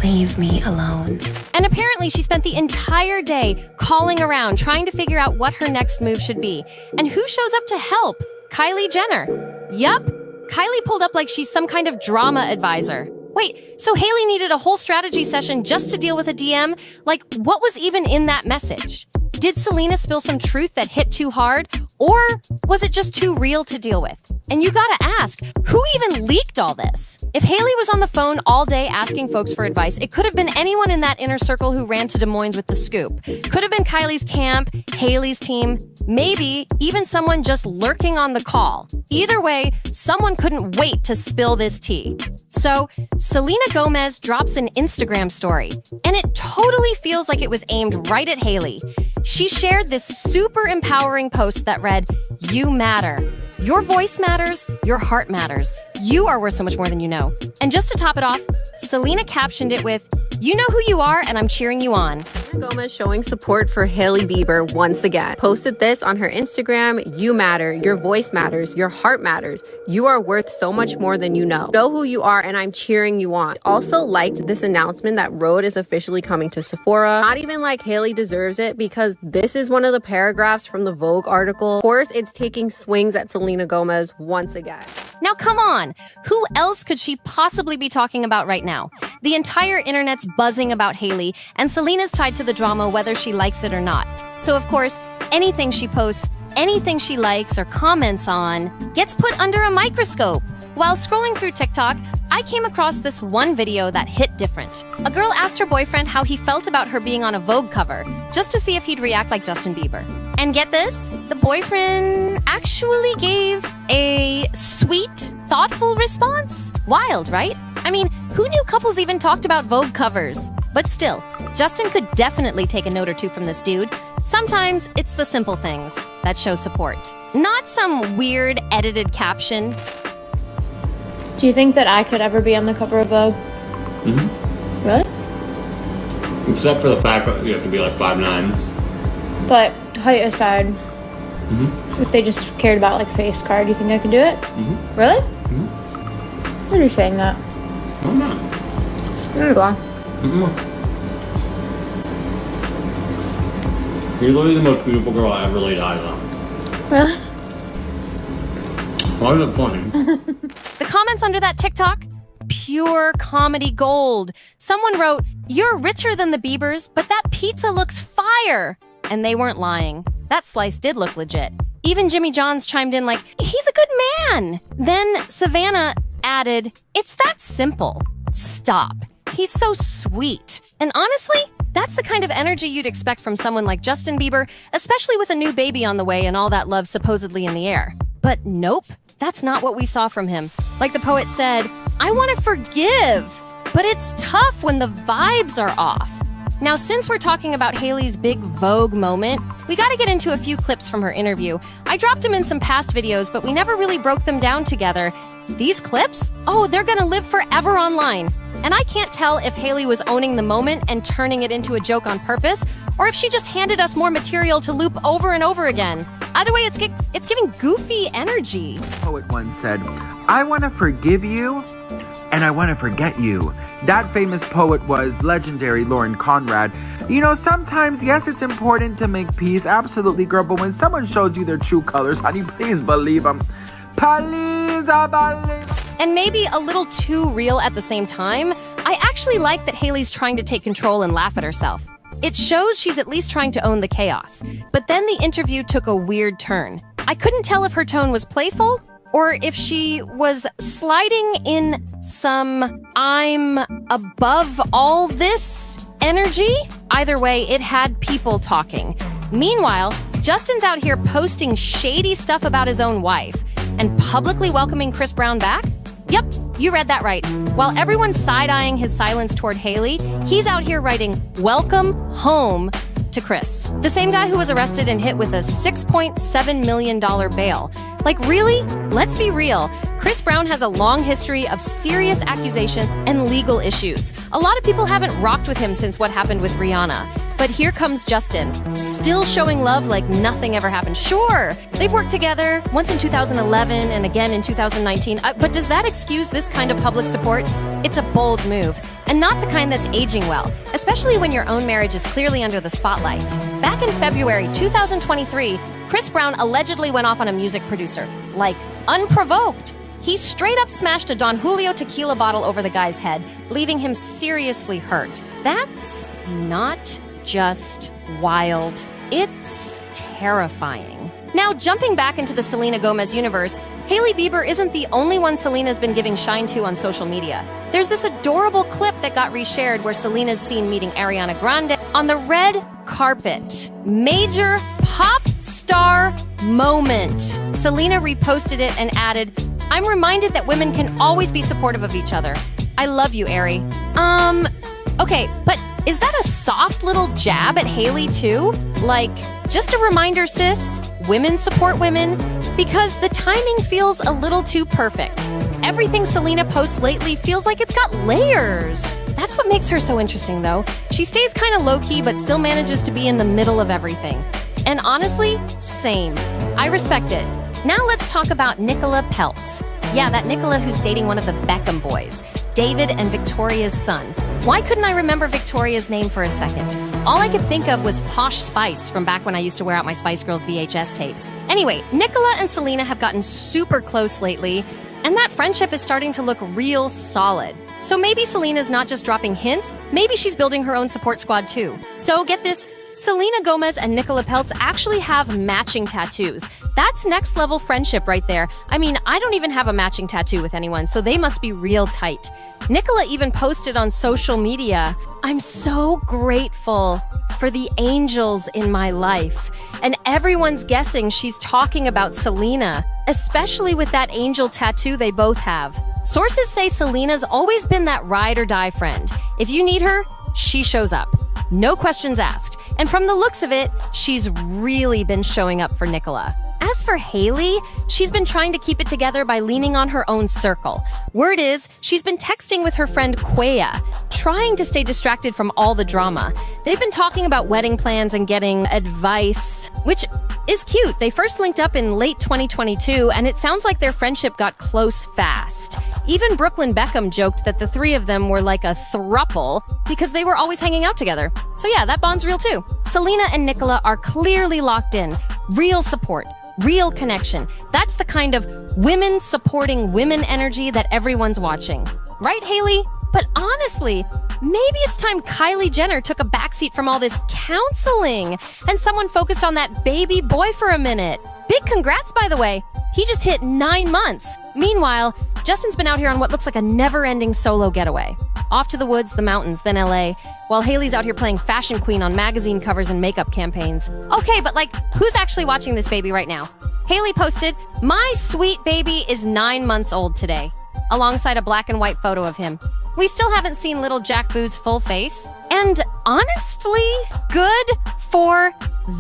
Leave me alone. And apparently she spent the entire day calling around, trying to figure out what her next move should be. And who shows up to help? Kylie Jenner. Yup. Kylie pulled up like she's some kind of drama advisor. Wait, so Hailey needed a whole strategy session just to deal with a DM? Like, what was even in that message? Did Selena spill some truth that hit too hard? Or was it just too real to deal with? And you gotta ask, who even leaked all this? If Hailey was on the phone all day asking folks for advice, it could have been anyone in that inner circle who ran to Des Moines with the scoop. Could have been Kylie's camp, Hailey's team, maybe even someone just lurking on the call. Either way, someone couldn't wait to spill this tea. So, Selena Gomez drops an Instagram story, and it totally feels like it was aimed right at Hailey. She shared this super empowering post that read, "You matter. Your voice matters, your heart matters. You are worth so much more than you know." And just to top it off, Selena captioned it with, "You know who you are, and I'm cheering you on." Gomez showing support for Hailey Bieber once again. Posted this on her Instagram: "You matter, your voice matters, your heart matters. You are worth so much more than you know. Know who you are, and I'm cheering you on." Also liked this announcement that Rhode is officially coming to Sephora. Not even like Hailey deserves it, because this is one of the paragraphs from the Vogue article. Of course, it's taking swings at Selena Gomez once again. Now come on, who else could she possibly be talking about right now? The entire internet's buzzing about Hailey, and Selena's tied to the drama whether she likes it or not. So of course, anything she posts, anything she likes or comments on, gets put under a microscope. While scrolling through TikTok, I came across this one video that hit different. A girl asked her boyfriend how he felt about her being on a Vogue cover, just to see if he'd react like Justin Bieber. And get this, the boyfriend actually gave a sweet, thoughtful response. Wild, right? I mean, who knew couples even talked about Vogue covers? But still, Justin could definitely take a note or two from this dude. Sometimes it's the simple things that show support, not some weird edited caption. Do you think that I could ever be on the cover of Vogue? Mm-hmm. Really? Except for the fact that you have to be like 5'9". But height aside, Mm-hmm. if they just cared about like face card, do you think I could do it? Mm-hmm. Really? Mm-hmm. What are you saying that? I'm not. Go on. Mm-hmm. You're literally the most beautiful girl I ever laid eyes on. Really? Why is it funny? The comments under that TikTok? Pure comedy gold. Someone wrote, "You're richer than the Biebers, but that pizza looks fire." And they weren't lying. That slice did look legit. Even Jimmy Johns chimed in like, "He's a good man." Then Savannah added, "It's that simple. Stop. He's so sweet." And honestly, that's the kind of energy you'd expect from someone like Justin Bieber, especially with a new baby on the way and all that love supposedly in the air. But nope. that's not what we saw from him. Like the poet said, I want to forgive, but it's tough when the vibes are off. Now, since we're talking about Hailey's big Vogue moment, we gotta get into a few clips from her interview. I dropped them in some past videos, but we never really broke them down together. These clips? Oh, they're gonna live forever online. And I can't tell if Hailey was owning the moment and turning it into a joke on purpose, or if she just handed us more material to loop over and over again. Either way, it's giving goofy energy. Poet once said, I want to forgive you, and I want to forget you. That famous poet was legendary Lauren Conrad. You know, sometimes, yes, it's important to make peace. Absolutely, girl. But when someone shows you their true colors, honey, please believe them. Please believe. And maybe a little too real at the same time, I actually like that Hailey's trying to take control and laugh at herself. It shows she's at least trying to own the chaos. But then the interview took a weird turn. I couldn't tell if her tone was playful or if she was sliding in some I'm above all this energy. Either way, it had people talking. Meanwhile, Justin's out here posting shady stuff about his own wife and publicly welcoming Chris Brown back. Yep, you read that right. While everyone's side-eyeing his silence toward Hailey, he's out here writing, welcome home to Chris. The same guy who was arrested and hit with a $6.7 million bail. Like, really? Let's be real. Chris Brown has a long history of serious accusation and legal issues. A lot of people haven't rocked with him since what happened with Rihanna. But here comes Justin, still showing love like nothing ever happened. Sure, they've worked together, once in 2011 and again in 2019, but does that excuse this kind of public support? It's a bold move, and not the kind that's aging well, especially when your own marriage is clearly under the spotlight. Back in February 2023, Chris Brown allegedly went off on a music producer, like unprovoked. He straight up smashed a Don Julio tequila bottle over the guy's head, leaving him seriously hurt. That's not just wild, it's terrifying. Now, jumping back into the Selena Gomez universe, Hailey Bieber isn't the only one Selena's been giving shine to on social media. There's this adorable clip that got reshared where Selena's seen meeting Ariana Grande on the red carpet. Major pop star moment. Selena reposted it and added, I'm reminded that women can always be supportive of each other. I love you, Ari. Okay, but is that a soft little jab at Hailey too? Like, just a reminder, sis, women support women? Because the timing feels a little too perfect. Everything Selena posts lately feels like it's got layers. That's what makes her so interesting, though. She stays kind of low-key, but still manages to be in the middle of everything. And honestly, same. I respect it. Now let's talk about Nicola Peltz. Yeah, that Nicola who's dating one of the Beckham boys, David and Victoria's son. Why couldn't I remember Victoria's name for a second? All I could think of was Posh Spice from back when I used to wear out my Spice Girls VHS tapes. Anyway, Nicola and Selena have gotten super close lately, and that friendship is starting to look real solid. So maybe Selena's not just dropping hints, maybe she's building her own support squad too. So get this, Selena Gomez and Nicola Peltz actually have matching tattoos. That's next level friendship right there. I mean, I don't even have a matching tattoo with anyone, so they must be real tight. Nicola even posted on social media, I'm so grateful for the angels in my life. And everyone's guessing she's talking about Selena, especially with that angel tattoo they both have. Sources say Selena's always been that ride or die friend. If you need her, she shows up. No questions asked. And from the looks of it, she's really been showing up for Nicola. As for Hailey, she's been trying to keep it together by leaning on her own circle. Word is, she's been texting with her friend Quea, trying to stay distracted from all the drama. They've been talking about wedding plans and getting advice, which is cute. They first linked up in late 2022, and it sounds like their friendship got close fast. Even Brooklyn Beckham joked that the three of them were like a throuple because they were always hanging out together. So yeah, that bond's real too. Selena and Nicola are clearly locked in. Real support. Real connection. That's the kind of women supporting women energy that everyone's watching. Right, Hailey? But honestly, maybe it's time Kylie Jenner took a backseat from all this counseling and someone focused on that baby boy for a minute. Big congrats, by the way. He just hit 9 months. Meanwhile, Justin's been out here on what looks like a never-ending solo getaway. Off to the woods, the mountains, then LA, while Hailey's out here playing fashion queen on magazine covers and makeup campaigns. Okay, but like, who's actually watching this baby right now? Hailey posted, "My sweet baby is 9 months old today," alongside a black and white photo of him. We still haven't seen little Jack Boo's full face. And honestly, good for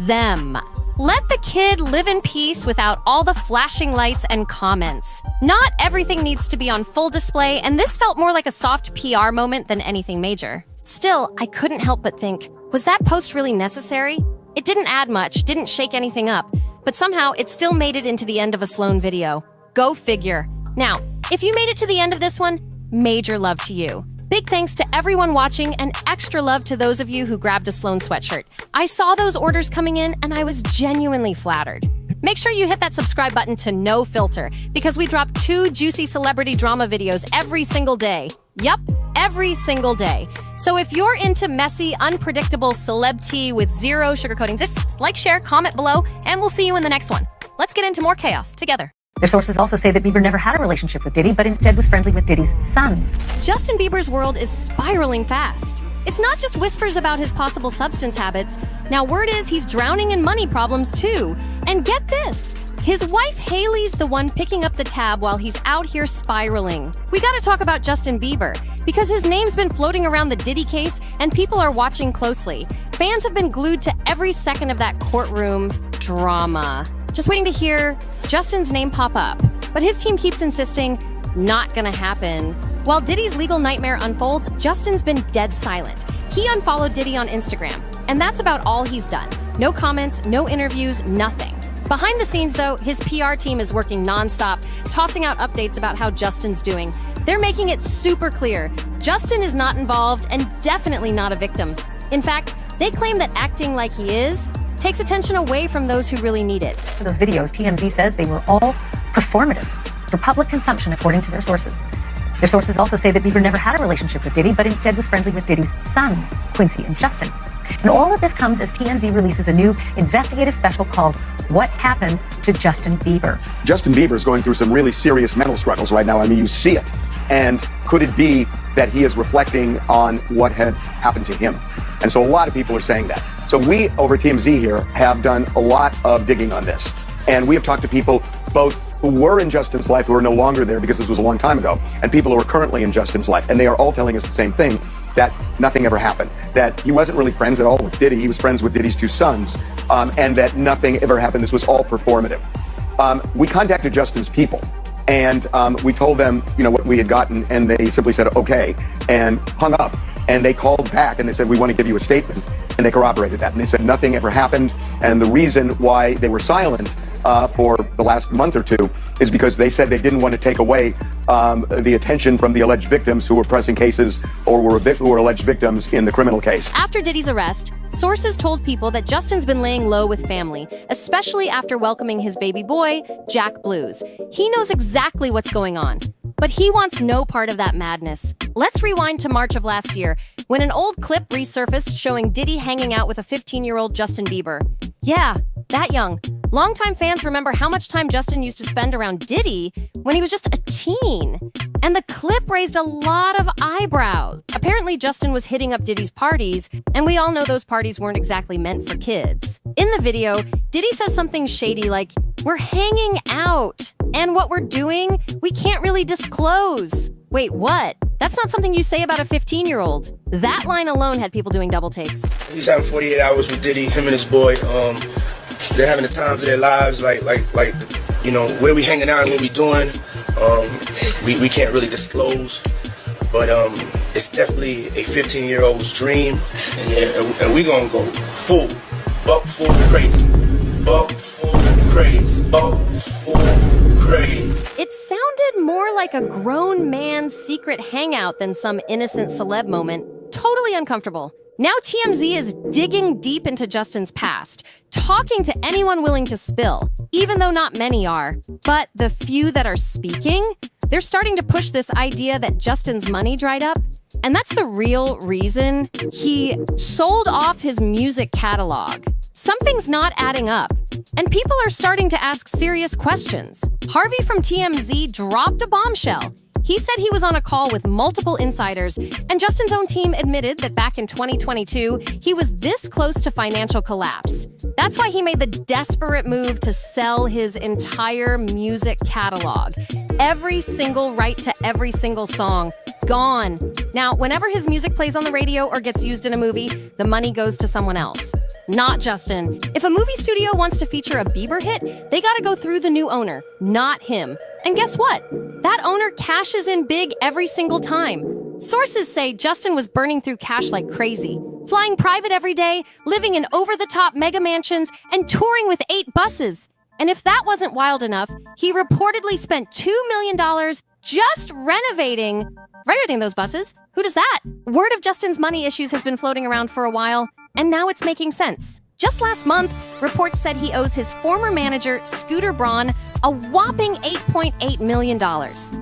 them. Let the kid live in peace without all the flashing lights and comments. Not everything needs to be on full display, and this felt more like a soft PR moment than anything major. Still, I couldn't help but think, was that post really necessary? It didn't add much, didn't shake anything up, but somehow it still made it into the end of a Sloan video. Go figure. Now, if you made it to the end of this one, major love to you. Big thanks to everyone watching, and extra love to those of you who grabbed a Sloan sweatshirt. I saw those orders coming in, and I was genuinely flattered. Make sure you hit that subscribe button to NoFilter, because we drop 2 juicy celebrity drama videos every single day. Yup, every single day. So if you're into messy, unpredictable celeb tea with zero sugarcoating, just like, share, comment below, and we'll see you in the next one. Let's get into more chaos together. Their sources also say that Bieber never had a relationship with Diddy, but instead was friendly with Diddy's sons. Justin Bieber's world is spiraling fast. It's not just whispers about his possible substance habits. Now word is he's drowning in money problems too. And get this, his wife Hailey's the one picking up the tab while he's out here spiraling. We gotta talk about Justin Bieber, because his name's been floating around the Diddy case and people are watching closely. Fans have been glued to every second of that courtroom drama. Just waiting to hear Justin's name pop up. But his team keeps insisting, not gonna happen. While Diddy's legal nightmare unfolds, Justin's been dead silent. He unfollowed Diddy on Instagram, and that's about all he's done. No comments, no interviews, nothing. Behind the scenes though, his PR team is working nonstop, tossing out updates about how Justin's doing. They're making it super clear, Justin is not involved and definitely not a victim. In fact, they claim that acting like he is takes attention away from those who really need it. For those videos, TMZ says they were all performative for public consumption, according to their sources. Their sources also say that Bieber never had a relationship with Diddy, but instead was friendly with Diddy's sons, Quincy and Justin. And all of this comes as TMZ releases a new investigative special called What Happened to Justin Bieber. Justin Bieber is going through some really serious mental struggles right now. I mean, you see it. And could it be that he is reflecting on what had happened to him? And so a lot of people are saying that. So we, over TMZ here, have done a lot of digging on this. And we have talked to people both who were in Justin's life, who are no longer there because this was a long time ago, and people who are currently in Justin's life. And they are all telling us the same thing, that nothing ever happened. That he wasn't really friends at all with Diddy. He was friends with Diddy's 2 sons, and that nothing ever happened. This was all performative. We contacted Justin's people, and we told them, what we had gotten, and they simply said, okay, and hung up. And they called back and they said, we want to give you a statement. And they corroborated that. And they said nothing ever happened. And the reason why they were silent for the last month or 2 is because they said they didn't want to take away the attention from the alleged victims who were pressing cases or who were alleged victims in the criminal case. After Diddy's arrest, sources told people that Justin's been laying low with family, especially after welcoming his baby boy, Jack Blues. He knows exactly what's going on, but he wants no part of that madness. Let's rewind to March of last year, when an old clip resurfaced showing Diddy hanging out with a 15-year-old Justin Bieber. Yeah, that young. Longtime fans remember how much time Justin used to spend around Diddy when he was just a teen. And the clip raised a lot of eyebrows. Apparently, Justin was hitting up Diddy's parties, and we all know those parties weren't exactly meant for kids. In the video, Diddy says something shady like, "We're hanging out, and what we're doing, we can't really disclose." Wait, what? That's not something you say about a 15-year-old. That line alone had people doing double takes. He's having 48 hours with Diddy, him and his boy. They're having the times of their lives, like where we hanging out and what we doing. We can't really disclose, but it's definitely a 15-year-old's dream, and we gonna go full crazy, crazy. It sounded more like a grown man's secret hangout than some innocent celeb moment. Totally uncomfortable. Now TMZ is digging deep into Justin's past, talking to anyone willing to spill, even though not many are. But the few that are speaking, they're starting to push this idea that Justin's money dried up. And that's the real reason he sold off his music catalog. Something's not adding up, and people are starting to ask serious questions. Harvey from TMZ dropped a bombshell. He said he was on a call with multiple insiders, and Justin's own team admitted that back in 2022, he was this close to financial collapse. That's why he made the desperate move to sell his entire music catalog. Every single right to every single song, gone. Now, whenever his music plays on the radio or gets used in a movie, the money goes to someone else. Not Justin. If a movie studio wants to feature a Bieber hit, they gotta go through the new owner, not him. And guess what? That owner cashes in big every single time. Sources say Justin was burning through cash like crazy, flying private every day, living in over-the-top mega mansions, and touring with 8 buses. And if that wasn't wild enough, he reportedly spent $2 million just renovating those buses. Who does that? Word of Justin's money issues has been floating around for a while, and now it's making sense. Just last month, reports said he owes his former manager, Scooter Braun, a whopping $8.8 million.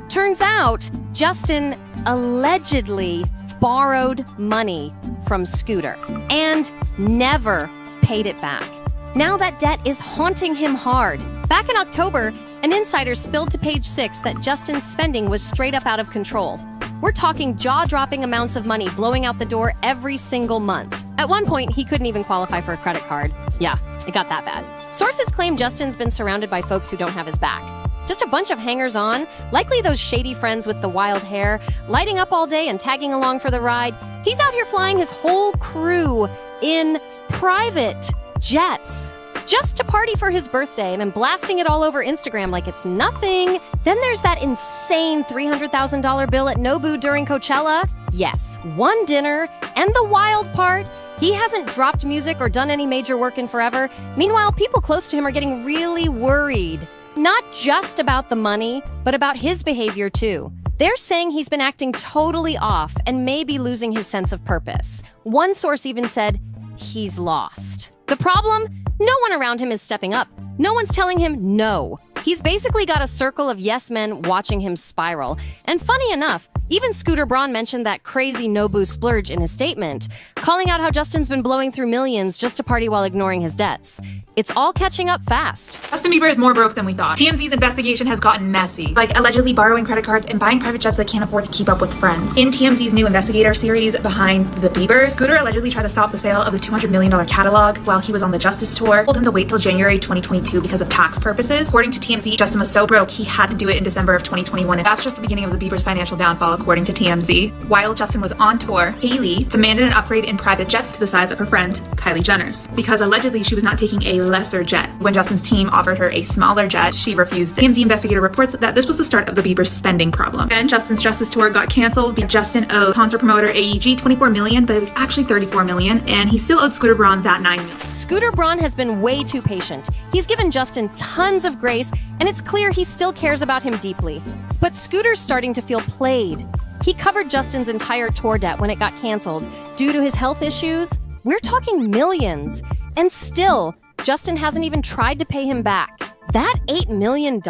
Turns out, Justin allegedly borrowed money from Scooter and never paid it back. Now that debt is haunting him hard. Back in October, an insider spilled to Page 6 that Justin's spending was straight up out of control. We're talking jaw-dropping amounts of money blowing out the door every single month. At one point, he couldn't even qualify for a credit card. Yeah, it got that bad. Sources claim Justin's been surrounded by folks who don't have his back. Just a bunch of hangers-on, likely those shady friends with the wild hair, lighting up all day and tagging along for the ride. He's out here flying his whole crew in private jets just to party for his birthday and blasting it all over Instagram like it's nothing. Then there's that insane $300,000 bill at Nobu during Coachella. Yes, one dinner, and the wild part, he hasn't dropped music or done any major work in forever. Meanwhile, people close to him are getting really worried. Not just about the money, but about his behavior too. They're saying he's been acting totally off and maybe losing his sense of purpose. One source even said he's lost. The problem? No one around him is stepping up. No one's telling him no. He's basically got a circle of yes men watching him spiral. And funny enough, even Scooter Braun mentioned that crazy Nobu splurge in his statement, calling out how Justin's been blowing through millions just to party while ignoring his debts. It's all catching up fast. Justin Bieber is more broke than we thought. TMZ's investigation has gotten messy, like allegedly borrowing credit cards and buying private jets that can't afford to keep up with friends. In TMZ's new investigator series Behind the Biebers, Scooter allegedly tried to stop the sale of the $200 million catalog while he was on the Justice Tour, told him to wait till January 2022 because of tax purposes. According to TMZ, Justin was so broke he had to do it in December of 2021, and that's just the beginning of the Bieber's financial downfall, according to TMZ. While Justin was on tour, Hailey demanded an upgrade in private jets to the size of her friend Kylie Jenner's, because allegedly she was not taking a lesser jet. When Justin's team offered her a smaller jet, she refused it. TMZ investigator reports that this was the start of the Bieber spending problem. Then Justin's Justice Tour got canceled because Justin owed concert promoter AEG $24 million, but it was actually $34 million, and he still owed Scooter Braun that $9 million. Scooter Braun has been way too patient. He's given Justin tons of grace, and it's clear he still cares about him deeply. But Scooter's starting to feel played. He covered Justin's entire tour debt when it got canceled due to his health issues. We're talking millions. And still, Justin hasn't even tried to pay him back. That $8 million?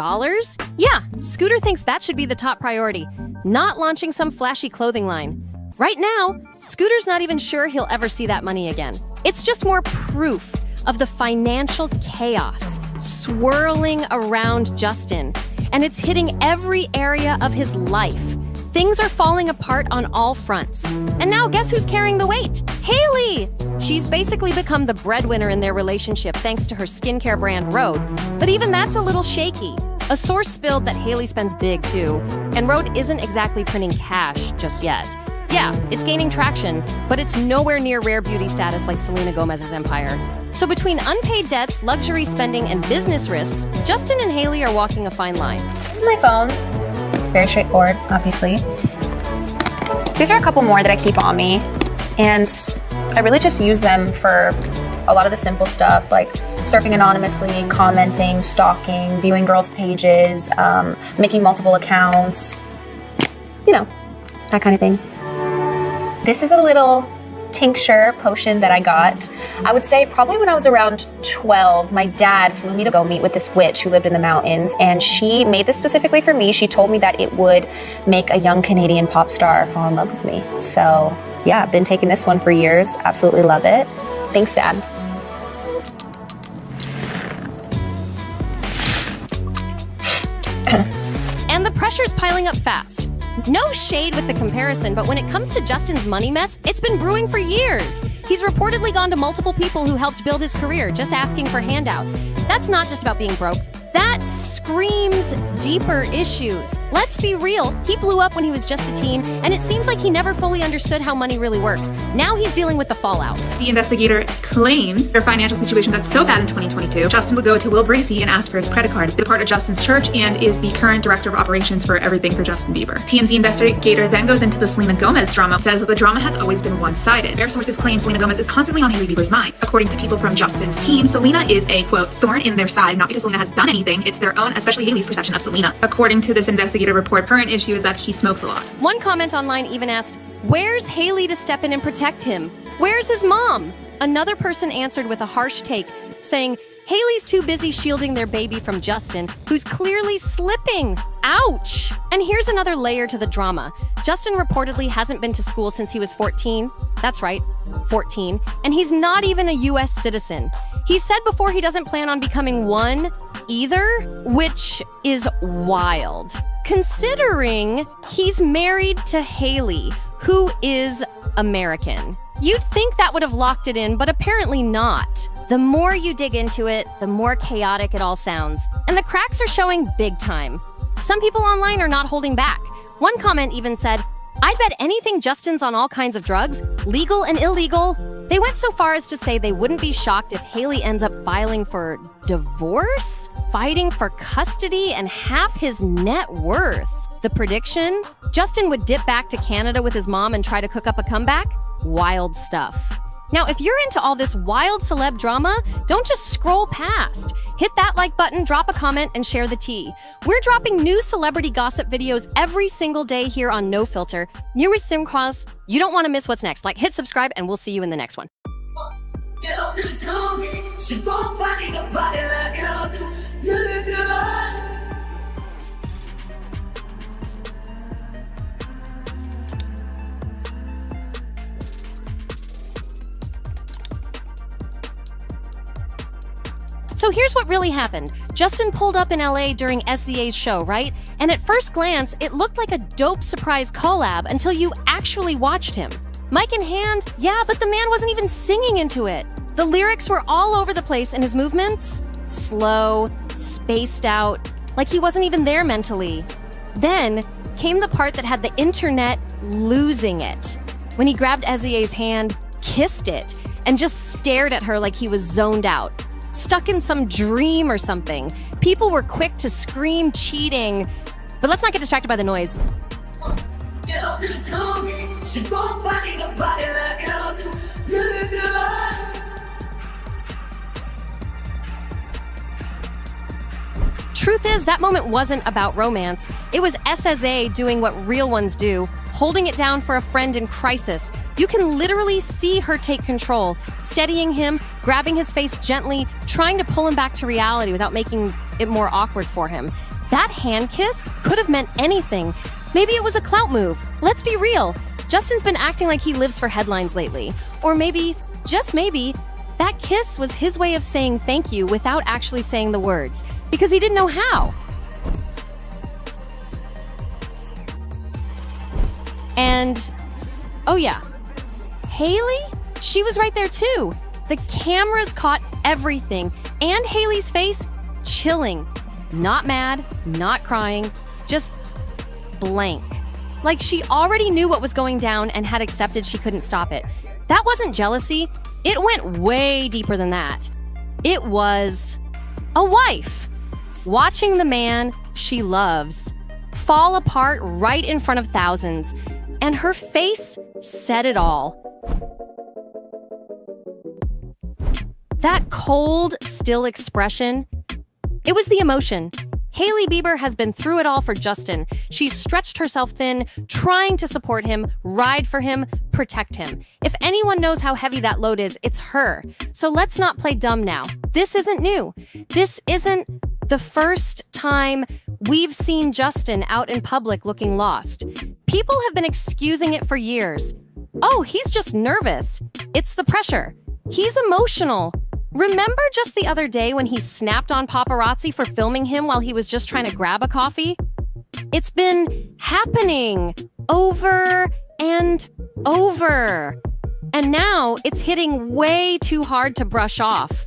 Yeah, Scooter thinks that should be the top priority, not launching some flashy clothing line. Right now, Scooter's not even sure he'll ever see that money again. It's just more proof of the financial chaos swirling around Justin, and it's hitting every area of his life. Things are falling apart on all fronts. And now guess who's carrying the weight? Hailey! She's basically become the breadwinner in their relationship thanks to her skincare brand Rhode. But even that's a little shaky. A source spilled that Hailey spends big too, and Rhode isn't exactly printing cash just yet. Yeah, it's gaining traction, but it's nowhere near rare beauty status like Selena Gomez's empire. So between unpaid debts, luxury spending, and business risks, Justin and Hailey are walking a fine line. This is my phone. Very straightforward, obviously. These are a couple more that I keep on me, and I really just use them for a lot of the simple stuff, like surfing anonymously, commenting, stalking, viewing girls' pages, making multiple accounts, you know, that kind of thing. This is a little tincture potion that I got. I would say probably when I was around 12, my dad flew me to go meet with this witch who lived in the mountains, and she made this specifically for me. She told me that it would make a young Canadian pop star fall in love with me. So yeah, I've been taking this one for years. Absolutely love it. Thanks, Dad. And the pressure's piling up fast. No shade with the comparison, but when it comes to Justin's money mess, it's been brewing for years. He's reportedly gone to multiple people who helped build his career, just asking for handouts. That's not just about being broke. That screams deeper issues. Let's be real, he blew up when he was just a teen, and it seems like he never fully understood how money really works. Now he's dealing with the fallout. The investigator claims their financial situation got so bad in 2022, Justin would go to Will Bracey and ask for his credit card. They're part of Justin's church and is the current director of operations for everything for Justin Bieber. TMZ investigator then goes into the Selena Gomez drama, says that the drama has always been one-sided. Their sources claim Selena Gomez is constantly on Hailey Bieber's mind. According to people from Justin's team, Selena is a, quote, thorn in their side, not because Selena has done anything, it's their own, especially Hailey's perception of Selena. According to this investigative report, current issue is that he smokes a lot. One comment online even asked, where's Hailey to step in and protect him? Where's his mom? Another person answered with a harsh take, saying, Hailey's too busy shielding their baby from Justin, who's clearly slipping. Ouch! And here's another layer to the drama. Justin reportedly hasn't been to school since he was 14. That's right, 14. And he's not even a US citizen. He said before he doesn't plan on becoming one either, which is wild. Considering he's married to Hailey, who is American. You'd think that would have locked it in, but apparently not. The more you dig into it, the more chaotic it all sounds. And the cracks are showing big time. Some people online are not holding back. One comment even said, I'd bet anything Justin's on all kinds of drugs, legal and illegal. They went so far as to say they wouldn't be shocked if Hailey ends up filing for divorce, fighting for custody, and half his net worth. The prediction? Justin would dip back to Canada with his mom and try to cook up a comeback? Wild stuff. Now, if you're into all this wild celeb drama, don't just scroll past. Hit that like button, drop a comment, and share the tea. We're dropping new celebrity gossip videos every single day here on NoFilter. New with Simcross. You don't want to miss what's next. Like, hit subscribe, and we'll see you in the next one. So here's what really happened. Justin pulled up in LA during SZA's show, right? And at first glance, it looked like a dope surprise collab until you actually watched him. Mic in hand, yeah, but the man wasn't even singing into it. The lyrics were all over the place and his movements, slow, spaced out, like he wasn't even there mentally. Then came the part that had the internet losing it. When he grabbed SZA's hand, kissed it, and just stared at her like he was zoned out. Stuck in some dream or something. People were quick to scream cheating, but let's not get distracted by the noise. Truth is, that moment wasn't about romance. It was SZA doing what real ones do, holding it down for a friend in crisis. You can literally see her take control, steadying him, grabbing his face gently, trying to pull him back to reality without making it more awkward for him. That hand kiss could have meant anything. Maybe it was a clout move. Let's be real. Justin's been acting like he lives for headlines lately. Or maybe, just maybe, that kiss was his way of saying thank you without actually saying the words, because he didn't know how. And, oh yeah, Hailey? She was right there too. The cameras caught everything, and Hailey's face chilling. Not mad, not crying, just blank. Like she already knew what was going down and had accepted she couldn't stop it. That wasn't jealousy. It went way deeper than that. It was a wife watching the man she loves fall apart right in front of thousands, and her face said it all. That cold, still expression, it was the emotion. Hailey Bieber has been through it all for Justin. She's stretched herself thin, trying to support him, ride for him, protect him. If anyone knows how heavy that load is, it's her. So let's not play dumb now. This isn't new. This isn't the first time we've seen Justin out in public looking lost. People have been excusing it for years. Oh, he's just nervous. It's the pressure. He's emotional. Remember just the other day when he snapped on paparazzi for filming him while he was just trying to grab a coffee? It's been happening over and over. And now it's hitting way too hard to brush off.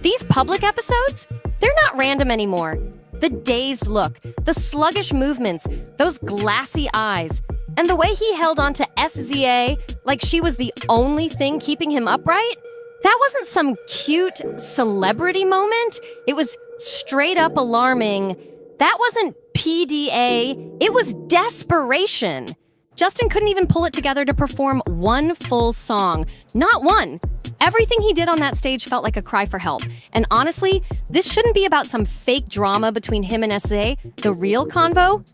These public episodes, they're not random anymore. The dazed look, the sluggish movements, those glassy eyes, and the way he held on to SZA like she was the only thing keeping him upright, that wasn't some cute celebrity moment. It was straight up alarming. That wasn't PDA, it was desperation. Justin couldn't even pull it together to perform one full song. Not one. Everything he did on that stage felt like a cry for help. And honestly, this shouldn't be about some fake drama between him and SZA, the real convo.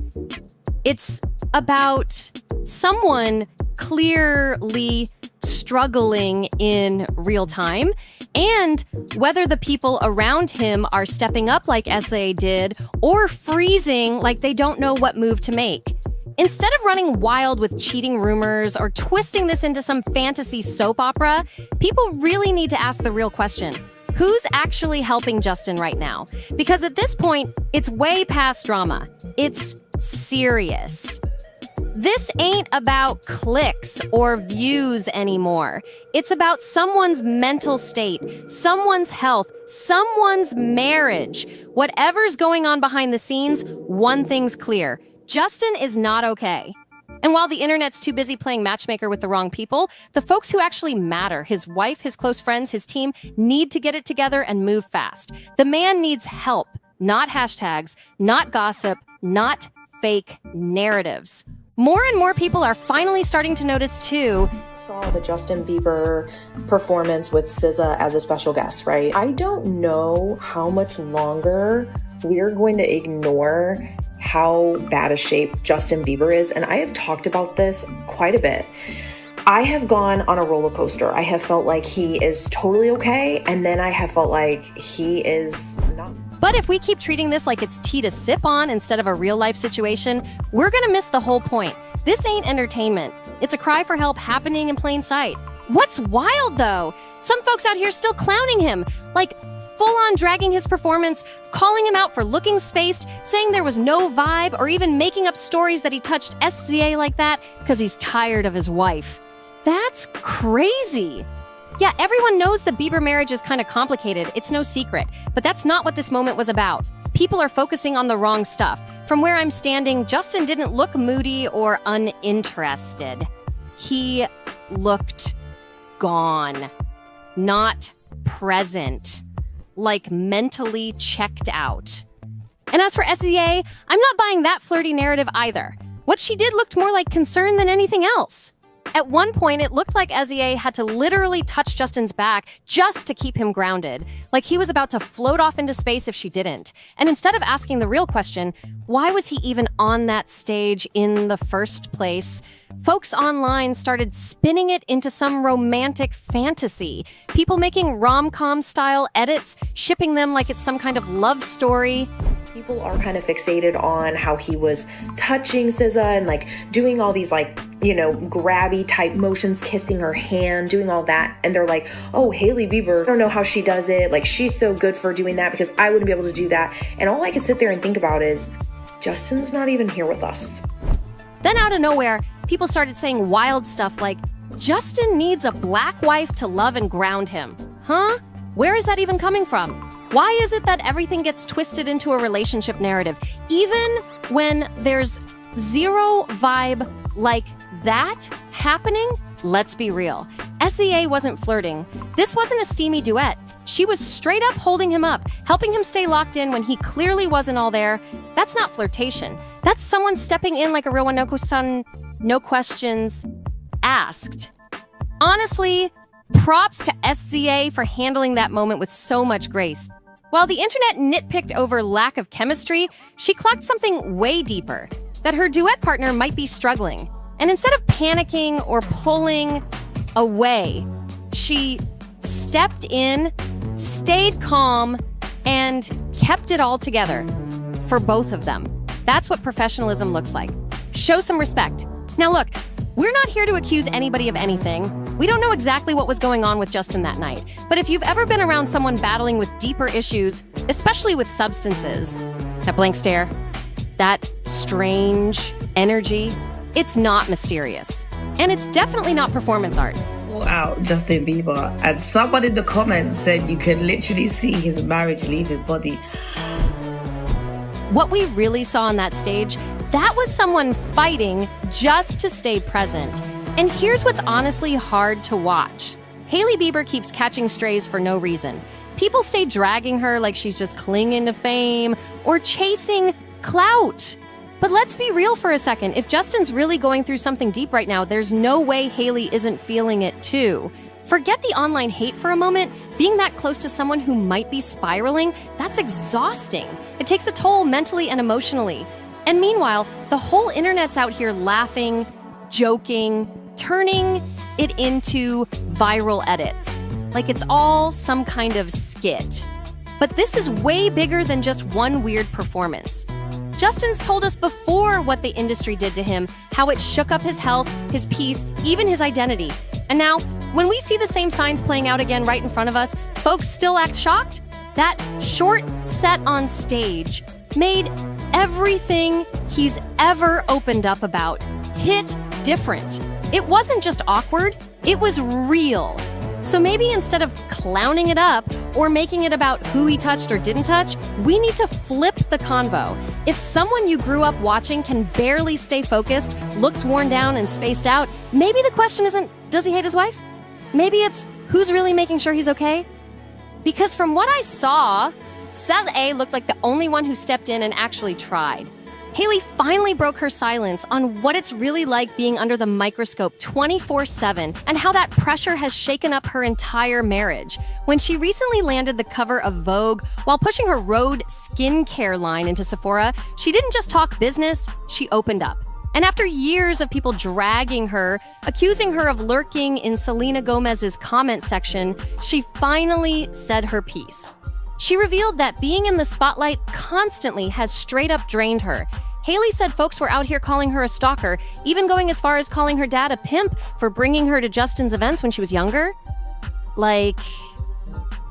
It's about someone clearly struggling in real time, and whether the people around him are stepping up like SZA did or freezing like they don't know what move to make. Instead of running wild with cheating rumors or twisting this into some fantasy soap opera, people really need to ask the real question. Who's actually helping Justin right now? Because at this point, it's way past drama. It's serious. This ain't about clicks or views anymore. It's about someone's mental state, someone's health, someone's marriage. Whatever's going on behind the scenes, one thing's clear. Justin is not okay. And while the internet's too busy playing matchmaker with the wrong people, the folks who actually matter, his wife, his close friends, his team, need to get it together and move fast. The man needs help, not hashtags, not gossip, not fake narratives. More and more people are finally starting to notice too. Saw the Justin Bieber performance with SZA as a special guest, right? I don't know how much longer we're going to ignore how bad a shape Justin Bieber is, and I have talked about this quite a bit. I have gone on a roller coaster. I have felt like he is totally okay, and then I have felt like he is not. But if we keep treating this like it's tea to sip on instead of a real-life situation, we're gonna miss the whole point. This ain't entertainment. It's a cry for help happening in plain sight. What's wild, though? Some folks out here still clowning him, like full-on dragging his performance, calling him out for looking spaced, saying there was no vibe, or even making up stories that he touched SZA like that because he's tired of his wife. That's crazy. Yeah, everyone knows the Bieber marriage is kind of complicated. It's no secret. But that's not what this moment was about. People are focusing on the wrong stuff. From where I'm standing, Justin didn't look moody or uninterested. He looked gone. Not present. Like mentally checked out. And as for SZA, I'm not buying that flirty narrative either. What she did looked more like concern than anything else. At one point, it looked like SZA had to literally touch Justin's back just to keep him grounded, like he was about to float off into space if she didn't. And instead of asking the real question, why was he even on that stage in the first place, folks online started spinning it into some romantic fantasy. People making rom-com style edits, shipping them like it's some kind of love story. People are kind of fixated on how he was touching SZA and like doing all these like, you know, grabby type motions, kissing her hand, doing all that. And they're like, oh, Hailey Bieber, I don't know how she does it. Like, she's so good for doing that because I wouldn't be able to do that. And all I could sit there and think about is, Justin's not even here with us. Then out of nowhere, people started saying wild stuff like, Justin needs a black wife to love and ground him. Huh? Where is that even coming from? Why is it that everything gets twisted into a relationship narrative, even when there's zero vibe like that happening? Let's be real. SZA wasn't flirting. This wasn't a steamy duet. She was straight up holding him up, helping him stay locked in when he clearly wasn't all there. That's not flirtation. That's someone stepping in like a real one, no questions asked. Honestly, props to SZA for handling that moment with so much grace. While the internet nitpicked over lack of chemistry, she clocked something way deeper, that her duet partner might be struggling. And instead of panicking or pulling away, she stepped in, stayed calm, and kept it all together for both of them. That's what professionalism looks like. Show some respect. Now look, we're not here to accuse anybody of anything. We don't know exactly what was going on with Justin that night, but if you've ever been around someone battling with deeper issues, especially with substances, that blank stare, that strange energy, it's not mysterious. And it's definitely not performance art. Out Justin Bieber, and someone in the comments said you can literally see his marriage leave his body. What we really saw on that stage, that was someone fighting just to stay present. And here's what's honestly hard to watch. Hailey Bieber keeps catching strays for no reason. People stay dragging her like she's just clinging to fame or chasing clout. But let's be real for a second. If Justin's really going through something deep right now, there's no way Hailey isn't feeling it too. Forget the online hate for a moment. Being that close to someone who might be spiraling, that's exhausting. It takes a toll mentally and emotionally. And meanwhile, the whole internet's out here laughing, joking, turning it into viral edits. Like it's all some kind of skit. But this is way bigger than just one weird performance. Justin's told us before what the industry did to him, how it shook up his health, his peace, even his identity. And now, when we see the same signs playing out again right in front of us, folks still act shocked? That short set on stage made everything he's ever opened up about hit different. It wasn't just awkward, it was real. So maybe instead of clowning it up or making it about who he touched or didn't touch, we need to flip the convo. If someone you grew up watching can barely stay focused, looks worn down and spaced out, maybe the question isn't, does he hate his wife? Maybe it's, who's really making sure he's okay? Because from what I saw, Saz A looked like the only one who stepped in and actually tried. Hailey finally broke her silence on what it's really like being under the microscope 24/7 and how that pressure has shaken up her entire marriage. When she recently landed the cover of Vogue while pushing her Rhode skincare line into Sephora, she didn't just talk business, she opened up. And after years of people dragging her, accusing her of lurking in Selena Gomez's comment section, she finally said her piece. She revealed that being in the spotlight constantly has straight up drained her. Hailey said folks were out here calling her a stalker, even going as far as calling her dad a pimp for bringing her to Justin's events when she was younger. Like,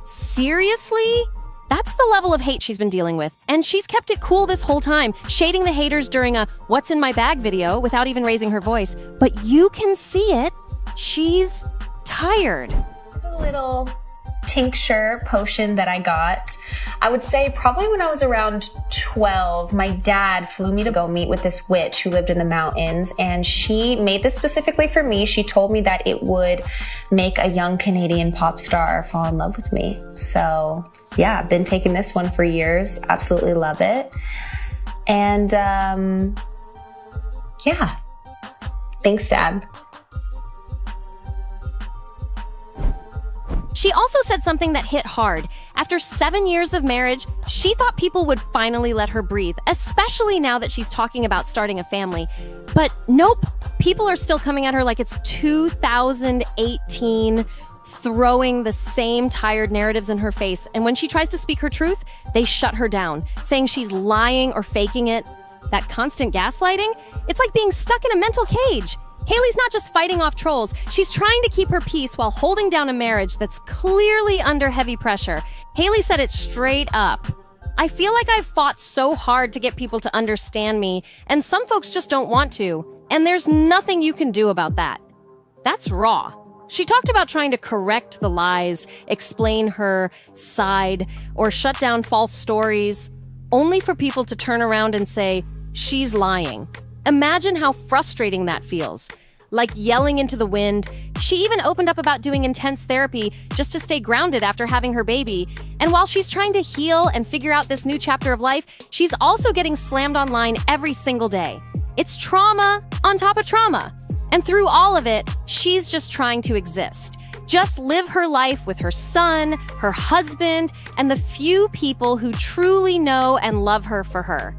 seriously? That's the level of hate she's been dealing with. And she's kept it cool this whole time, shading the haters during a "What's in my bag" video without even raising her voice. But you can see it. She's tired. It's a little tincture potion that I got. I would say probably when I was around 12, my dad flew me to go meet with this witch who lived in the mountains, and she made this specifically for me. She told me that it would make a young Canadian pop star fall in love with me. So yeah, I've been taking this one for years. Absolutely love it. And yeah, thanks, Dad. She also said something that hit hard. After 7 years of marriage, she thought people would finally let her breathe, especially now that she's talking about starting a family. But nope, people are still coming at her like it's 2018, throwing the same tired narratives in her face. And when she tries to speak her truth, they shut her down, saying she's lying or faking it. That constant gaslighting, it's like being stuck in a mental cage. Hailey's not just fighting off trolls, she's trying to keep her peace while holding down a marriage that's clearly under heavy pressure. Hailey said it straight up. I feel like I've fought so hard to get people to understand me, and some folks just don't want to, and there's nothing you can do about that. That's raw. She talked about trying to correct the lies, explain her side, or shut down false stories, only for people to turn around and say, she's lying. Imagine how frustrating that feels. Like yelling into the wind. She even opened up about doing intense therapy just to stay grounded after having her baby. And while she's trying to heal and figure out this new chapter of life, she's also getting slammed online every single day. It's trauma on top of trauma. And through all of it, she's just trying to exist. Just live her life with her son, her husband, and the few people who truly know and love her for her.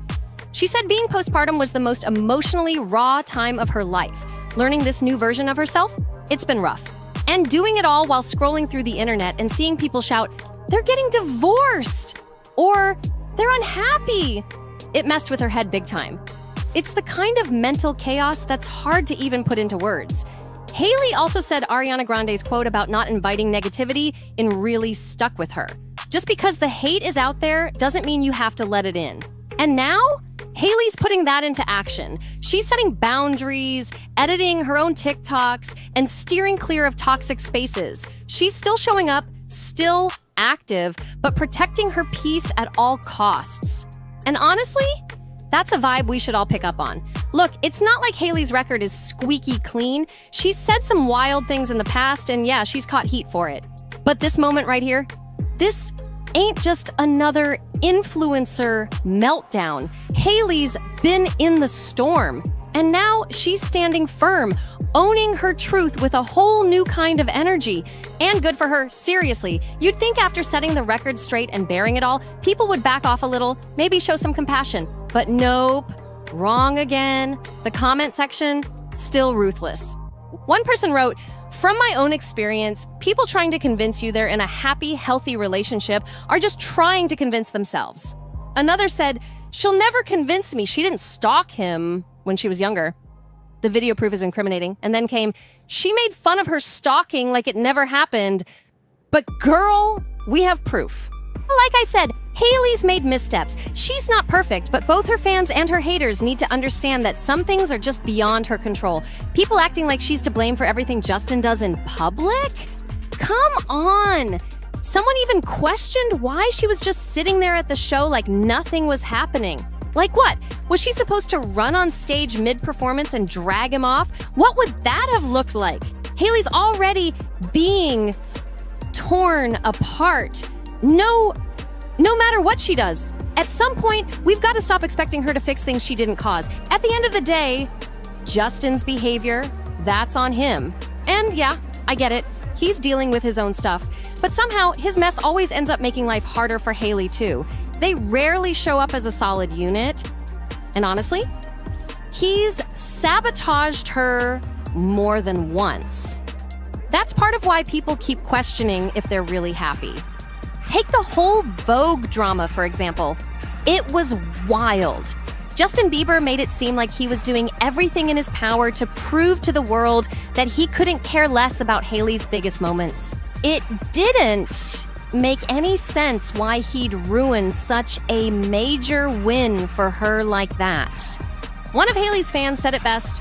She said being postpartum was the most emotionally raw time of her life. Learning this new version of herself, it's been rough. And doing it all while scrolling through the internet and seeing people shout, they're getting divorced, or they're unhappy. It messed with her head big time. It's the kind of mental chaos that's hard to even put into words. Hailey also said Ariana Grande's quote about not inviting negativity and really stuck with her. Just because the hate is out there doesn't mean you have to let it in. And now, Hailey's putting that into action. She's setting boundaries, editing her own TikToks, and steering clear of toxic spaces. She's still showing up, still active, but protecting her peace at all costs. And honestly, that's a vibe we should all pick up on. Look, it's not like Hailey's record is squeaky clean. She's said some wild things in the past, and yeah, she's caught heat for it. But this moment right here, this ain't just another influencer meltdown. Hailey's been in the storm, and now she's standing firm, owning her truth with a whole new kind of energy. And good for her, seriously. You'd think after setting the record straight and bearing it all, people would back off a little, maybe show some compassion. But nope, wrong again. The comment section, still ruthless. One person wrote, "From my own experience, people trying to convince you they're in a happy, healthy relationship are just trying to convince themselves." Another said, "She'll never convince me she didn't stalk him when she was younger. The video proof is incriminating." And then came, "She made fun of her stalking like it never happened. But girl, we have proof." Like I said, Hailey's made missteps. She's not perfect, but both her fans and her haters need to understand that some things are just beyond her control. People acting like she's to blame for everything Justin does in public? Come on! Someone even questioned why she was just sitting there at the show like nothing was happening. Like what? Was she supposed to run on stage mid-performance and drag him off? What would that have looked like? Hailey's already being torn apart. No matter what she does. At some point, we've got to stop expecting her to fix things she didn't cause. At the end of the day, Justin's behavior, that's on him. And yeah, I get it. He's dealing with his own stuff. But somehow, his mess always ends up making life harder for Hailey, too. They rarely show up as a solid unit. And honestly, he's sabotaged her more than once. That's part of why people keep questioning if they're really happy. Take the whole Vogue drama, for example. It was wild. Justin Bieber made it seem like he was doing everything in his power to prove to the world that he couldn't care less about Hailey's biggest moments. It didn't make any sense why he'd ruin such a major win for her like that. One of Hailey's fans said it best,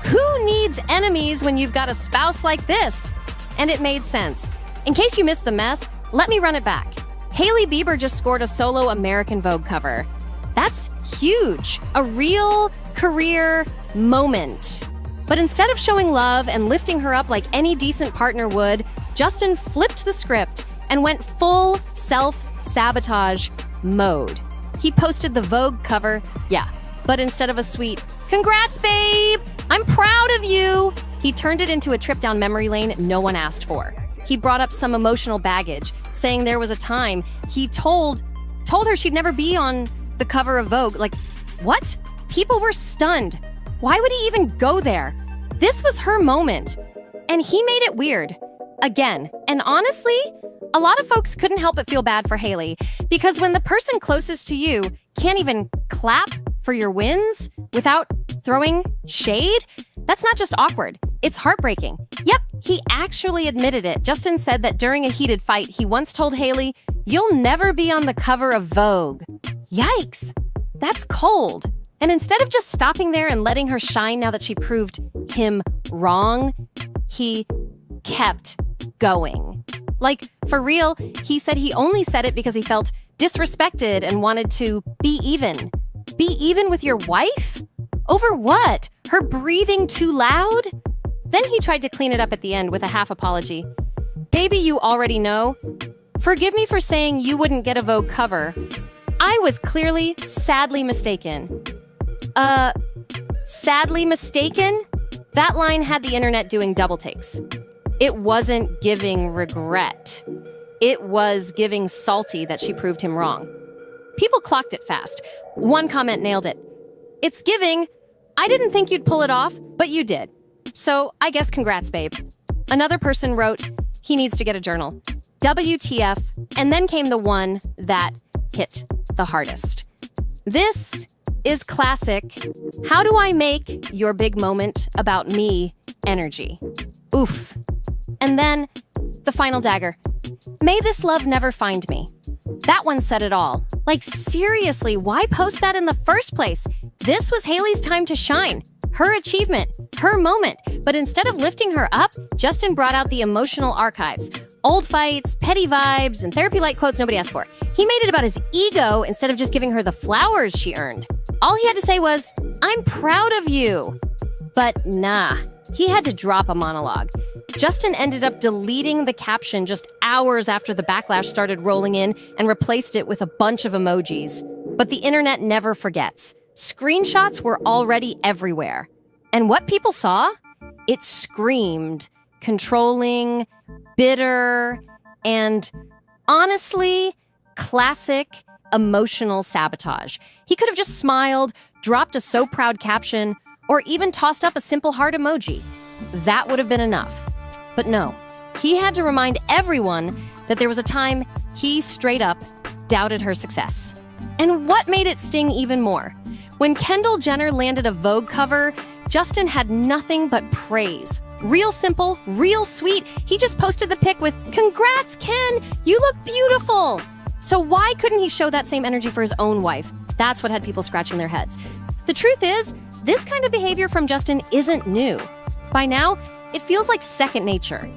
"Who needs enemies when you've got a spouse like this?" And it made sense. In case you missed the mess, let me run it back. Hailey Bieber just scored a solo American Vogue cover. That's huge, a real career moment. But instead of showing love and lifting her up like any decent partner would, Justin flipped the script and went full self-sabotage mode. He posted the Vogue cover, yeah, but instead of a sweet, "Congrats, babe! I'm proud of you!" he turned it into a trip down memory lane no one asked for. He brought up some emotional baggage, saying there was a time he told her she'd never be on the cover of Vogue. Like, what? People were stunned. Why would he even go there? This was her moment. And he made it weird. Again. And honestly, a lot of folks couldn't help but feel bad for Hailey, because when the person closest to you can't even clap for your wins without throwing shade, that's not just awkward, it's heartbreaking. Yep, he actually admitted it. Justin said that during a heated fight, he once told Hailey, "You'll never be on the cover of Vogue." Yikes, that's cold. And instead of just stopping there and letting her shine now that she proved him wrong, he kept going. Like, for real, he said he only said it because he felt disrespected and wanted to be even. Be even with your wife? Over what? Her breathing too loud? Then he tried to clean it up at the end with a half apology. "Baby, you already know. Forgive me for saying you wouldn't get a Vogue cover. I was clearly sadly mistaken." Sadly mistaken? That line had the internet doing double takes. It wasn't giving regret. It was giving salty that she proved him wrong. People clocked it fast. One comment nailed it. "It's giving, I didn't think you'd pull it off, but you did. So I guess congrats, babe." Another person wrote, "He needs to get a journal. WTF," and then came the one that hit the hardest. This is classic, how do I make your big moment about me energy? Oof. And then the final dagger. May this love never find me. That one said it all. Like, seriously, why post that in the first place? This was Hailey's time to shine. Her achievement, her moment. But instead of lifting her up, Justin brought out the emotional archives. Old fights, petty vibes, and therapy-like quotes nobody asked for. He made it about his ego instead of just giving her the flowers she earned. All he had to say was, "I'm proud of you." But nah, he had to drop a monologue. Justin ended up deleting the caption just hours after the backlash started rolling in and replaced it with a bunch of emojis. But the internet never forgets. Screenshots were already everywhere. And what people saw? It screamed controlling, bitter, and honestly, classic emotional sabotage. He could have just smiled, dropped a "so proud" caption, or even tossed up a simple heart emoji. That would have been enough. But no, he had to remind everyone that there was a time he straight up doubted her success. And what made it sting even more? When Kendall Jenner landed a Vogue cover, Justin had nothing but praise. Real simple, real sweet. He just posted the pic with, "Congrats, Ken! You look beautiful!" So why couldn't he show that same energy for his own wife? That's what had people scratching their heads. The truth is, this kind of behavior from Justin isn't new. By now, it feels like second nature.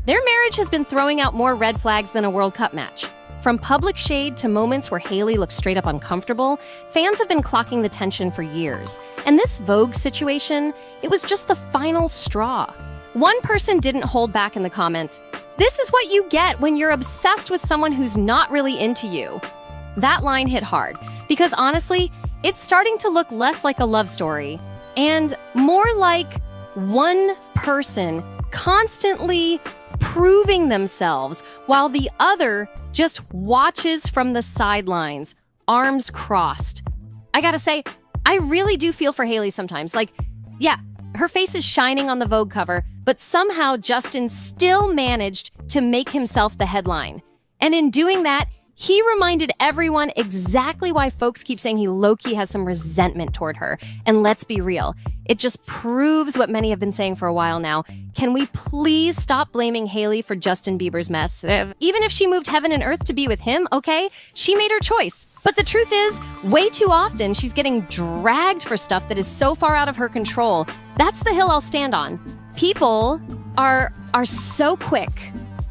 Their marriage has been throwing out more red flags than a World Cup match. From public shade to moments where Hailey looks straight up uncomfortable, fans have been clocking the tension for years. And this Vogue situation, it was just the final straw. One person didn't hold back in the comments. "This is what you get when you're obsessed with someone who's not really into you." That line hit hard, because honestly, it's starting to look less like a love story and more like one person constantly proving themselves while the other just watches from the sidelines, arms crossed. I gotta say, I really do feel for Hailey sometimes. Like, yeah, her face is shining on the Vogue cover, but somehow Justin still managed to make himself the headline. And in doing that, he reminded everyone exactly why folks keep saying he low-key has some resentment toward her. And let's be real, it just proves what many have been saying for a while now. Can we please stop blaming Hailey for Justin Bieber's mess? Even if she moved heaven and earth to be with him, okay? She made her choice. But the truth is, way too often she's getting dragged for stuff that is so far out of her control. That's the hill I'll stand on. People are so quick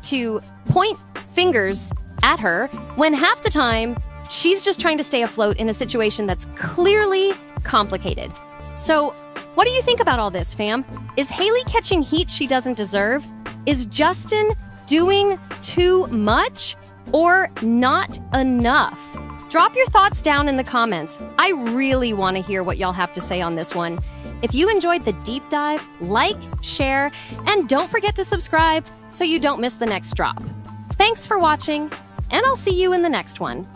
to point fingers at her when half the time she's just trying to stay afloat in a situation that's clearly complicated. So, what do you think about all this, fam? Is Hailey catching heat she doesn't deserve? Is Justin doing too much or not enough? Drop your thoughts down in the comments. I really want to hear what y'all have to say on this one. If you enjoyed the deep dive, like, share, and don't forget to subscribe so you don't miss the next drop. Thanks for watching, and I'll see you in the next one.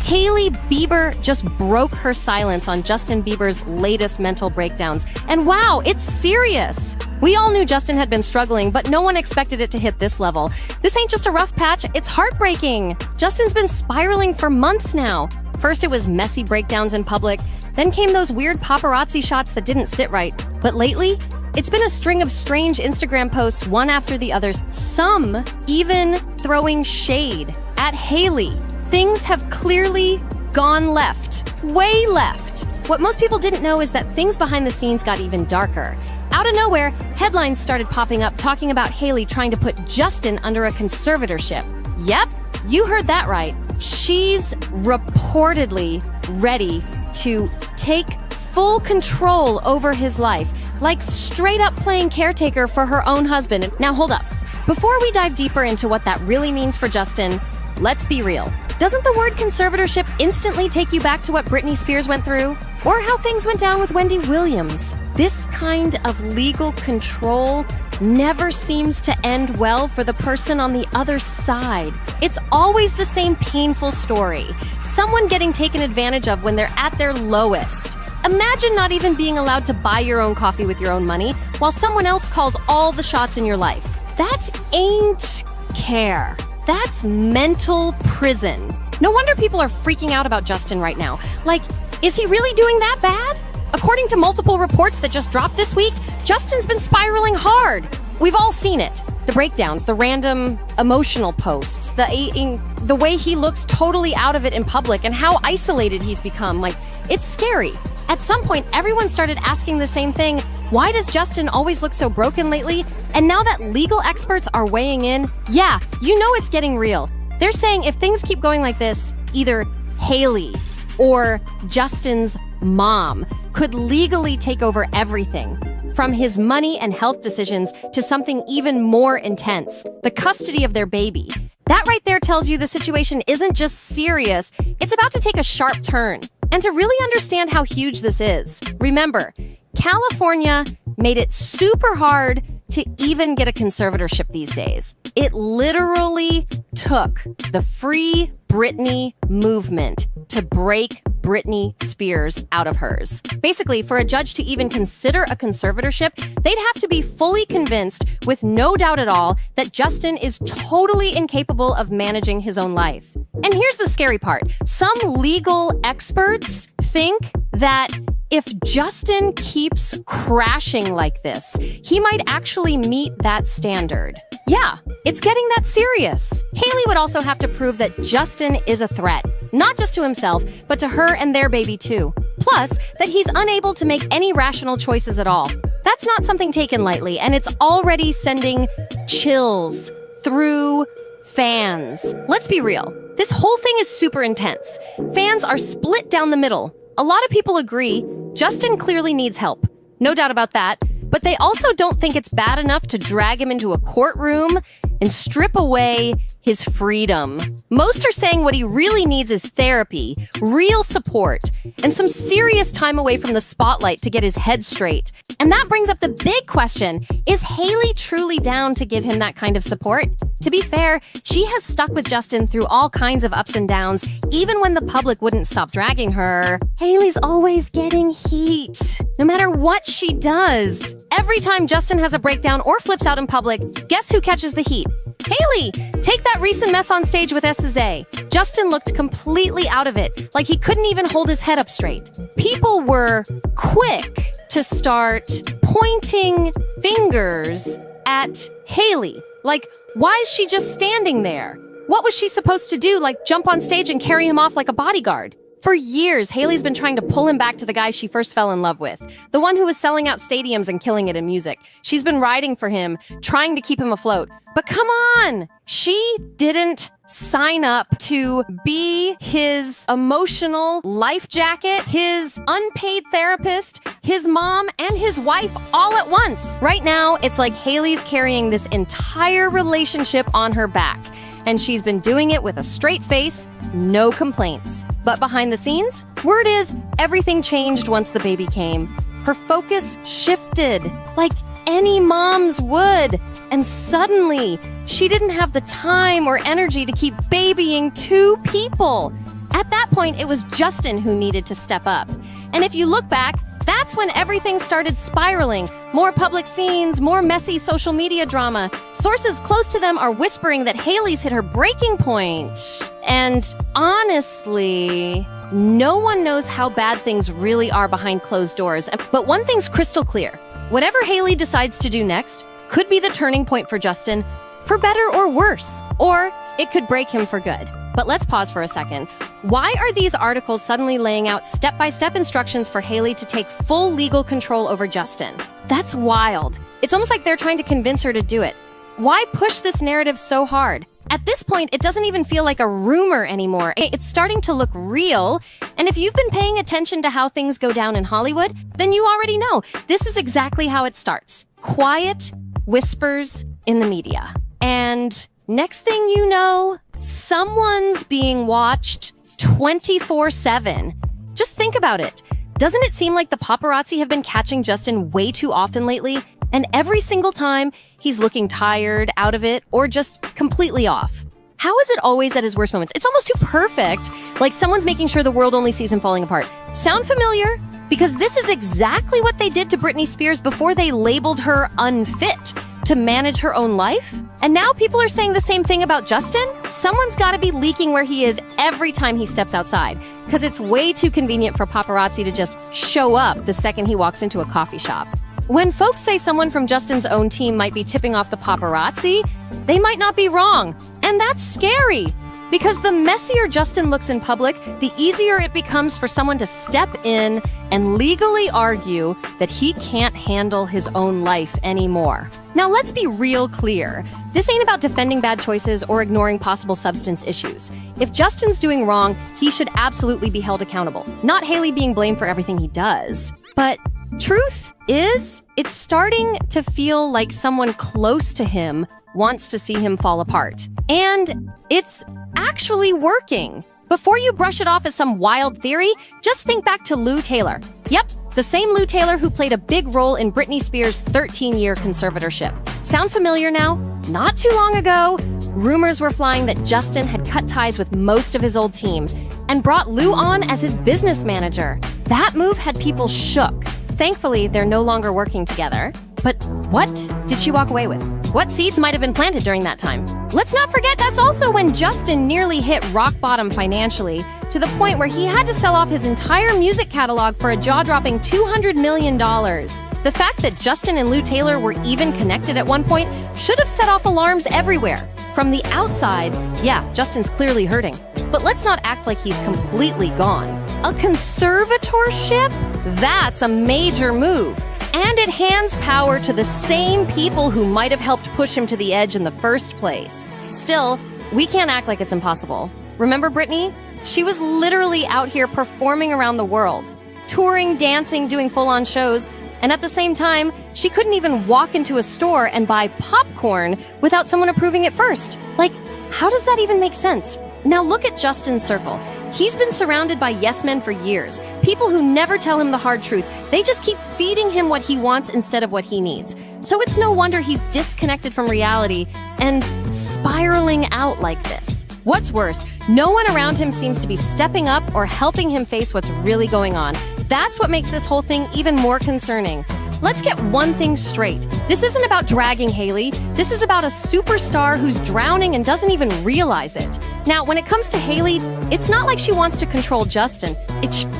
Hailey Bieber just broke her silence on Justin Bieber's latest mental breakdowns. And wow, it's serious. We all knew Justin had been struggling, but no one expected it to hit this level. This ain't just a rough patch, it's heartbreaking. Justin's been spiraling for months now. First it was messy breakdowns in public, then came those weird paparazzi shots that didn't sit right. But lately, it's been a string of strange Instagram posts, one after the others, some even throwing shade at Hailey. Things have clearly gone left, way left. What most people didn't know is that things behind the scenes got even darker. Out of nowhere, headlines started popping up talking about Hailey trying to put Justin under a conservatorship. Yep, you heard that right. She's reportedly ready to take full control over his life, like straight up playing caretaker for her own husband. Now hold up. Before we dive deeper into what that really means for Justin, let's be real. Doesn't the word conservatorship instantly take you back to what Britney Spears went through? Or how things went down with Wendy Williams? This kind of legal control never seems to end well for the person on the other side. It's always the same painful story. Someone getting taken advantage of when they're at their lowest. Imagine not even being allowed to buy your own coffee with your own money while someone else calls all the shots in your life. That ain't care. That's mental prison. No wonder people are freaking out about Justin right now. Like, is he really doing that bad? According to multiple reports that just dropped this week, Justin's been spiraling hard. We've all seen it. The breakdowns, the random emotional posts, the way he looks totally out of it in public and how isolated he's become. Like, it's scary. At some point, everyone started asking the same thing. Why does Justin always look so broken lately? And now that legal experts are weighing in, yeah, you know it's getting real. They're saying if things keep going like this, either Hailey or Justin's mom could legally take over everything, from his money and health decisions to something even more intense, the custody of their baby. That right there tells you the situation isn't just serious, it's about to take a sharp turn. And to really understand how huge this is, remember, California made it super hard to even get a conservatorship these days. It literally took the Free Britney movement to break Britney Spears out of hers. Basically, for a judge to even consider a conservatorship, they'd have to be fully convinced, with no doubt at all, that Justin is totally incapable of managing his own life. And here's the scary part. Some legal experts think that if Justin keeps crashing like this, he might actually meet that standard. Yeah, it's getting that serious. Hailey would also have to prove that Justin is a threat, not just to himself, but to her and their baby too. Plus, that he's unable to make any rational choices at all. That's not something taken lightly, and it's already sending chills through fans. Let's be real. This whole thing is super intense. Fans are split down the middle. A lot of people agree Justin clearly needs help. No doubt about that. But they also don't think it's bad enough to drag him into a courtroom and strip away his freedom. Most are saying what he really needs is therapy, real support, and some serious time away from the spotlight to get his head straight. And that brings up the big question, is Hailey truly down to give him that kind of support? To be fair, she has stuck with Justin through all kinds of ups and downs, even when the public wouldn't stop dragging her. Hailey's always getting heat, no matter what she does. Every time Justin has a breakdown or flips out in public, guess who catches the heat? Hailey! Take that recent mess on stage with SZA. Justin looked completely out of it, like he couldn't even hold his head up straight. People were quick to start pointing fingers at Hailey. Like, why is she just standing there? What was she supposed to do, like jump on stage and carry him off like a bodyguard? For years, Hailey's been trying to pull him back to the guy she first fell in love with, the one who was selling out stadiums and killing it in music. She's been riding for him, trying to keep him afloat. But come on! She didn't sign up to be his emotional life jacket, his unpaid therapist, his mom, and his wife all at once. Right now, it's like Hailey's carrying this entire relationship on her back, and she's been doing it with a straight face, no complaints. But behind the scenes, word is everything changed once the baby came. Her focus shifted, like any mom's would. And suddenly, she didn't have the time or energy to keep babying two people. At that point, it was Justin who needed to step up. And if you look back, that's when everything started spiraling. More public scenes, more messy social media drama. Sources close to them are whispering that Hailey's hit her breaking point. And honestly, no one knows how bad things really are behind closed doors. But one thing's crystal clear. Whatever Hailey decides to do next could be the turning point for Justin, for better or worse. Or it could break him for good. But let's pause for a second. Why are these articles suddenly laying out step-by-step instructions for Hailey to take full legal control over Justin? That's wild. It's almost like they're trying to convince her to do it. Why push this narrative so hard? At this point, it doesn't even feel like a rumor anymore. It's starting to look real. And if you've been paying attention to how things go down in Hollywood, then you already know this is exactly how it starts. Quiet whispers in the media. And next thing you know, someone's being watched 24/7. Just think about it. Doesn't it seem like the paparazzi have been catching Justin way too often lately? And every single time, he's looking tired, out of it, or just completely off. How is it always at his worst moments? It's almost too perfect, like someone's making sure the world only sees him falling apart. Sound familiar? Because this is exactly what they did to Britney Spears before they labeled her unfit to manage her own life. And now people are saying the same thing about Justin? So Someone's gotta be leaking where he is every time he steps outside, because it's way too convenient for paparazzi to just show up the second he walks into a coffee shop. When folks say someone from Justin's own team might be tipping off the paparazzi, they might not be wrong. And that's scary. Because the messier Justin looks in public, the easier it becomes for someone to step in and legally argue that he can't handle his own life anymore. Now let's be real clear. This ain't about defending bad choices or ignoring possible substance issues. If Justin's doing wrong, he should absolutely be held accountable. Not Hailey being blamed for everything he does. But truth is, it's starting to feel like someone close to him wants to see him fall apart. And it's actually working. Before you brush it off as some wild theory, just think back to Lou Taylor. Yep, the same Lou Taylor who played a big role in Britney Spears' 13-year conservatorship. Sound familiar now? Not too long ago, rumors were flying that Justin had cut ties with most of his old team and brought Lou on as his business manager. That move had people shook. Thankfully, they're no longer working together. But what did she walk away with? What seeds might have been planted during that time? Let's not forget that's also when Justin nearly hit rock bottom financially, to the point where he had to sell off his entire music catalog for a jaw-dropping $200 million. The fact that Justin and Lou Taylor were even connected at one point should have set off alarms everywhere. From the outside, yeah, Justin's clearly hurting. But let's not act like he's completely gone. A conservatorship? That's a major move. And it hands power to the same people who might have helped push him to the edge in the first place. Still, we can't act like it's impossible. Remember Britney? She was literally out here performing around the world. Touring, dancing, doing full-on shows. And at the same time, she couldn't even walk into a store and buy popcorn without someone approving it first. Like, how does that even make sense? Now look at Justin's circle. He's been surrounded by yes men for years. People who never tell him the hard truth. They just keep feeding him what he wants instead of what he needs. So it's no wonder he's disconnected from reality and spiraling out like this. What's worse, no one around him seems to be stepping up or helping him face what's really going on. That's what makes this whole thing even more concerning. Let's get one thing straight. This isn't about dragging Hailey. This is about a superstar who's drowning and doesn't even realize it. Now, when it comes to Hailey, it's not like she wants to control Justin.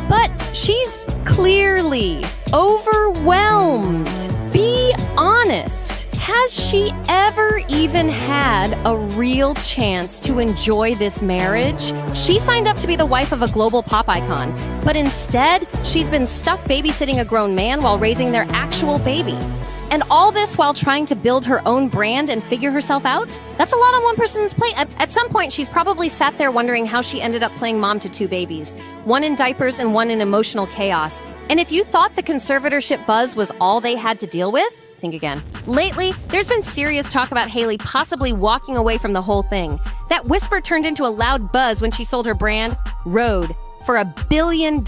But she's clearly overwhelmed. Be honest. Has she ever even had a real chance to enjoy this marriage? She signed up to be the wife of a global pop icon, but instead, she's been stuck babysitting a grown man while raising their actual baby. And all this while trying to build her own brand and figure herself out? That's a lot on one person's plate. At some point, she's probably sat there wondering how she ended up playing mom to two babies, one in diapers and one in emotional chaos. And if you thought the conservatorship buzz was all they had to deal with, think again. Lately, there's been serious talk about Hailey possibly walking away from the whole thing. That whisper turned into a loud buzz when she sold her brand, Rhode, for $1 billion.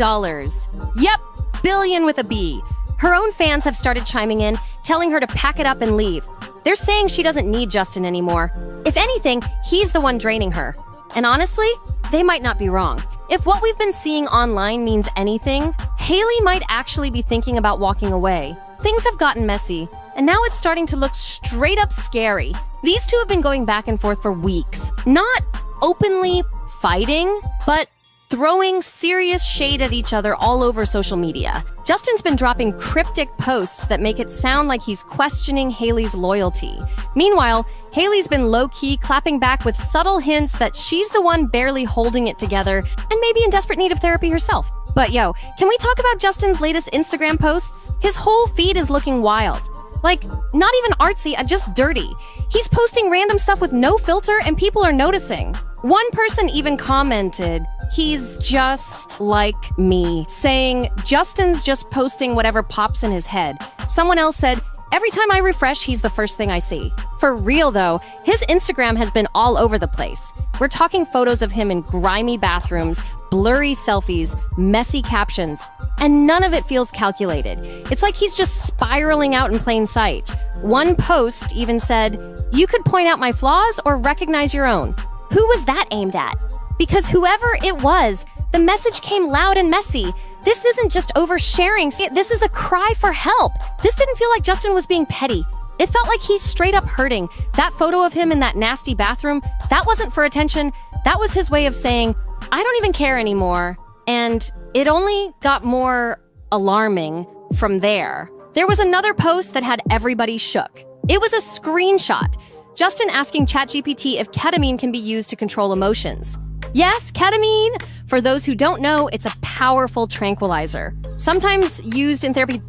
Yep, billion with a B. Her own fans have started chiming in, telling her to pack it up and leave. They're saying she doesn't need Justin anymore. If anything, he's the one draining her. And honestly, they might not be wrong. If what we've been seeing online means anything, Hailey might actually be thinking about walking away. Things have gotten messy, and now it's starting to look straight up scary. These two have been going back and forth for weeks. Not openly fighting, but throwing serious shade at each other all over social media. Justin's been dropping cryptic posts that make it sound like he's questioning Hailey's loyalty. Meanwhile, Hailey's been low-key clapping back with subtle hints that she's the one barely holding it together and maybe in desperate need of therapy herself. But yo, can we talk about Justin's latest Instagram posts? His whole feed is looking wild. Like, not even artsy, just dirty. He's posting random stuff with no filter and people are noticing. One person even commented, "He's just like me," saying, "Justin's just posting whatever pops in his head." Someone else said, "Every time I refresh, he's the first thing I see." For real though, his Instagram has been all over the place. We're talking photos of him in grimy bathrooms, blurry selfies, messy captions, and none of it feels calculated. It's like he's just spiraling out in plain sight. One post even said, "You could point out my flaws or recognize your own." Who was that aimed at? Because whoever it was, the message came loud and messy. This isn't just oversharing. This is a cry for help. This didn't feel like Justin was being petty. It felt like he's straight up hurting. That photo of him in that nasty bathroom, that wasn't for attention. That was his way of saying, I don't even care anymore. And it only got more alarming from there. There was another post that had everybody shook. It was a screenshot. Justin asking ChatGPT if ketamine can be used to control emotions. Yes, ketamine. For those who don't know, it's a powerful tranquilizer. Sometimes used in therapy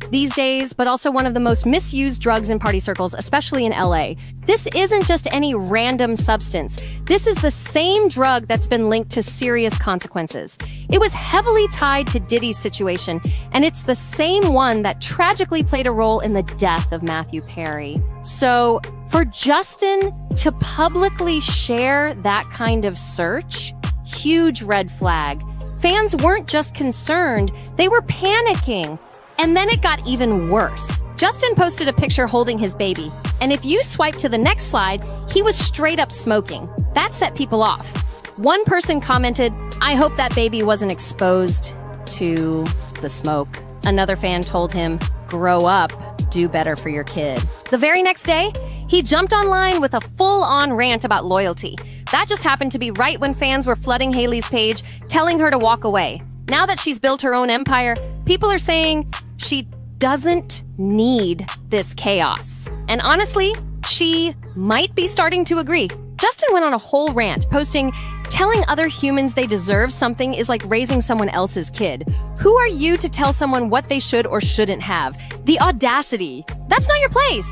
these days, but also one of the most misused drugs in party circles, especially in LA. This isn't just any random substance. This is the same drug that's been linked to serious consequences. It was heavily tied to Diddy's situation, and it's the same one that tragically played a role in the death of Matthew Perry. So, for Justin to publicly share that kind of search, huge red flag. Fans weren't just concerned, they were panicking. And then it got even worse. Justin posted a picture holding his baby, and if you swipe to the next slide, he was straight up smoking. That set people off. One person commented, I hope that baby wasn't exposed to the smoke. Another fan told him, grow up, do better for your kid. The very next day, he jumped online with a full-on rant about loyalty. That just happened to be right when fans were flooding Hailey's page, telling her to walk away. Now that she's built her own empire, people are saying she doesn't need this chaos. And honestly, she might be starting to agree. Justin went on a whole rant, posting, telling other humans they deserve something is like raising someone else's kid. Who are you to tell someone what they should or shouldn't have? The audacity. That's not your place.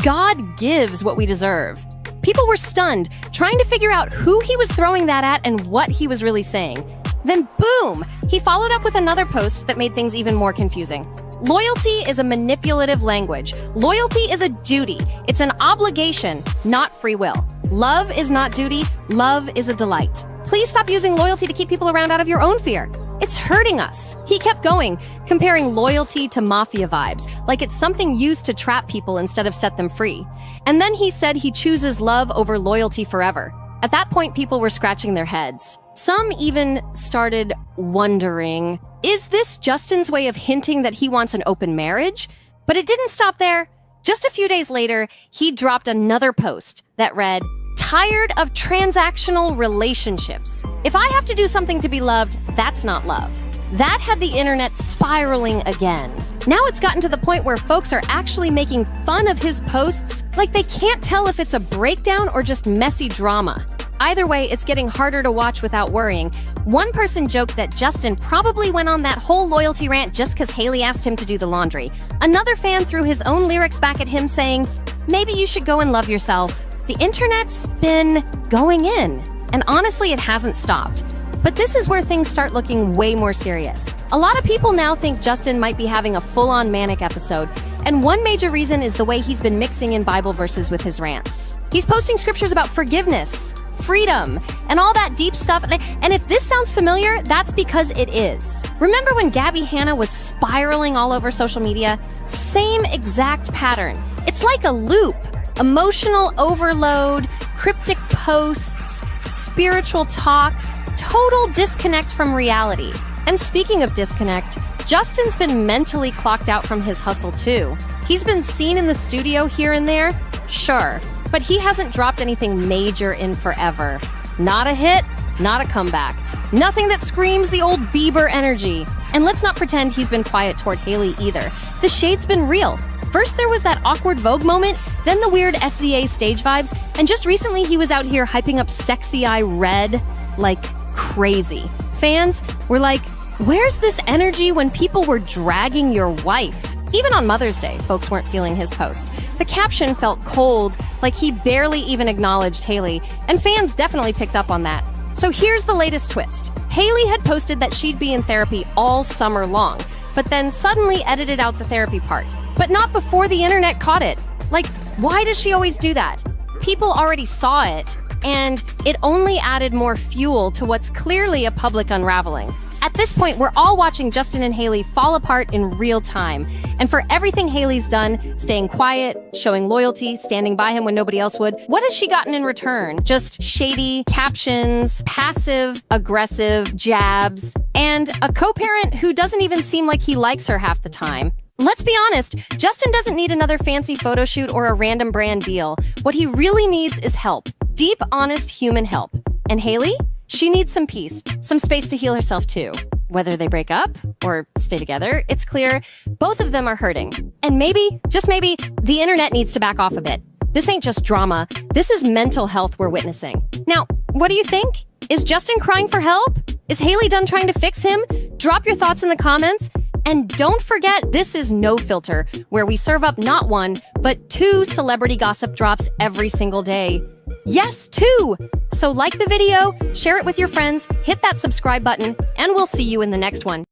God gives what we deserve. People were stunned, trying to figure out who he was throwing that at and what he was really saying. Then boom, he followed up with another post that made things even more confusing. Loyalty is a manipulative language. Loyalty is a duty. It's an obligation, not free will. Love is not duty. Love is a delight. Please stop using loyalty to keep people around out of your own fear. It's hurting us. He kept going, comparing loyalty to mafia vibes, like it's something used to trap people instead of set them free. And then he said he chooses love over loyalty forever. At that point, people were scratching their heads. Some even started wondering, is this Justin's way of hinting that he wants an open marriage? But it didn't stop there. Just a few days later, he dropped another post that read, tired of transactional relationships. If I have to do something to be loved, that's not love. That had the internet spiraling again. Now it's gotten to the point where folks are actually making fun of his posts, like they can't tell if it's a breakdown or just messy drama. Either way, it's getting harder to watch without worrying. One person joked that Justin probably went on that whole loyalty rant just because Hailey asked him to do the laundry. Another fan threw his own lyrics back at him saying, maybe you should go and love yourself. The internet's been going in, and honestly, it hasn't stopped. But this is where things start looking way more serious. A lot of people now think Justin might be having a full-on manic episode, and one major reason is the way he's been mixing in Bible verses with his rants. He's posting scriptures about forgiveness, freedom, and all that deep stuff. And if this sounds familiar, that's because it is. Remember when Gabby Hanna was spiraling all over social media? Same exact pattern. It's like a loop. Emotional overload, cryptic posts, spiritual talk, total disconnect from reality. And speaking of disconnect, Justin's been mentally clocked out from his hustle too. He's been seen in the studio here and there, sure, but he hasn't dropped anything major in forever. Not a hit, not a comeback. Nothing that screams the old Bieber energy. And let's not pretend he's been quiet toward Hailey either. The shade's been real. First there was that awkward Vogue moment, then the weird SZA stage vibes, and just recently he was out here hyping up Sexy Eye Red like crazy. Fans were like, where's this energy when people were dragging your wife? Even on Mother's Day, folks weren't feeling his post. The caption felt cold, like he barely even acknowledged Hailey, and fans definitely picked up on that. So here's the latest twist. Hailey had posted that she'd be in therapy all summer long, but then suddenly edited out the therapy part. But not before the internet caught it. Like, why does she always do that? People already saw it, and it only added more fuel to what's clearly a public unraveling. At this point, we're all watching Justin and Hailey fall apart in real time. And for everything Hailey's done, staying quiet, showing loyalty, standing by him when nobody else would, what has she gotten in return? Just shady captions, passive-aggressive jabs, and a co-parent who doesn't even seem like he likes her half the time. Let's be honest, Justin doesn't need another fancy photo shoot or a random brand deal. What he really needs is help. Deep, honest human help. And Hailey? She needs some peace, some space to heal herself too. Whether they break up or stay together, it's clear both of them are hurting. And maybe, just maybe, the internet needs to back off a bit. This ain't just drama. This is mental health we're witnessing. Now, what do you think? Is Justin crying for help? Is Hailey done trying to fix him? Drop your thoughts in the comments. And don't forget, this is NoFilter, where we serve up not one, but 2 celebrity gossip drops every single day. Yes, 2! So like the video, share it with your friends, hit that subscribe button, and we'll see you in the next one.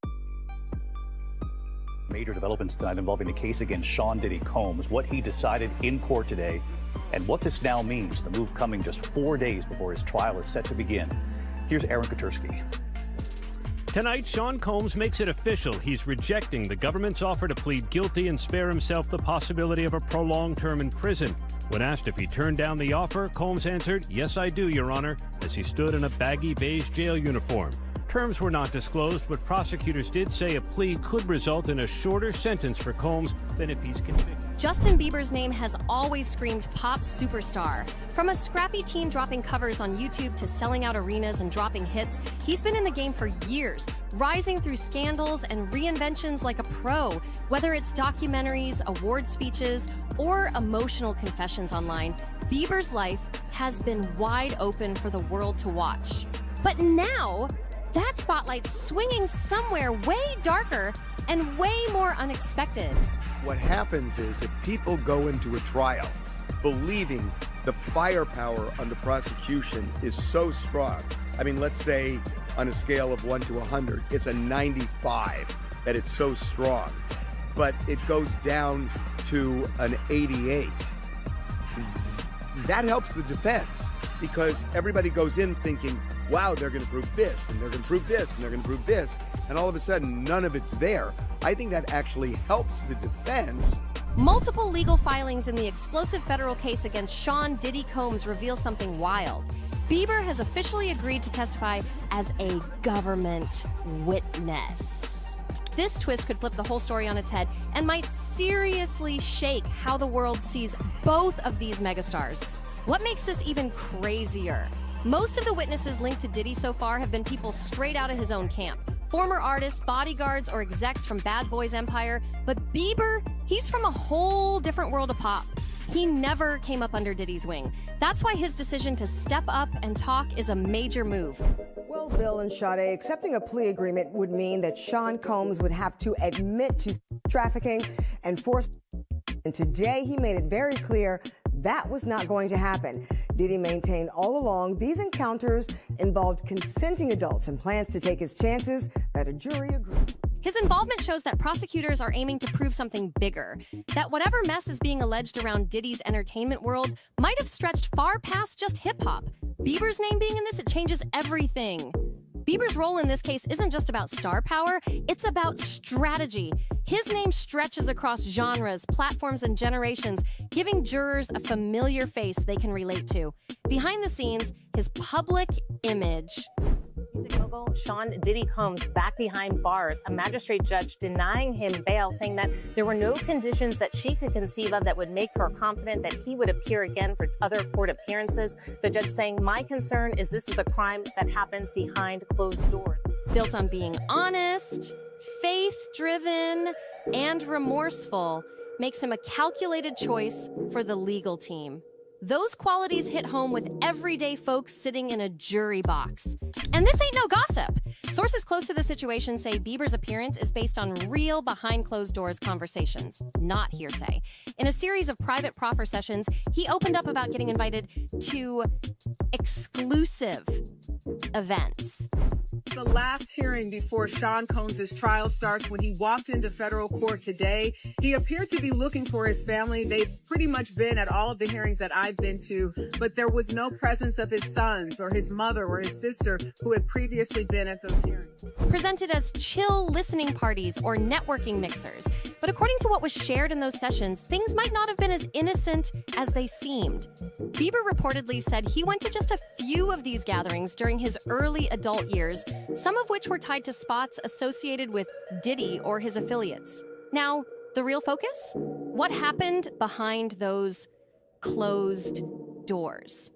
Major developments tonight involving the case against Sean Diddy Combs, what he decided in court today, and what this now means, the move coming just 4 days before his trial is set to begin. Here's Aaron Katersky. Tonight, Sean Combs makes it official. He's rejecting the government's offer to plead guilty and spare himself the possibility of a prolonged term in prison. When asked if he turned down the offer, Combs answered, "Yes, I do, Your Honor," as he stood in a baggy beige jail uniform. Terms were not disclosed, but prosecutors did say a plea could result in a shorter sentence for Combs than if he's convicted. Justin Bieber's name has always screamed pop superstar. From a scrappy teen dropping covers on YouTube to selling out arenas and dropping hits, he's been in the game for years, rising through scandals and reinventions like a pro. Whether it's documentaries, award speeches, or emotional confessions online, Bieber's life has been wide open for the world to watch. But now, that spotlight's swinging somewhere way darker and way more unexpected. What happens is if people go into a trial believing the firepower on the prosecution is so strong, I mean, let's say on a scale of 1 to 100, it's a 95 that it's so strong, but it goes down to an 88. That helps the defense because everybody goes in thinking, wow, they're going to prove this, and they're going to prove this, and they're going to prove this, and all of a sudden, none of it's there. I think that actually helps the defense. Multiple legal filings in the explosive federal case against Sean Diddy Combs reveal something wild. Bieber has officially agreed to testify as a government witness. This twist could flip the whole story on its head and might seriously shake how the world sees both of these megastars. What makes this even crazier? Most of the witnesses linked to Diddy so far have been people straight out of his own camp. Former artists, bodyguards, or execs from Bad Boys Empire. But Bieber, he's from a whole different world of pop. He never came up under Diddy's wing. That's why his decision to step up and talk is a major move. Well, Bill and Sade, accepting a plea agreement would mean that Sean Combs would have to admit to trafficking and force. And today he made it very clear that was not going to happen. Diddy maintained all along these encounters involved consenting adults and plans to take his chances that a jury agreed. His involvement shows that prosecutors are aiming to prove something bigger, that whatever mess is being alleged around Diddy's entertainment world might have stretched far past just hip-hop. Bieber's name being in this, it changes everything. Bieber's role in this case isn't just about star power, it's about strategy. His name stretches across genres, platforms, and generations, giving jurors a familiar face they can relate to. Behind the scenes, his public image. Music mogul Sean Diddy Combs back behind bars. A magistrate judge denying him bail, saying that there were no conditions that she could conceive of that would make her confident that he would appear again for other court appearances. The judge saying, "My concern is this is a crime that happens behind closed doors." Built on being honest, faith-driven, and remorseful, makes him a calculated choice for the legal team. Those qualities hit home with everyday folks sitting in a jury box. And this ain't no gossip. Sources close to the situation say Bieber's appearance is based on real behind-closed-doors conversations, not hearsay. In a series of private proffer sessions, he opened up about getting invited to exclusive events. The last hearing before Sean Combs' trial starts, when he walked into federal court today, he appeared to be looking for his family. They've pretty much been at all of the hearings that I've been to, but there was no presence of his sons or his mother or his sister who had previously been at those hearings. Presented as chill listening parties or networking mixers. But according to what was shared in those sessions, things might not have been as innocent as they seemed. Bieber reportedly said he went to just a few of these gatherings during his early adult years, some of which were tied to spots associated with Diddy or his affiliates. Now, the real focus? What happened behind those closed doors?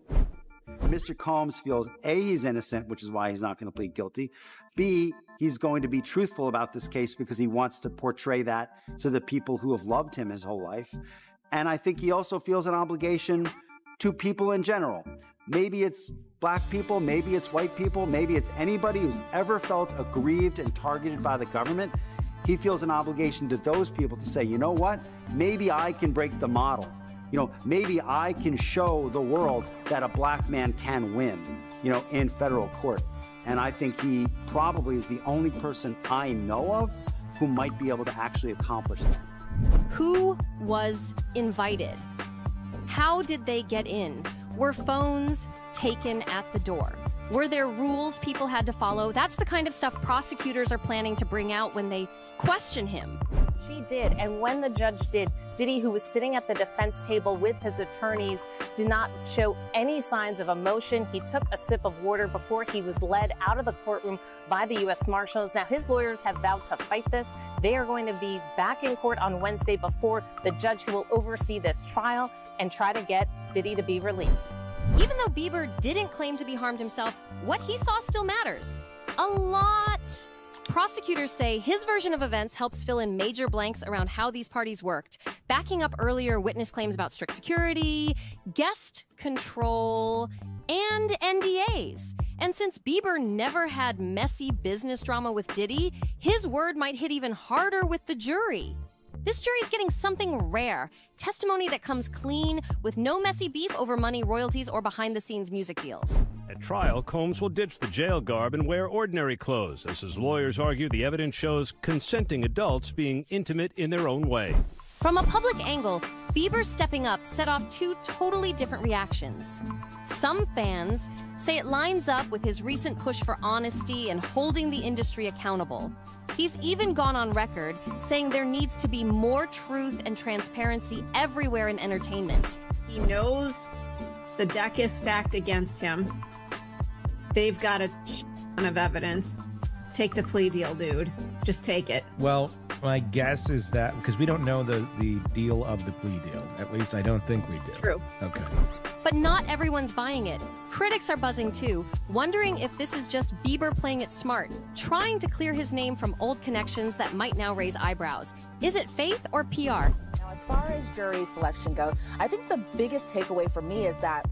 Mr. Combs feels A, he's innocent, which is why he's not going to plead guilty. B, he's going to be truthful about this case because he wants to portray that to the people who have loved him his whole life. And I think he also feels an obligation to people in general. Maybe it's black people, maybe it's white people, maybe it's anybody who's ever felt aggrieved and targeted by the government. He feels an obligation to those people to say, you know what? Maybe I can break the model. Maybe I can show the world that a black man can win, in federal court. And I think he probably is the only person I know of who might be able to actually accomplish that. Who was invited? How did they get in? Were phones taken at the door? Were there rules people had to follow? That's the kind of stuff prosecutors are planning to bring out when they question him. She did, and when the judge did, Diddy, who was sitting at the defense table with his attorneys, did not show any signs of emotion. He took a sip of water before he was led out of the courtroom by the U.S. Marshals. Now, his lawyers have vowed to fight this. They are going to be back in court on Wednesday before the judge who will oversee this trial and try to get Diddy to be released. Even though Bieber didn't claim to be harmed himself, what he saw still matters. A lot. Prosecutors say his version of events helps fill in major blanks around how these parties worked, backing up earlier witness claims about strict security, guest control, and NDAs. And since Bieber never had messy business drama with Diddy, his word might hit even harder with the jury. This jury's getting something rare, testimony that comes clean with no messy beef over money, royalties, or behind-the-scenes music deals. At trial, Combs will ditch the jail garb and wear ordinary clothes, as his lawyers argue the evidence shows consenting adults being intimate in their own way. From a public angle, Bieber's stepping up set off two totally different reactions. Some fans say it lines up with his recent push for honesty and holding the industry accountable. He's even gone on record saying there needs to be more truth and transparency everywhere in entertainment. He knows the deck is stacked against him. They've got a ton of evidence. Take the plea deal, dude. Just take it. Well, my guess is that, because we don't know the deal of the plea deal. At least I don't think we do. True. Okay. But not everyone's buying it. Critics are buzzing too, wondering if this is just Bieber playing it smart, trying to clear his name from old connections that might now raise eyebrows. Is it faith or PR? Now, as far as jury selection goes, I think the biggest takeaway for me is that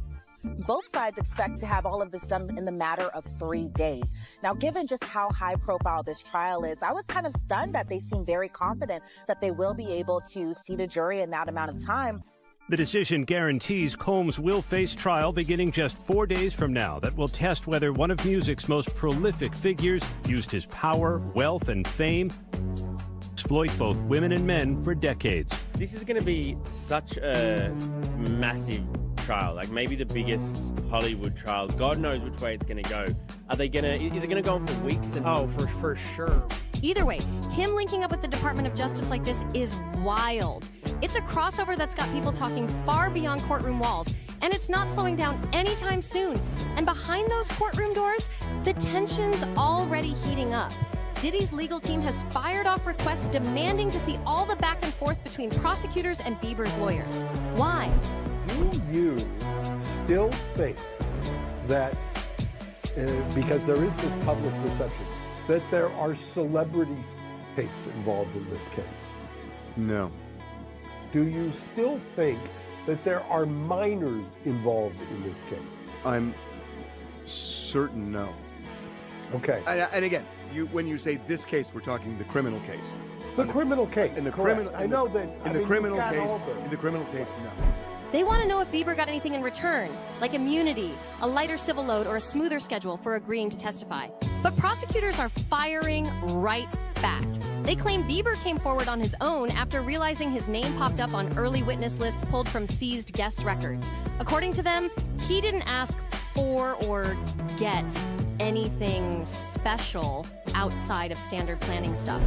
both sides expect to have all of this done in the matter of 3 days. Now, given just how high profile this trial is, I was kind of stunned that they seem very confident that they will be able to seat a jury in that amount of time. The decision guarantees Combs will face trial beginning just 4 days from now that will test whether one of music's most prolific figures used his power, wealth, and fame to exploit both women and men for decades. This is going to be such a massive trial, like maybe the biggest Hollywood trial. God knows which way it's going to go. Is it going to go on for weeks? For sure. Either way, him linking up with the Department of Justice like this is wild. It's a crossover that's got people talking far beyond courtroom walls, and it's not slowing down anytime soon. And behind those courtroom doors, the tension's already heating up. Diddy's legal team has fired off requests demanding to see all the back and forth between prosecutors and Bieber's lawyers. Why? Do you still think that, because there is this public perception, that there are celebrity tapes involved in this case? No. Do you still think that there are minors involved in this case? I'm certain no. Okay. And again, when you say this case, we're talking the criminal case. The criminal case. In the correct. criminal, I know that. In the criminal case, no. They want to know if Bieber got anything in return, like immunity, a lighter civil load, or a smoother schedule for agreeing to testify. But prosecutors are firing right back. They claim Bieber came forward on his own after realizing his name popped up on early witness lists pulled from seized guest records. According to them, he didn't ask for or get anything special outside of standard planning stuff.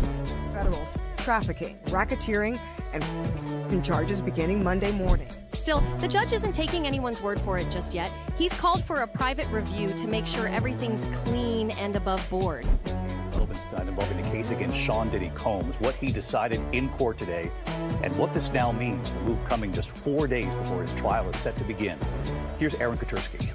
Federal trafficking, racketeering, and charges beginning Monday morning. Still, the judge isn't taking anyone's word for it just yet. He's called for a private review to make sure everything's clean and above board. Well, developments tonight involving the case against Sean Diddy Combs, what he decided in court today, and what this now means, the move coming just 4 days before his trial is set to begin. Here's Aaron Katursky.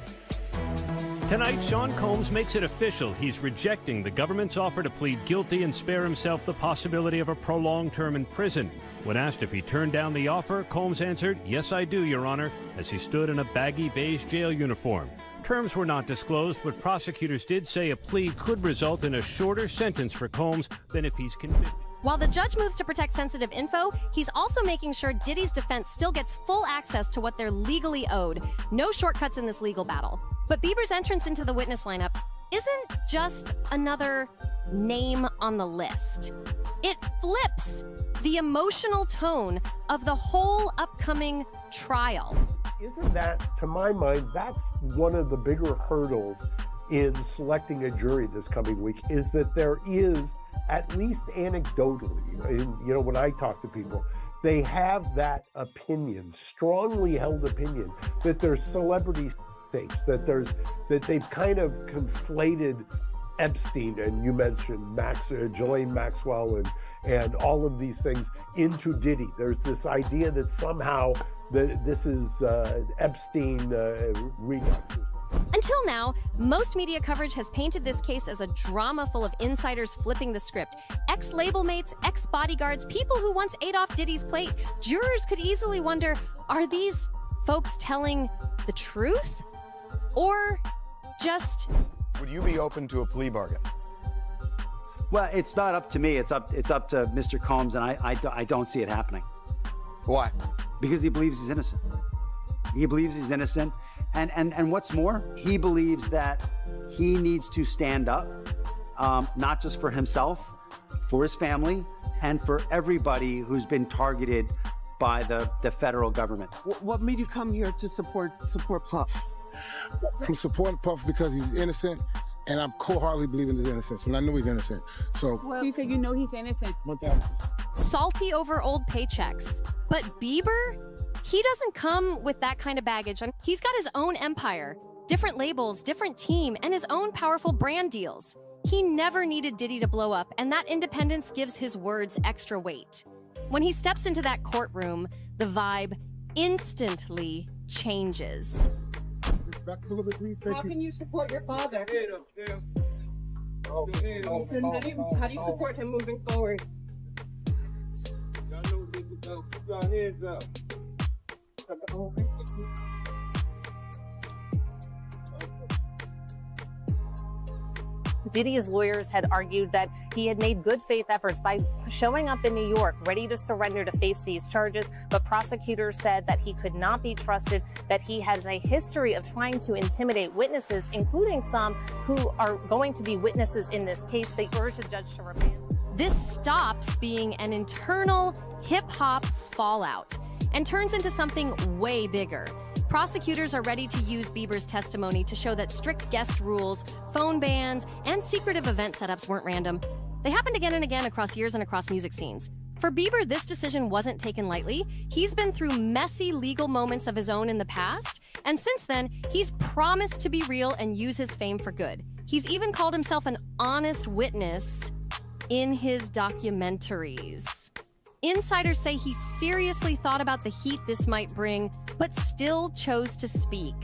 Tonight, Sean Combs makes it official. He's rejecting the government's offer to plead guilty and spare himself the possibility of a prolonged term in prison. When asked if he turned down the offer, Combs answered, "Yes, I do, Your Honor," as he stood in a baggy beige jail uniform. Terms were not disclosed, but prosecutors did say a plea could result in a shorter sentence for Combs than if he's convicted. While the judge moves to protect sensitive info, he's also making sure Diddy's defense still gets full access to what they're legally owed. No shortcuts in this legal battle. But Bieber's entrance into the witness lineup isn't just another name on the list. It flips the emotional tone of the whole upcoming trial. Isn't that, to my mind, that's one of the bigger hurdles in selecting a jury this coming week, is that there is, at least anecdotally, when I talk to people, they have that opinion, strongly held opinion, that there's celebrity tapes, that they've kind of conflated Epstein, and you mentioned Ghislaine Maxwell and all of these things, into Diddy. There's this idea that somehow this is Epstein redux. Until now, most media coverage has painted this case as a drama full of insiders flipping the script. Ex-label mates, ex-bodyguards, people who once ate off Diddy's plate. Jurors could easily wonder, are these folks telling the truth? Or just... Would you be open to a plea bargain? Well, it's not up to me. It's up to Mr. Combs, and I don't see it happening. Why? Because he believes he's innocent. He believes he's innocent. And what's more, he believes that he needs to stand up, not just for himself, for his family, and for everybody who's been targeted by the federal government. What made you come here to support Puff? I'm supporting Puff because he's innocent, and I'm wholeheartedly believing his innocence, and I know he's innocent. So you say you know he's innocent. Salty over old paychecks. But Bieber? He doesn't come with that kind of baggage. He's got his own empire, different labels, different team, and his own powerful brand deals. He never needed Diddy to blow up, and that independence gives his words extra weight. When he steps into that courtroom, the vibe instantly changes. How can you support your father? How do you support him moving forward? Y'all know what this is about. Keep your hands up. Diddy's lawyers had argued that he had made good faith efforts by showing up in New York, ready to surrender to face these charges. But prosecutors said that he could not be trusted, that he has a history of trying to intimidate witnesses, including some who are going to be witnesses in this case. They urged a judge to remand. This stops being an internal hip-hop fallout and turns into something way bigger. Prosecutors are ready to use Bieber's testimony to show that strict guest rules, phone bans, and secretive event setups weren't random. They happened again and again across years and across music scenes. For Bieber, this decision wasn't taken lightly. He's been through messy legal moments of his own in the past, and since then, he's promised to be real and use his fame for good. He's even called himself an honest witness in his documentaries. Insiders say he seriously thought about the heat this might bring, but still chose to speak.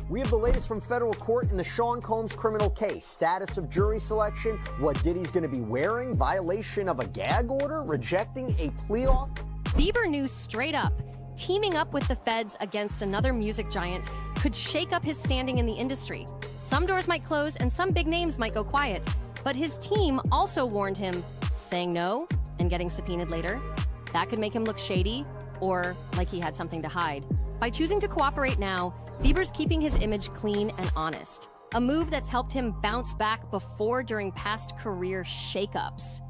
We have the latest from federal court in the Sean Combs criminal case. Status of jury selection, what Diddy's going to be wearing, violation of a gag order, rejecting a plea offer. Bieber knew straight up, teaming up with the feds against another music giant could shake up his standing in the industry. Some doors might close and some big names might go quiet, but his team also warned him, saying no and getting subpoenaed later, that could make him look shady or like he had something to hide. By choosing to cooperate now, Bieber's keeping his image clean and honest, a move that's helped him bounce back before during past career shakeups.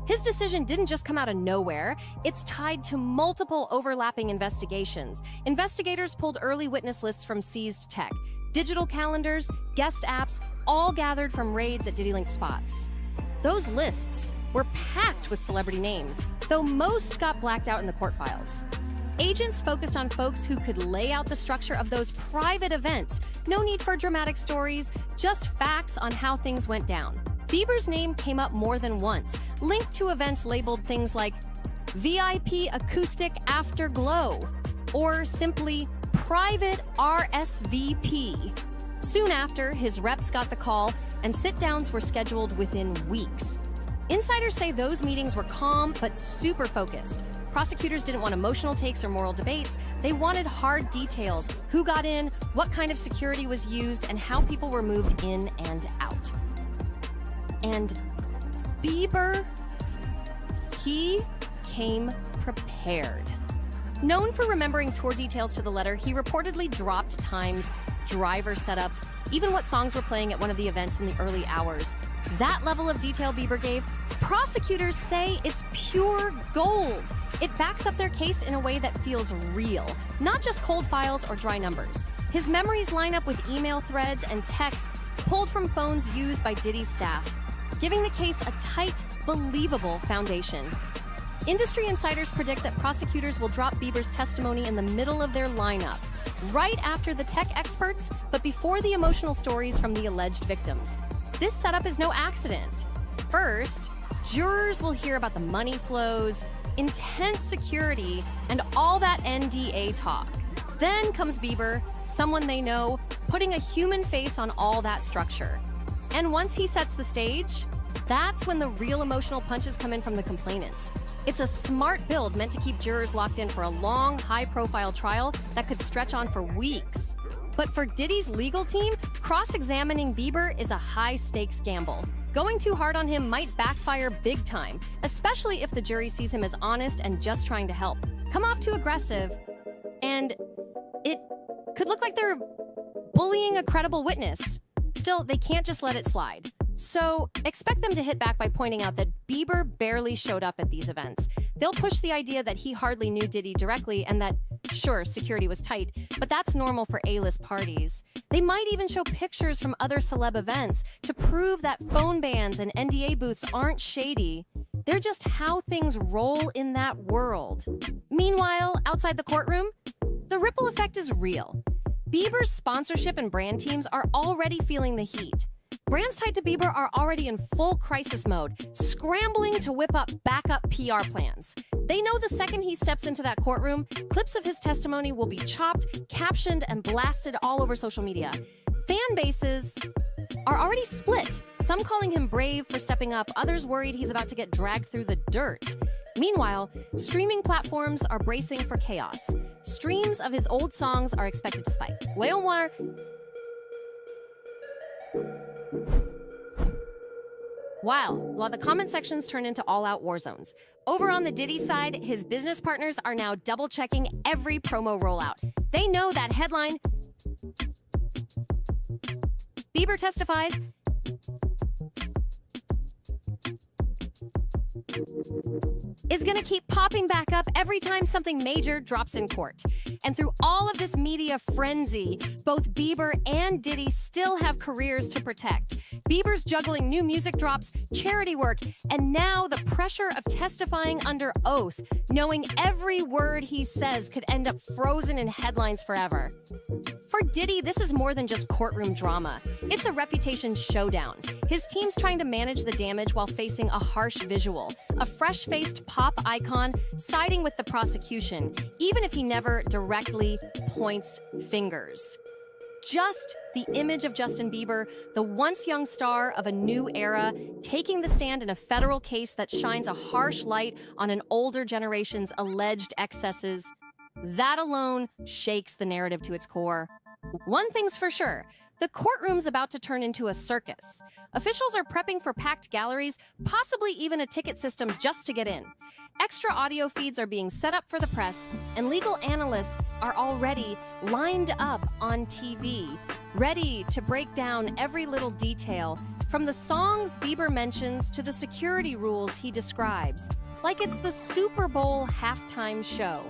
His decision didn't just come out of nowhere. It's tied to multiple overlapping investigations. Investigators pulled early witness lists from seized tech, digital calendars, guest apps, all gathered from raids at DiddyLink spots. Those lists were packed with celebrity names, though most got blacked out in the court files. Agents focused on folks who could lay out the structure of those private events. No need for dramatic stories, just facts on how things went down. Bieber's name came up more than once, linked to events labeled things like VIP Acoustic Afterglow, or simply Private RSVP. Soon after, his reps got the call, and sit-downs were scheduled within weeks. Insiders say those meetings were calm but super focused. Prosecutors didn't want emotional takes or moral debates. They wanted hard details: who got in, what kind of security was used, and how people were moved in and out. And Bieber, he came prepared. Known for remembering tour details to the letter, he reportedly dropped times, driver setups, even what songs were playing at one of the events in the early hours. That level of detail Bieber gave, prosecutors say it's pure gold. It backs up their case in a way that feels real, not just cold files or dry numbers. His memories line up with email threads and texts pulled from phones used by Diddy's staff, giving the case a tight, believable foundation. Industry insiders predict that prosecutors will drop Bieber's testimony in the middle of their lineup, right after the tech experts, but before the emotional stories from the alleged victims. This setup is no accident. First, jurors will hear about the money flows, intense security, and all that NDA talk. Then comes Bieber, someone they know, putting a human face on all that structure. And once he sets the stage, that's when the real emotional punches come in from the complainants. It's a smart build meant to keep jurors locked in for a long, high-profile trial that could stretch on for weeks. But for Diddy's legal team, cross-examining Bieber is a high-stakes gamble. Going too hard on him might backfire big time, especially if the jury sees him as honest and just trying to help. Come off too aggressive, and it could look like they're bullying a credible witness. Still, they can't just let it slide. So expect them to hit back by pointing out that Bieber barely showed up at these events. They'll push the idea that he hardly knew Diddy directly and that, sure, security was tight, but that's normal for A-list parties. They might even show pictures from other celeb events to prove that phone bans and NDA booths aren't shady. They're just how things roll in that world. Meanwhile, outside the courtroom, the ripple effect is real. Bieber's sponsorship and brand teams are already feeling the heat. Brands tied to Bieber are already in full crisis mode, scrambling to whip up backup PR plans. They know the second he steps into that courtroom, clips of his testimony will be chopped, captioned, and blasted all over social media. Fan bases are already split, some calling him brave for stepping up, others worried he's about to get dragged through the dirt. Meanwhile, streaming platforms are bracing for chaos. Streams of his old songs are expected to spike. Voyons voir. While the comment sections turn into all-out war zones. Over on the Diddy side, his business partners are now double-checking every promo rollout. They know that headline, Bieber testifies, is gonna keep popping back up every time something major drops in court. And through all of this media frenzy, both Bieber and Diddy still have careers to protect. Bieber's juggling new music drops, charity work, and now the pressure of testifying under oath, knowing every word he says could end up frozen in headlines forever. For Diddy, this is more than just courtroom drama. It's a reputation showdown. His team's trying to manage the damage while facing a harsh visual. A fresh-faced pop icon siding with the prosecution, even if he never directly points fingers. Just the image of Justin Bieber, the once young star of a new era, taking the stand in a federal case that shines a harsh light on an older generation's alleged excesses, that alone shakes the narrative to its core. One thing's for sure, the courtroom's about to turn into a circus. Officials are prepping for packed galleries, possibly even a ticket system just to get in. Extra audio feeds are being set up for the press, and legal analysts are already lined up on TV, ready to break down every little detail, from the songs Bieber mentions to the security rules he describes, like it's the Super Bowl halftime show.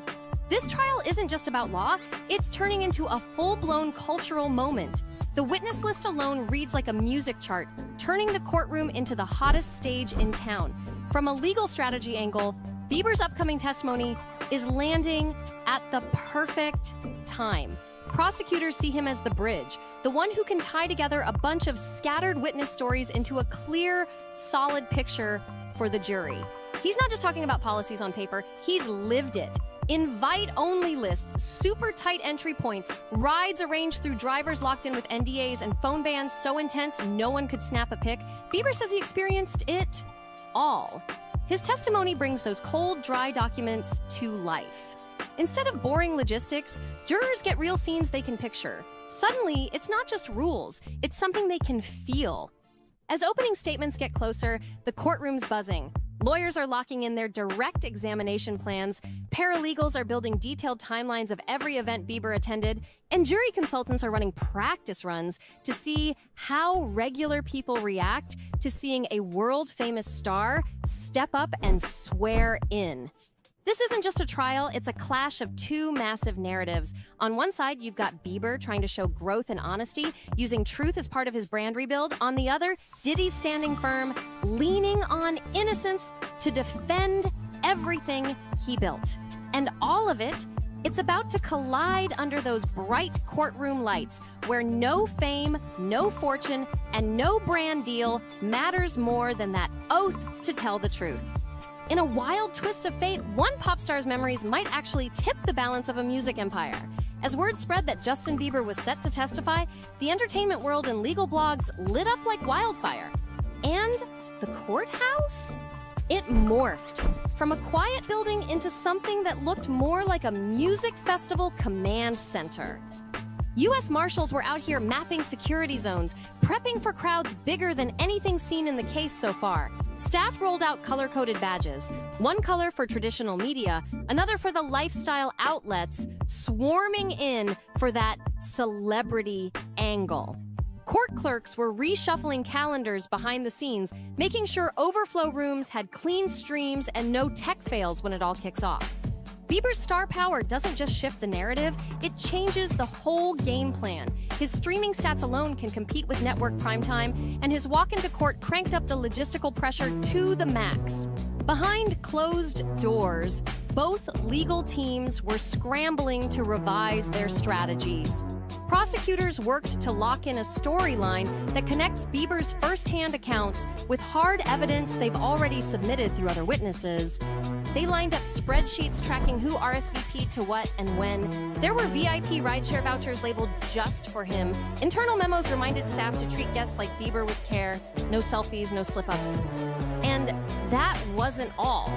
This trial isn't just about law, it's turning into a full-blown cultural moment. The witness list alone reads like a music chart, turning the courtroom into the hottest stage in town. From a legal strategy angle, Bieber's upcoming testimony is landing at the perfect time. Prosecutors see him as the bridge, the one who can tie together a bunch of scattered witness stories into a clear, solid picture for the jury. He's not just talking about policies on paper, he's lived it. Invite-only lists, super tight entry points, rides arranged through drivers locked in with NDAs, and phone bans so intense no one could snap a pic. Bieber says he experienced it all. His testimony brings those cold, dry documents to life. Instead of boring logistics, jurors get real scenes they can picture. Suddenly, it's not just rules, it's something they can feel. As opening statements get closer, the courtroom's buzzing. Lawyers are locking in their direct examination plans, paralegals are building detailed timelines of every event Bieber attended, and jury consultants are running practice runs to see how regular people react to seeing a world-famous star step up and swear in. This isn't just a trial, it's a clash of two massive narratives. On one side, you've got Bieber trying to show growth and honesty, using truth as part of his brand rebuild. On the other, Diddy's standing firm, leaning on innocence to defend everything he built. And all of it, it's about to collide under those bright courtroom lights, where no fame, no fortune, and no brand deal matters more than that oath to tell the truth. In a wild twist of fate, one pop star's memories might actually tip the balance of a music empire. As word spread that Justin Bieber was set to testify, the entertainment world and legal blogs lit up like wildfire. And the courthouse? It morphed from a quiet building into something that looked more like a music festival command center. U.S. Marshals were out here mapping security zones, prepping for crowds bigger than anything seen in the case so far. Staff rolled out color-coded badges, one color for traditional media, another for the lifestyle outlets, swarming in for that celebrity angle. Court clerks were reshuffling calendars behind the scenes, making sure overflow rooms had clean streams and no tech fails when it all kicks off. Bieber's star power doesn't just shift the narrative, it changes the whole game plan. His streaming stats alone can compete with network primetime, and his walk into court cranked up the logistical pressure to the max. Behind closed doors, both legal teams were scrambling to revise their strategies. Prosecutors worked to lock in a storyline that connects Bieber's first-hand accounts with hard evidence they've already submitted through other witnesses. They lined up spreadsheets tracking who RSVP'd to what and when. There were VIP rideshare vouchers labeled just for him. Internal memos reminded staff to treat guests like Bieber with care. No selfies, no slip-ups. And that wasn't all.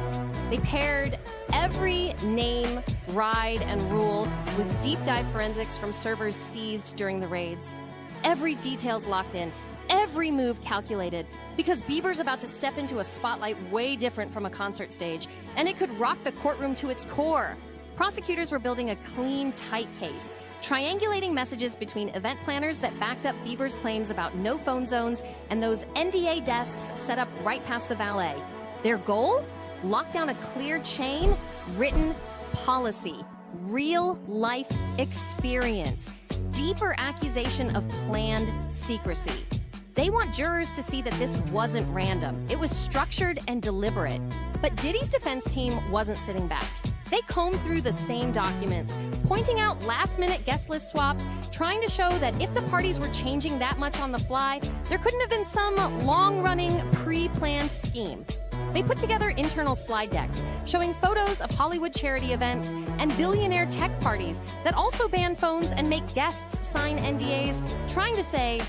They paired every name, ride, and rule with deep dive forensics from servers seized during the raids. Every detail's locked in, every move calculated, because Bieber's about to step into a spotlight way different from a concert stage, and it could rock the courtroom to its core. Prosecutors were building a clean, tight case, triangulating messages between event planners that backed up Bieber's claims about no phone zones and those NDA desks set up right past the valet. Their goal? Lock down a clear chain, written policy, real-life experience, deeper accusation of planned secrecy. They want jurors to see that this wasn't random. It was structured and deliberate. But Diddy's defense team wasn't sitting back. They combed through the same documents, pointing out last-minute guest list swaps, trying to show that if the parties were changing that much on the fly, there couldn't have been some long-running, pre-planned scheme. They put together internal slide decks showing photos of Hollywood charity events and billionaire tech parties that also ban phones and make guests sign NDAs, trying to say,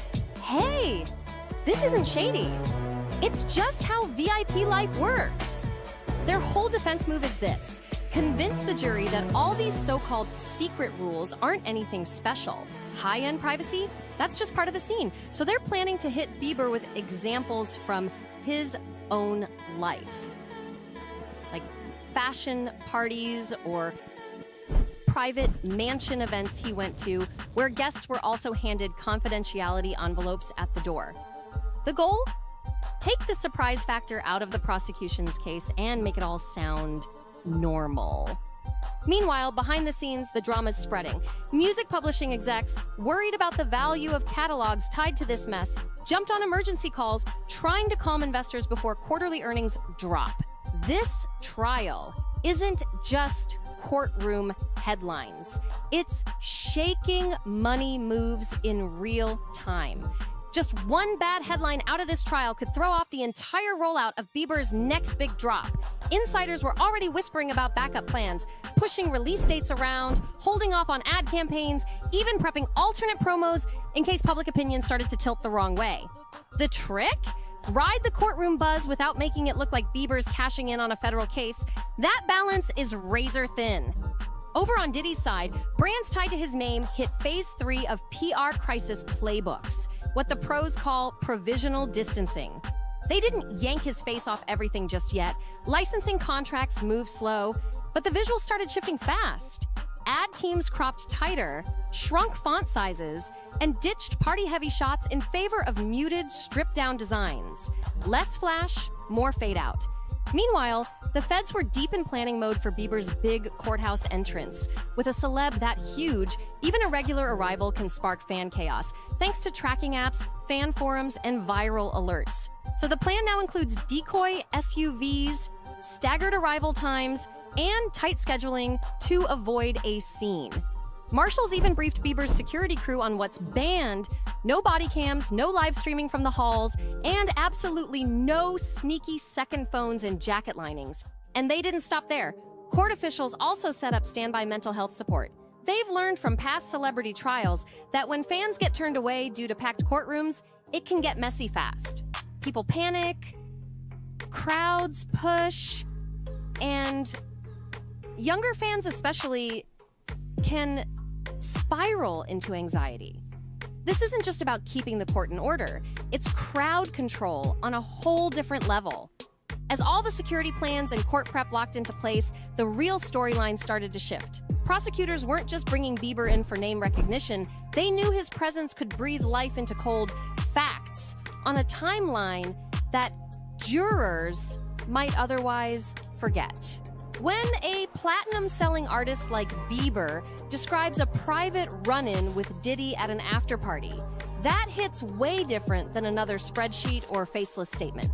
hey, this isn't shady. It's just how VIP life works. Their whole defense move is this: convince the jury that all these so-called secret rules aren't anything special. High-end privacy? That's just part of the scene. So they're planning to hit Bieber with examples from his own life, like fashion parties or private mansion events he went to, where guests were also handed confidentiality envelopes at the door. The goal? Take the surprise factor out of the prosecution's case and make it all sound normal. Meanwhile, behind the scenes, the drama's spreading. Music publishing execs, worried about the value of catalogs tied to this mess, jumped on emergency calls, trying to calm investors before quarterly earnings drop. This trial isn't just courtroom headlines. It's shaking money moves in real time. Just one bad headline out of this trial could throw off the entire rollout of Bieber's next big drop. Insiders were already whispering about backup plans, pushing release dates around, holding off on ad campaigns, even prepping alternate promos in case public opinion started to tilt the wrong way. The trick? Ride the courtroom buzz without making it look like Bieber's cashing in on a federal case. That balance is razor thin. Over on Diddy's side, brands tied to his name hit phase 3 of PR crisis playbooks, what the pros call provisional distancing. They didn't yank his face off everything just yet. Licensing contracts moved slow, but the visuals started shifting fast. Ad teams cropped tighter, shrunk font sizes, and ditched party-heavy shots in favor of muted, stripped-down designs. Less flash, more fade out. Meanwhile, the feds were deep in planning mode for Bieber's big courthouse entrance. With a celeb that huge, even a regular arrival can spark fan chaos, thanks to tracking apps, fan forums, and viral alerts. So the plan now includes decoy SUVs, staggered arrival times, and tight scheduling to avoid a scene. Marshals even briefed Bieber's security crew on what's banned: no body cams, no live streaming from the halls, and absolutely no sneaky second phones in jacket linings. And they didn't stop there. Court officials also set up standby mental health support. They've learned from past celebrity trials that when fans get turned away due to packed courtrooms, it can get messy fast. People panic, crowds push, and younger fans especially can spiral into anxiety. This isn't just about keeping the court in order, it's crowd control on a whole different level. As all the security plans and court prep locked into place, the real storyline started to shift. Prosecutors weren't just bringing Bieber in for name recognition, they knew his presence could breathe life into cold facts on a timeline that jurors might otherwise forget. When a platinum-selling artist like Bieber describes a private run-in with Diddy at an after-party, that hits way different than another spreadsheet or faceless statement.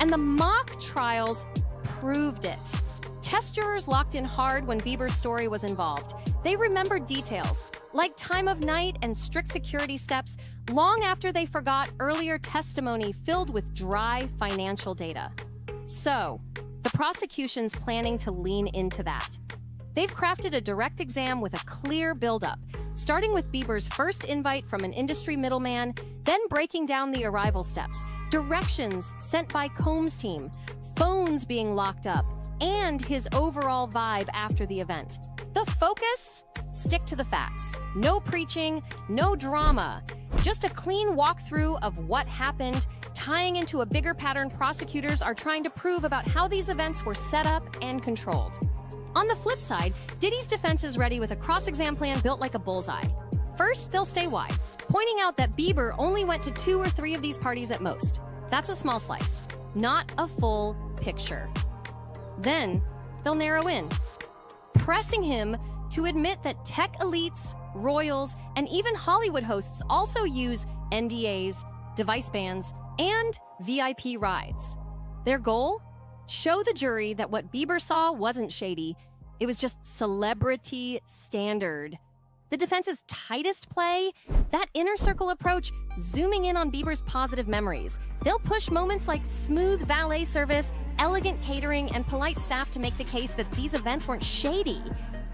And the mock trials proved it. Test jurors locked in hard when Bieber's story was involved. They remembered details, like time of night and strict security steps, long after they forgot earlier testimony filled with dry financial data. So, the prosecution's planning to lean into that. They've crafted a direct exam with a clear buildup, starting with Bieber's first invite from an industry middleman, then breaking down the arrival steps, directions sent by Combs' team, phones being locked up, and his overall vibe after the event. The focus? Stick to the facts. No preaching, no drama. Just a clean walkthrough of what happened, tying into a bigger pattern prosecutors are trying to prove about how these events were set up and controlled. On the flip side, Diddy's defense is ready with a cross-exam plan built like a bullseye. First, they'll stay wide, pointing out that Bieber only went to 2 or 3 of these parties at most. That's a small slice, not a full picture. Then, they'll narrow in, pressing him to admit that tech elites, royals, and even Hollywood hosts also use NDAs, device bans, and VIP rides. Their goal? Show the jury that what Bieber saw wasn't shady, it was just celebrity standard. The defense's tightest play? That inner circle approach, zooming in on Bieber's positive memories. They'll push moments like smooth valet service, elegant catering, and polite staff to make the case that these events weren't shady.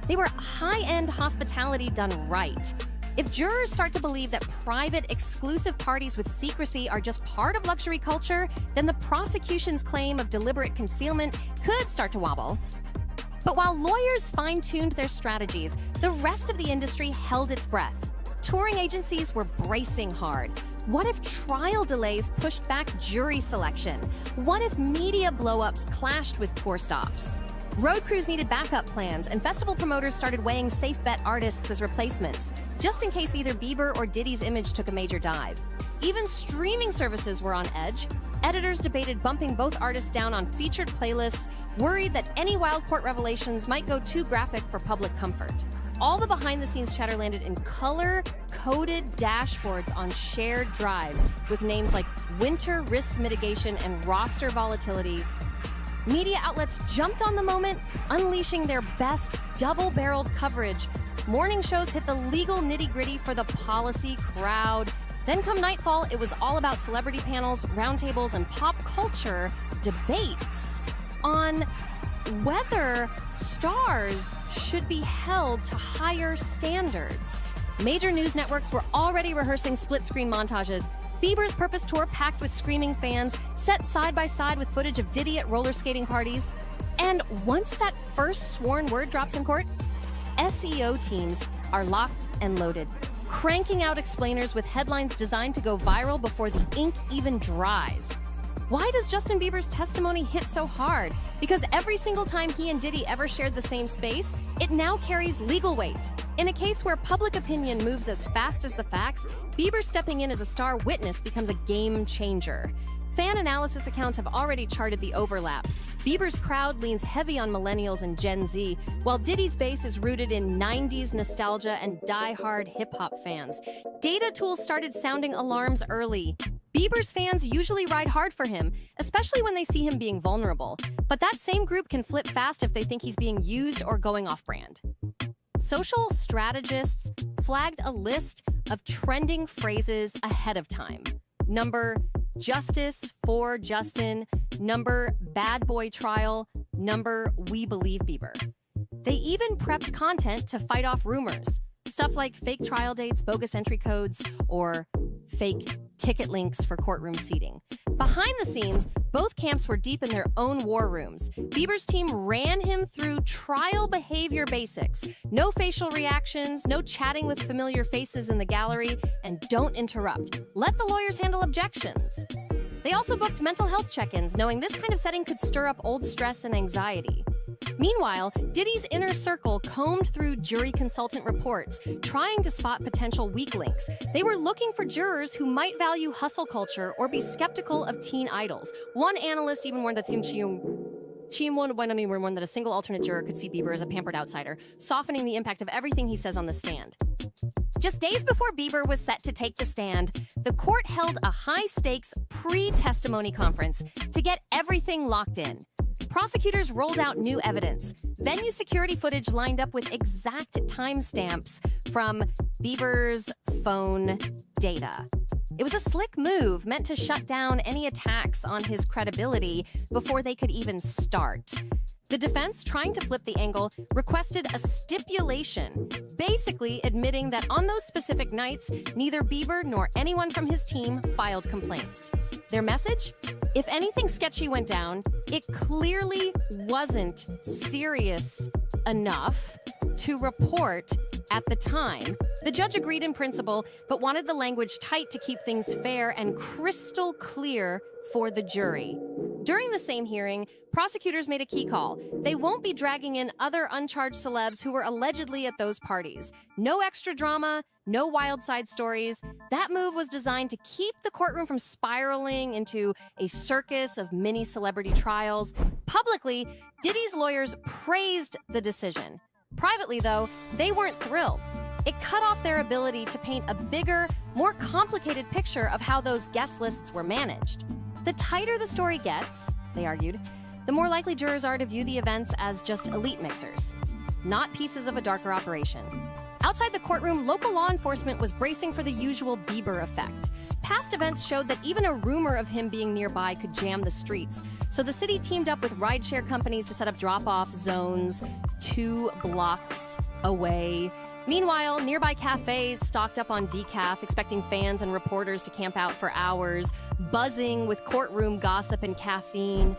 They were high-end hospitality done right. If jurors start to believe that private, exclusive parties with secrecy are just part of luxury culture, then the prosecution's claim of deliberate concealment could start to wobble. But while lawyers fine-tuned their strategies, the rest of the industry held its breath. Touring agencies were bracing hard. What if trial delays pushed back jury selection? What if media blow-ups clashed with tour stops? Road crews needed backup plans, and festival promoters started weighing safe bet artists as replacements, just in case either Bieber or Diddy's image took a major dive. Even streaming services were on edge. Editors debated bumping both artists down on featured playlists, worried that any wild court revelations might go too graphic for public comfort. All the behind-the-scenes chatter landed in color-coded dashboards on shared drives with names like winter risk mitigation and roster volatility. Media outlets jumped on the moment, unleashing their best double-barreled coverage. Morning shows hit the legal nitty-gritty for the policy crowd. Then come nightfall, it was all about celebrity panels, roundtables, and pop culture debates on whether stars should be held to higher standards. Major news networks were already rehearsing split-screen montages. Bieber's Purpose Tour packed with screaming fans, set side by side with footage of Diddy at roller skating parties. And once that first sworn word drops in court, SEO teams are locked and loaded, cranking out explainers with headlines designed to go viral before the ink even dries. Why does Justin Bieber's testimony hit so hard? Because every single time he and Diddy ever shared the same space, it now carries legal weight. In a case where public opinion moves as fast as the facts, Bieber stepping in as a star witness becomes a game changer. Fan analysis accounts have already charted the overlap. Bieber's crowd leans heavy on millennials and Gen Z, while Diddy's base is rooted in 90s nostalgia and die-hard hip-hop fans. Data tools started sounding alarms early. Bieber's fans usually ride hard for him, especially when they see him being vulnerable. But that same group can flip fast if they think he's being used or going off-brand. Social strategists flagged a list of trending phrases ahead of time. Number justice for Justin, number bad boy trial, number we believe Bieber. They even prepped content to fight off rumors. Stuff like fake trial dates, bogus entry codes, or fake ticket links for courtroom seating. Behind the scenes, both camps were deep in their own war rooms. Bieber's team ran him through trial behavior basics. No facial reactions, no chatting with familiar faces in the gallery, and don't interrupt. Let the lawyers handle objections. They also booked mental health check-ins, knowing this kind of setting could stir up old stress and anxiety. Meanwhile, Diddy's inner circle combed through jury consultant reports, trying to spot potential weak links. They were looking for jurors who might value hustle culture or be skeptical of teen idols. One analyst even warned that that a single alternate juror could see Bieber as a pampered outsider, softening the impact of everything he says on the stand. Just days before Bieber was set to take the stand, the court held a high-stakes pre-testimony conference to get everything locked in. Prosecutors rolled out new evidence. Venue security footage lined up with exact timestamps from Bieber's phone data. It was a slick move meant to shut down any attacks on his credibility before they could even start. The defense, trying to flip the angle, requested a stipulation, basically admitting that on those specific nights, neither Bieber nor anyone from his team filed complaints. Their message? If anything sketchy went down, it clearly wasn't serious enough to report at the time. The judge agreed in principle, but wanted the language tight to keep things fair and crystal clear for the jury. During the same hearing, prosecutors made a key call. They won't be dragging in other uncharged celebs who were allegedly at those parties. No extra drama, no wild side stories. That move was designed to keep the courtroom from spiraling into a circus of mini celebrity trials. Publicly, Diddy's lawyers praised the decision. Privately, though, they weren't thrilled. It cut off their ability to paint a bigger, more complicated picture of how those guest lists were managed. The tighter the story gets, they argued, the more likely jurors are to view the events as just elite mixers, not pieces of a darker operation. Outside the courtroom, local law enforcement was bracing for the usual Bieber effect. Past events showed that even a rumor of him being nearby could jam the streets, so the city teamed up with rideshare companies to set up drop-off zones 2 blocks away. Meanwhile, nearby cafes stocked up on decaf, expecting fans and reporters to camp out for hours, buzzing with courtroom gossip and caffeine.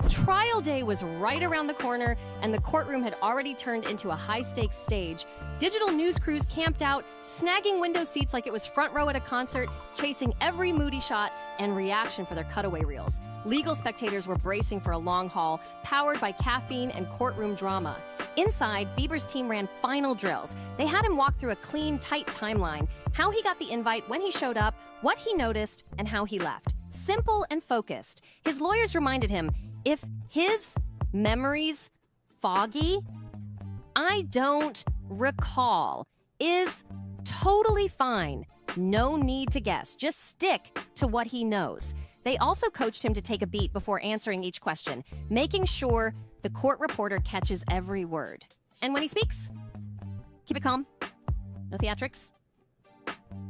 Trial day was right around the corner, and the courtroom had already turned into a high-stakes stage. Digital news crews camped out, snagging window seats like it was front row at a concert, chasing every moody shot and reaction for their cutaway reels. Legal spectators were bracing for a long haul, powered by caffeine and courtroom drama. Inside, Bieber's team ran final drills. They had him walk through a clean, tight timeline, how he got the invite, when he showed up, what he noticed, and how he left. Simple and focused. His lawyers reminded him, if his memory's foggy, I don't recall, is totally fine. No need to guess. Just stick to what he knows. They also coached him to take a beat before answering each question, making sure the court reporter catches every word. And when he speaks, keep it calm. No theatrics.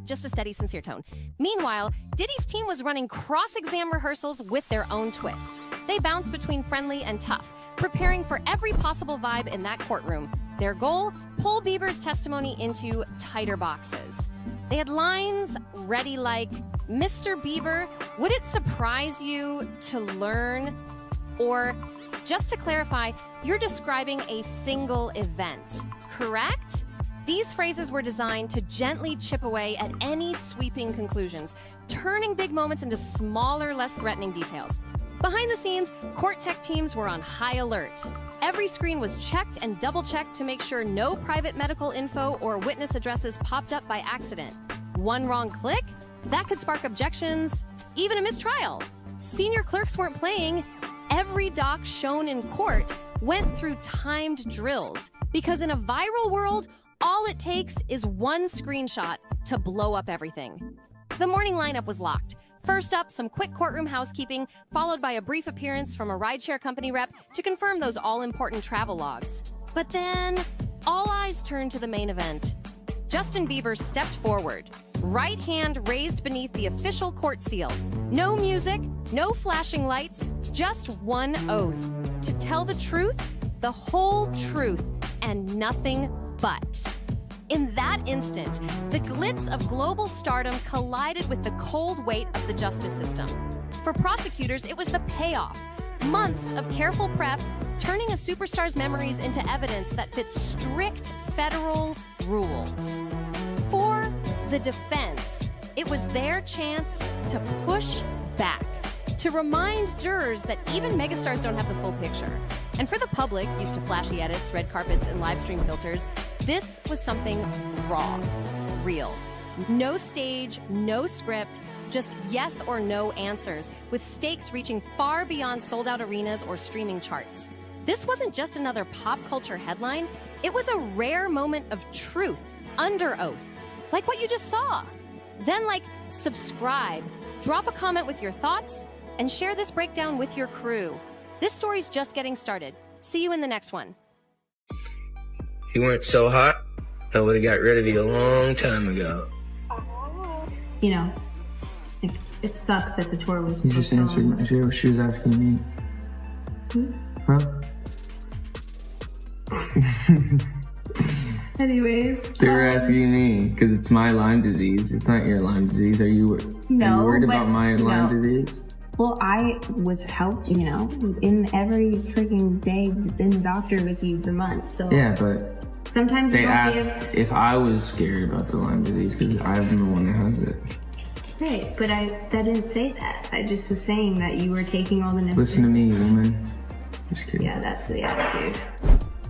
Just a steady, sincere tone. Meanwhile, Diddy's team was running cross-exam rehearsals with their own twist. They bounced between friendly and tough, preparing for every possible vibe in that courtroom. Their goal? Pull Bieber's testimony into tighter boxes. They had lines ready like, "Mr. Bieber, would it surprise you to learn?" Or, "Just to clarify, you're describing a single event, correct?" These phrases were designed to gently chip away at any sweeping conclusions, turning big moments into smaller, less threatening details. Behind the scenes, court tech teams were on high alert. Every screen was checked and double-checked to make sure no private medical info or witness addresses popped up by accident. One wrong click? That could spark objections, even a mistrial. Senior clerks weren't playing. Every doc shown in court went through timed drills, because in a viral world, all it takes is one screenshot to blow up everything. The morning lineup was locked. First up, some quick courtroom housekeeping, followed by a brief appearance from a rideshare company rep to confirm those all-important travel logs. But then, all eyes turned to the main event. Justin Bieber stepped forward, right hand raised beneath the official court seal. No music, no flashing lights, just one oath. To tell the truth, the whole truth, and nothing but. In that instant, the glitz of global stardom collided with the cold weight of the justice system. For prosecutors, it was the payoff. Months of careful prep, turning a superstar's memories into evidence that fits strict federal rules. For the defense, it was their chance to push back, to remind jurors that even megastars don't have the full picture. And for the public, used to flashy edits, red carpets, and live stream filters, this was something raw, real. No stage, no script, just yes or no answers, with stakes reaching far beyond sold-out arenas or streaming charts. This wasn't just another pop culture headline, it was a rare moment of truth, under oath, like what you just saw. Then, subscribe, drop a comment with your thoughts, and share this breakdown with your crew. This story's just getting started. See you in the next one. If you weren't so hot, I would have got rid of you a long time ago. You know, it sucks that the tour was. You just answered. She was asking me. Huh? Anyways. They were asking me because it's my Lyme disease. It's not your Lyme disease. Are you worried about my Lyme disease? Well, I was helped, in every freaking day in the doctor with you for months. So yeah, but sometimes they asked if I was scared about the Lyme disease because I'm the one that has it. Right, but I didn't say that. I just was saying that you were taking all the necessary. Listen to me, woman. Just kidding. Yeah, that's the attitude.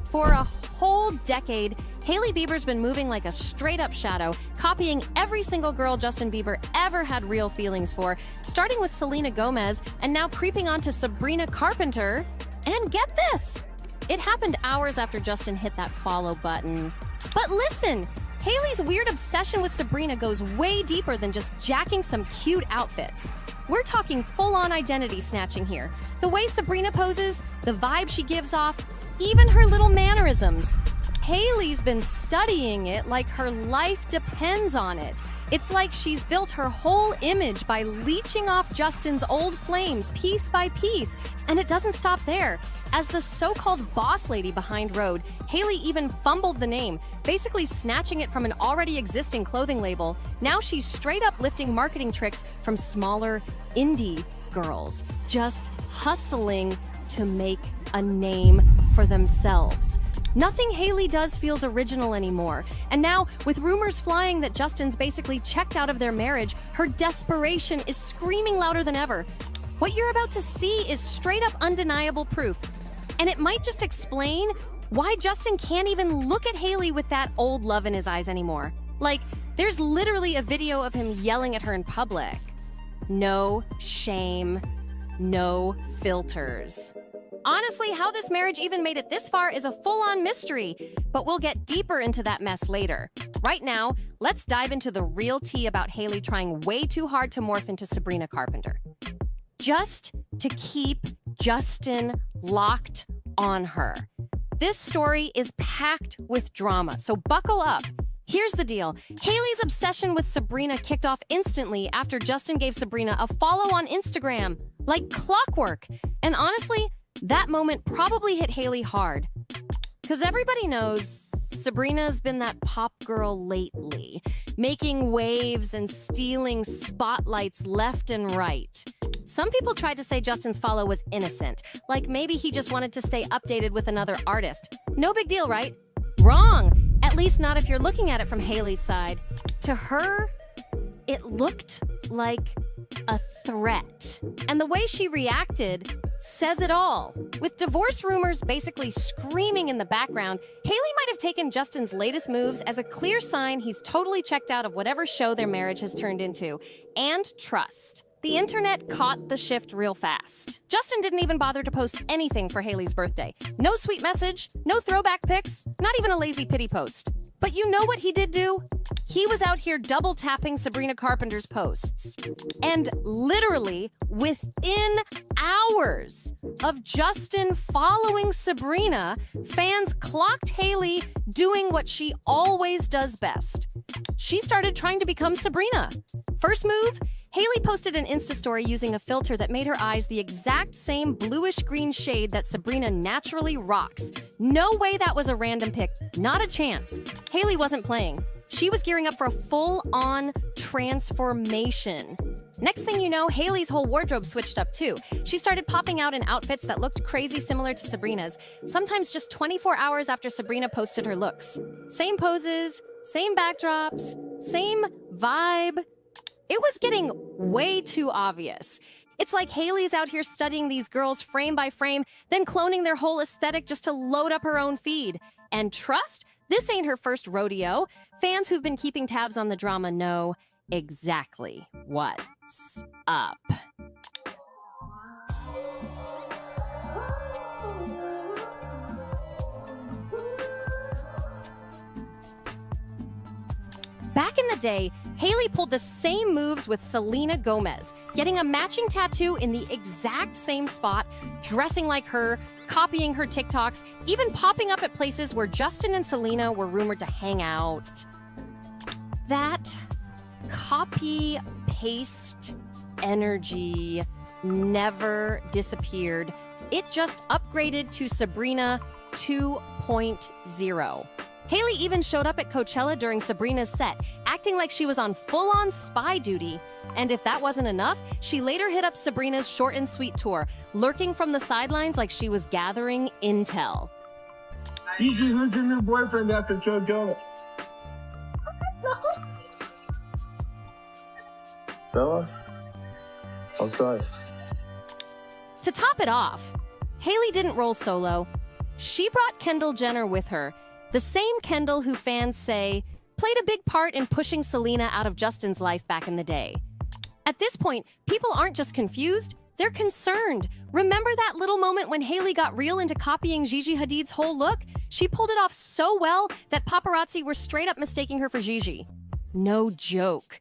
For a whole decade, Hailey Bieber's been moving like a straight-up shadow, copying every single girl Justin Bieber ever had real feelings for, starting with Selena Gomez and now creeping onto Sabrina Carpenter. And get this! It happened hours after Justin hit that follow button. But listen! Hailey's weird obsession with Sabrina goes way deeper than just jacking some cute outfits. We're talking full-on identity snatching here. The way Sabrina poses, the vibe she gives off, even her little mannerisms. Hailey's been studying it like her life depends on it. It's like she's built her whole image by leeching off Justin's old flames piece by piece. And it doesn't stop there. As the so-called boss lady behind Rhode, Hailey even fumbled the name, basically snatching it from an already existing clothing label. Now she's straight up lifting marketing tricks from smaller indie girls, just hustling to make a name for themselves. Nothing Hailey does feels original anymore. And now, with rumors flying that Justin's basically checked out of their marriage, her desperation is screaming louder than ever. What you're about to see is straight up undeniable proof. And it might just explain why Justin can't even look at Hailey with that old love in his eyes anymore. Like, there's literally a video of him yelling at her in public. No shame, no filters. Honestly, how this marriage even made it this far is a full-on mystery, but we'll get deeper into that mess later. Right now, let's dive into the real tea about Hailey trying way too hard to morph into Sabrina Carpenter. Just to keep Justin locked on her. This story is packed with drama, so buckle up. Here's the deal. Hailey's obsession with Sabrina kicked off instantly after Justin gave Sabrina a follow on Instagram, like clockwork. And honestly, that moment probably hit Hailey hard. Because everybody knows Sabrina's been that pop girl lately, making waves and stealing spotlights left and right. Some people tried to say Justin's follow was innocent, like maybe he just wanted to stay updated with another artist. No big deal, right? Wrong! At least not if you're looking at it from Hailey's side. To her, it looked like a threat. And the way she reacted says it all. With divorce rumors basically screaming in the background, Hailey might have taken Justin's latest moves as a clear sign he's totally checked out of whatever show their marriage has turned into. And trust. The internet caught the shift real fast. Justin didn't even bother to post anything for Hailey's birthday. No sweet message, no throwback pics, not even a lazy pity post. But you know what he did do? He was out here double tapping Sabrina Carpenter's posts. And literally within hours of Justin following Sabrina, fans clocked Hailey doing what she always does best. She started trying to become Sabrina. First move, Hailey posted an Insta story using a filter that made her eyes the exact same bluish-green shade that Sabrina naturally rocks. No way that was a random pic, not a chance. Hailey wasn't playing. She was gearing up for a full-on transformation. Next thing you know, Hailey's whole wardrobe switched up too. She started popping out in outfits that looked crazy similar to Sabrina's, sometimes just 24 hours after Sabrina posted her looks. Same poses, same backdrops, same vibe. It was getting way too obvious. It's like Hailey's out here studying these girls frame by frame, then cloning their whole aesthetic just to load up her own feed. And trust? This ain't her first rodeo. Fans who've been keeping tabs on the drama know exactly what's up. Back in the day, Hailey pulled the same moves with Selena Gomez, getting a matching tattoo in the exact same spot, dressing like her, copying her TikToks, even popping up at places where Justin and Selena were rumored to hang out. That copy-paste energy never disappeared. It just upgraded to Sabrina 2.0. Hailey even showed up at Coachella during Sabrina's set, acting like she was on full-on spy duty. And if that wasn't enough, she later hit up Sabrina's short and sweet tour, lurking from the sidelines like she was gathering intel. Gigi, who's your new boyfriend after JoJo? Tell us. I'll try. To top it off, Hailey didn't roll solo. She brought Kendall Jenner with her, the same Kendall who fans say played a big part in pushing Selena out of Justin's life back in the day. At this point, people aren't just confused, they're concerned. Remember that little moment when Hailey got real into copying Gigi Hadid's whole look? She pulled it off so well that paparazzi were straight up mistaking her for Gigi. No joke.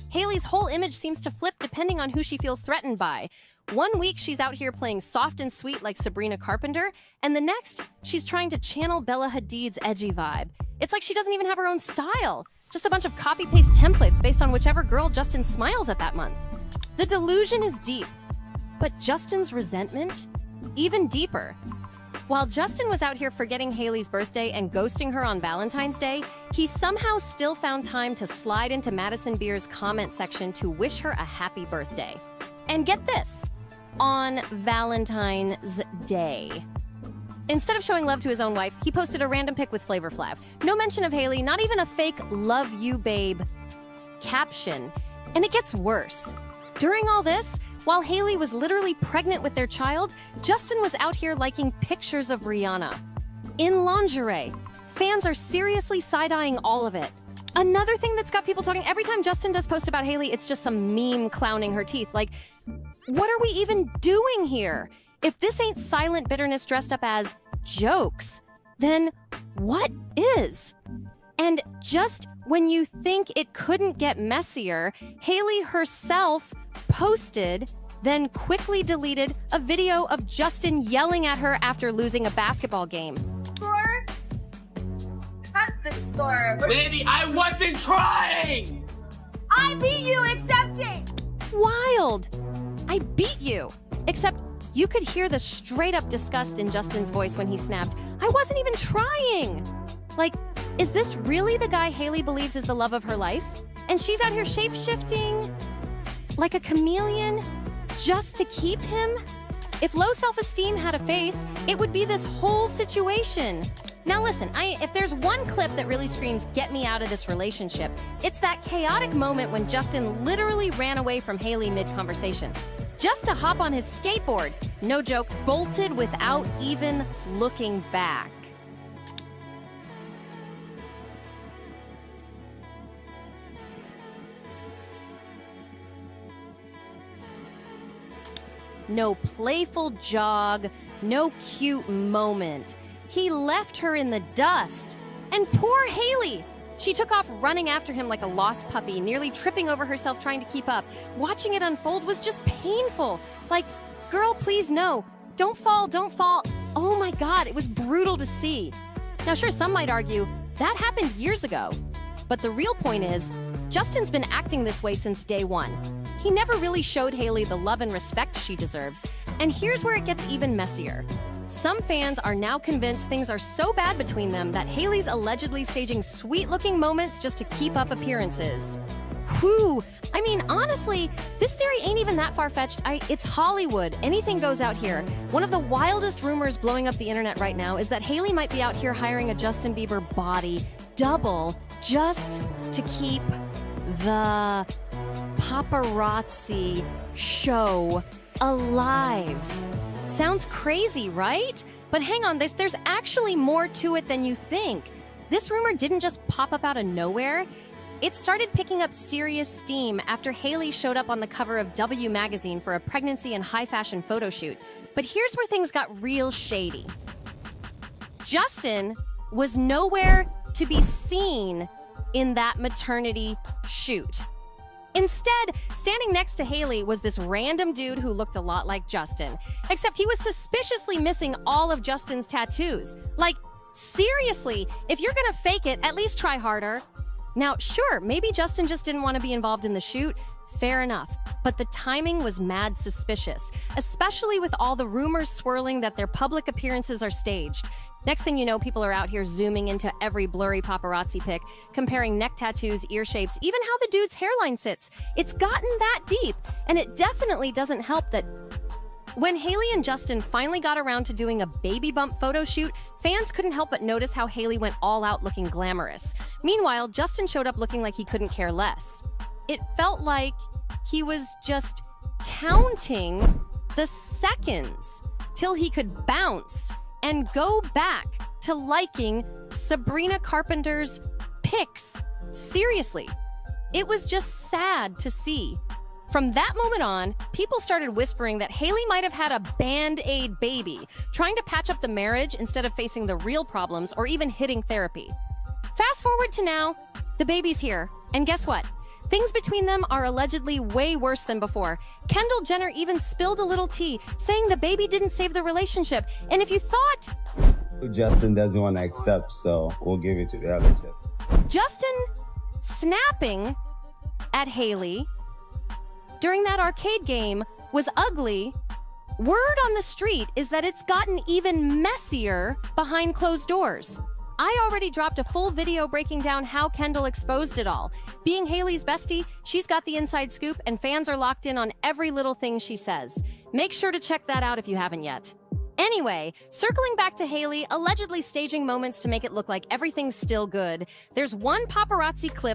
Hailey's whole image seems to flip depending on who she feels threatened by. One week, she's out here playing soft and sweet like Sabrina Carpenter, and the next, she's trying to channel Bella Hadid's edgy vibe. It's like she doesn't even have her own style. Just a bunch of copy-paste templates based on whichever girl Justin smiles at that month. The delusion is deep, but Justin's resentment, even deeper. While Justin was out here forgetting Hailey's birthday and ghosting her on Valentine's Day, he somehow still found time to slide into Madison Beer's comment section to wish her a happy birthday. And get this, on Valentine's Day. Instead of showing love to his own wife, he posted a random pic with Flavor Flav. No mention of Hailey, not even a fake "love you, babe" caption. And it gets worse. During all this, while Hailey was literally pregnant with their child, Justin was out here liking pictures of Rihanna in lingerie. Fans are seriously side-eyeing all of it. Another thing that's got people talking, every time Justin does post about Hailey, it's just some meme clowning her teeth. Like, what are we even doing here? If this ain't silent bitterness dressed up as jokes, then what is? And just when you think it couldn't get messier, Hailey herself posted, then quickly deleted a video of Justin yelling at her after losing a basketball game. Score? That's the score. Baby, I wasn't trying! I beat you, accept it! Wild! I beat you! Except you could hear the straight-up disgust in Justin's voice when he snapped, I wasn't even trying! Like, is this really the guy Hailey believes is the love of her life? And she's out here shape-shifting like a chameleon just to keep him? If low self-esteem had a face, it would be this whole situation. Now listen, if there's one clip that really screams, get me out of this relationship, it's that chaotic moment when Justin literally ran away from Hailey mid-conversation. Just to hop on his skateboard, no joke, bolted without even looking back. No playful jog, no cute moment. He left her in the dust. And poor Hailey! She took off running after him like a lost puppy, nearly tripping over herself trying to keep up. Watching it unfold was just painful. Like, girl, please no. Don't fall, don't fall. Oh my God, it was brutal to see. Now sure, some might argue, that happened years ago. But the real point is, Justin's been acting this way since day one. He never really showed Hailey the love and respect she deserves. And here's where it gets even messier. Some fans are now convinced things are so bad between them that Hailey's allegedly staging sweet-looking moments just to keep up appearances. Whew. I mean, honestly, this theory ain't even that far-fetched. It's Hollywood. Anything goes out here. One of the wildest rumors blowing up the internet right now is that Hailey might be out here hiring a Justin Bieber body double just to keep the paparazzi show alive. Sounds crazy, right? But hang on, there's actually more to it than you think. This rumor didn't just pop up out of nowhere. It started picking up serious steam after Hailey showed up on the cover of W magazine for a pregnancy and high fashion photo shoot. But here's where things got real shady. Justin was nowhere to be seen in that maternity shoot. Instead, standing next to Hailey was this random dude who looked a lot like Justin, except he was suspiciously missing all of Justin's tattoos. Like, seriously, if you're gonna fake it, at least try harder. Now, sure, maybe Justin just didn't want to be involved in the shoot. Fair enough. But the timing was mad suspicious, especially with all the rumors swirling that their public appearances are staged. Next thing you know, people are out here zooming into every blurry paparazzi pic, comparing neck tattoos, ear shapes, even how the dude's hairline sits. It's gotten that deep, and it definitely doesn't help that when Hailey and Justin finally got around to doing a baby bump photo shoot, fans couldn't help but notice how Hailey went all out looking glamorous. Meanwhile, Justin showed up looking like he couldn't care less. It felt like he was just counting the seconds till he could bounce and go back to liking Sabrina Carpenter's pics. Seriously, it was just sad to see. From that moment on, people started whispering that Hailey might have had a Band-Aid baby, trying to patch up the marriage instead of facing the real problems or even hitting therapy. Fast forward to now, the baby's here, and guess what? Things between them are allegedly way worse than before. Kendall Jenner even spilled a little tea, saying the baby didn't save the relationship. And if you thought Justin doesn't want to accept, so we'll give it to the other Justin. Justin snapping at Hailey during that arcade game was ugly, word on the street is that it's gotten even messier behind closed doors. I already dropped a full video breaking down how Kendall exposed it all. Being Hailey's bestie, she's got the inside scoop, and fans are locked in on every little thing she says. Make sure to check that out if you haven't yet. Anyway, circling back to Hailey, allegedly staging moments to make it look like everything's still good, there's one paparazzi clip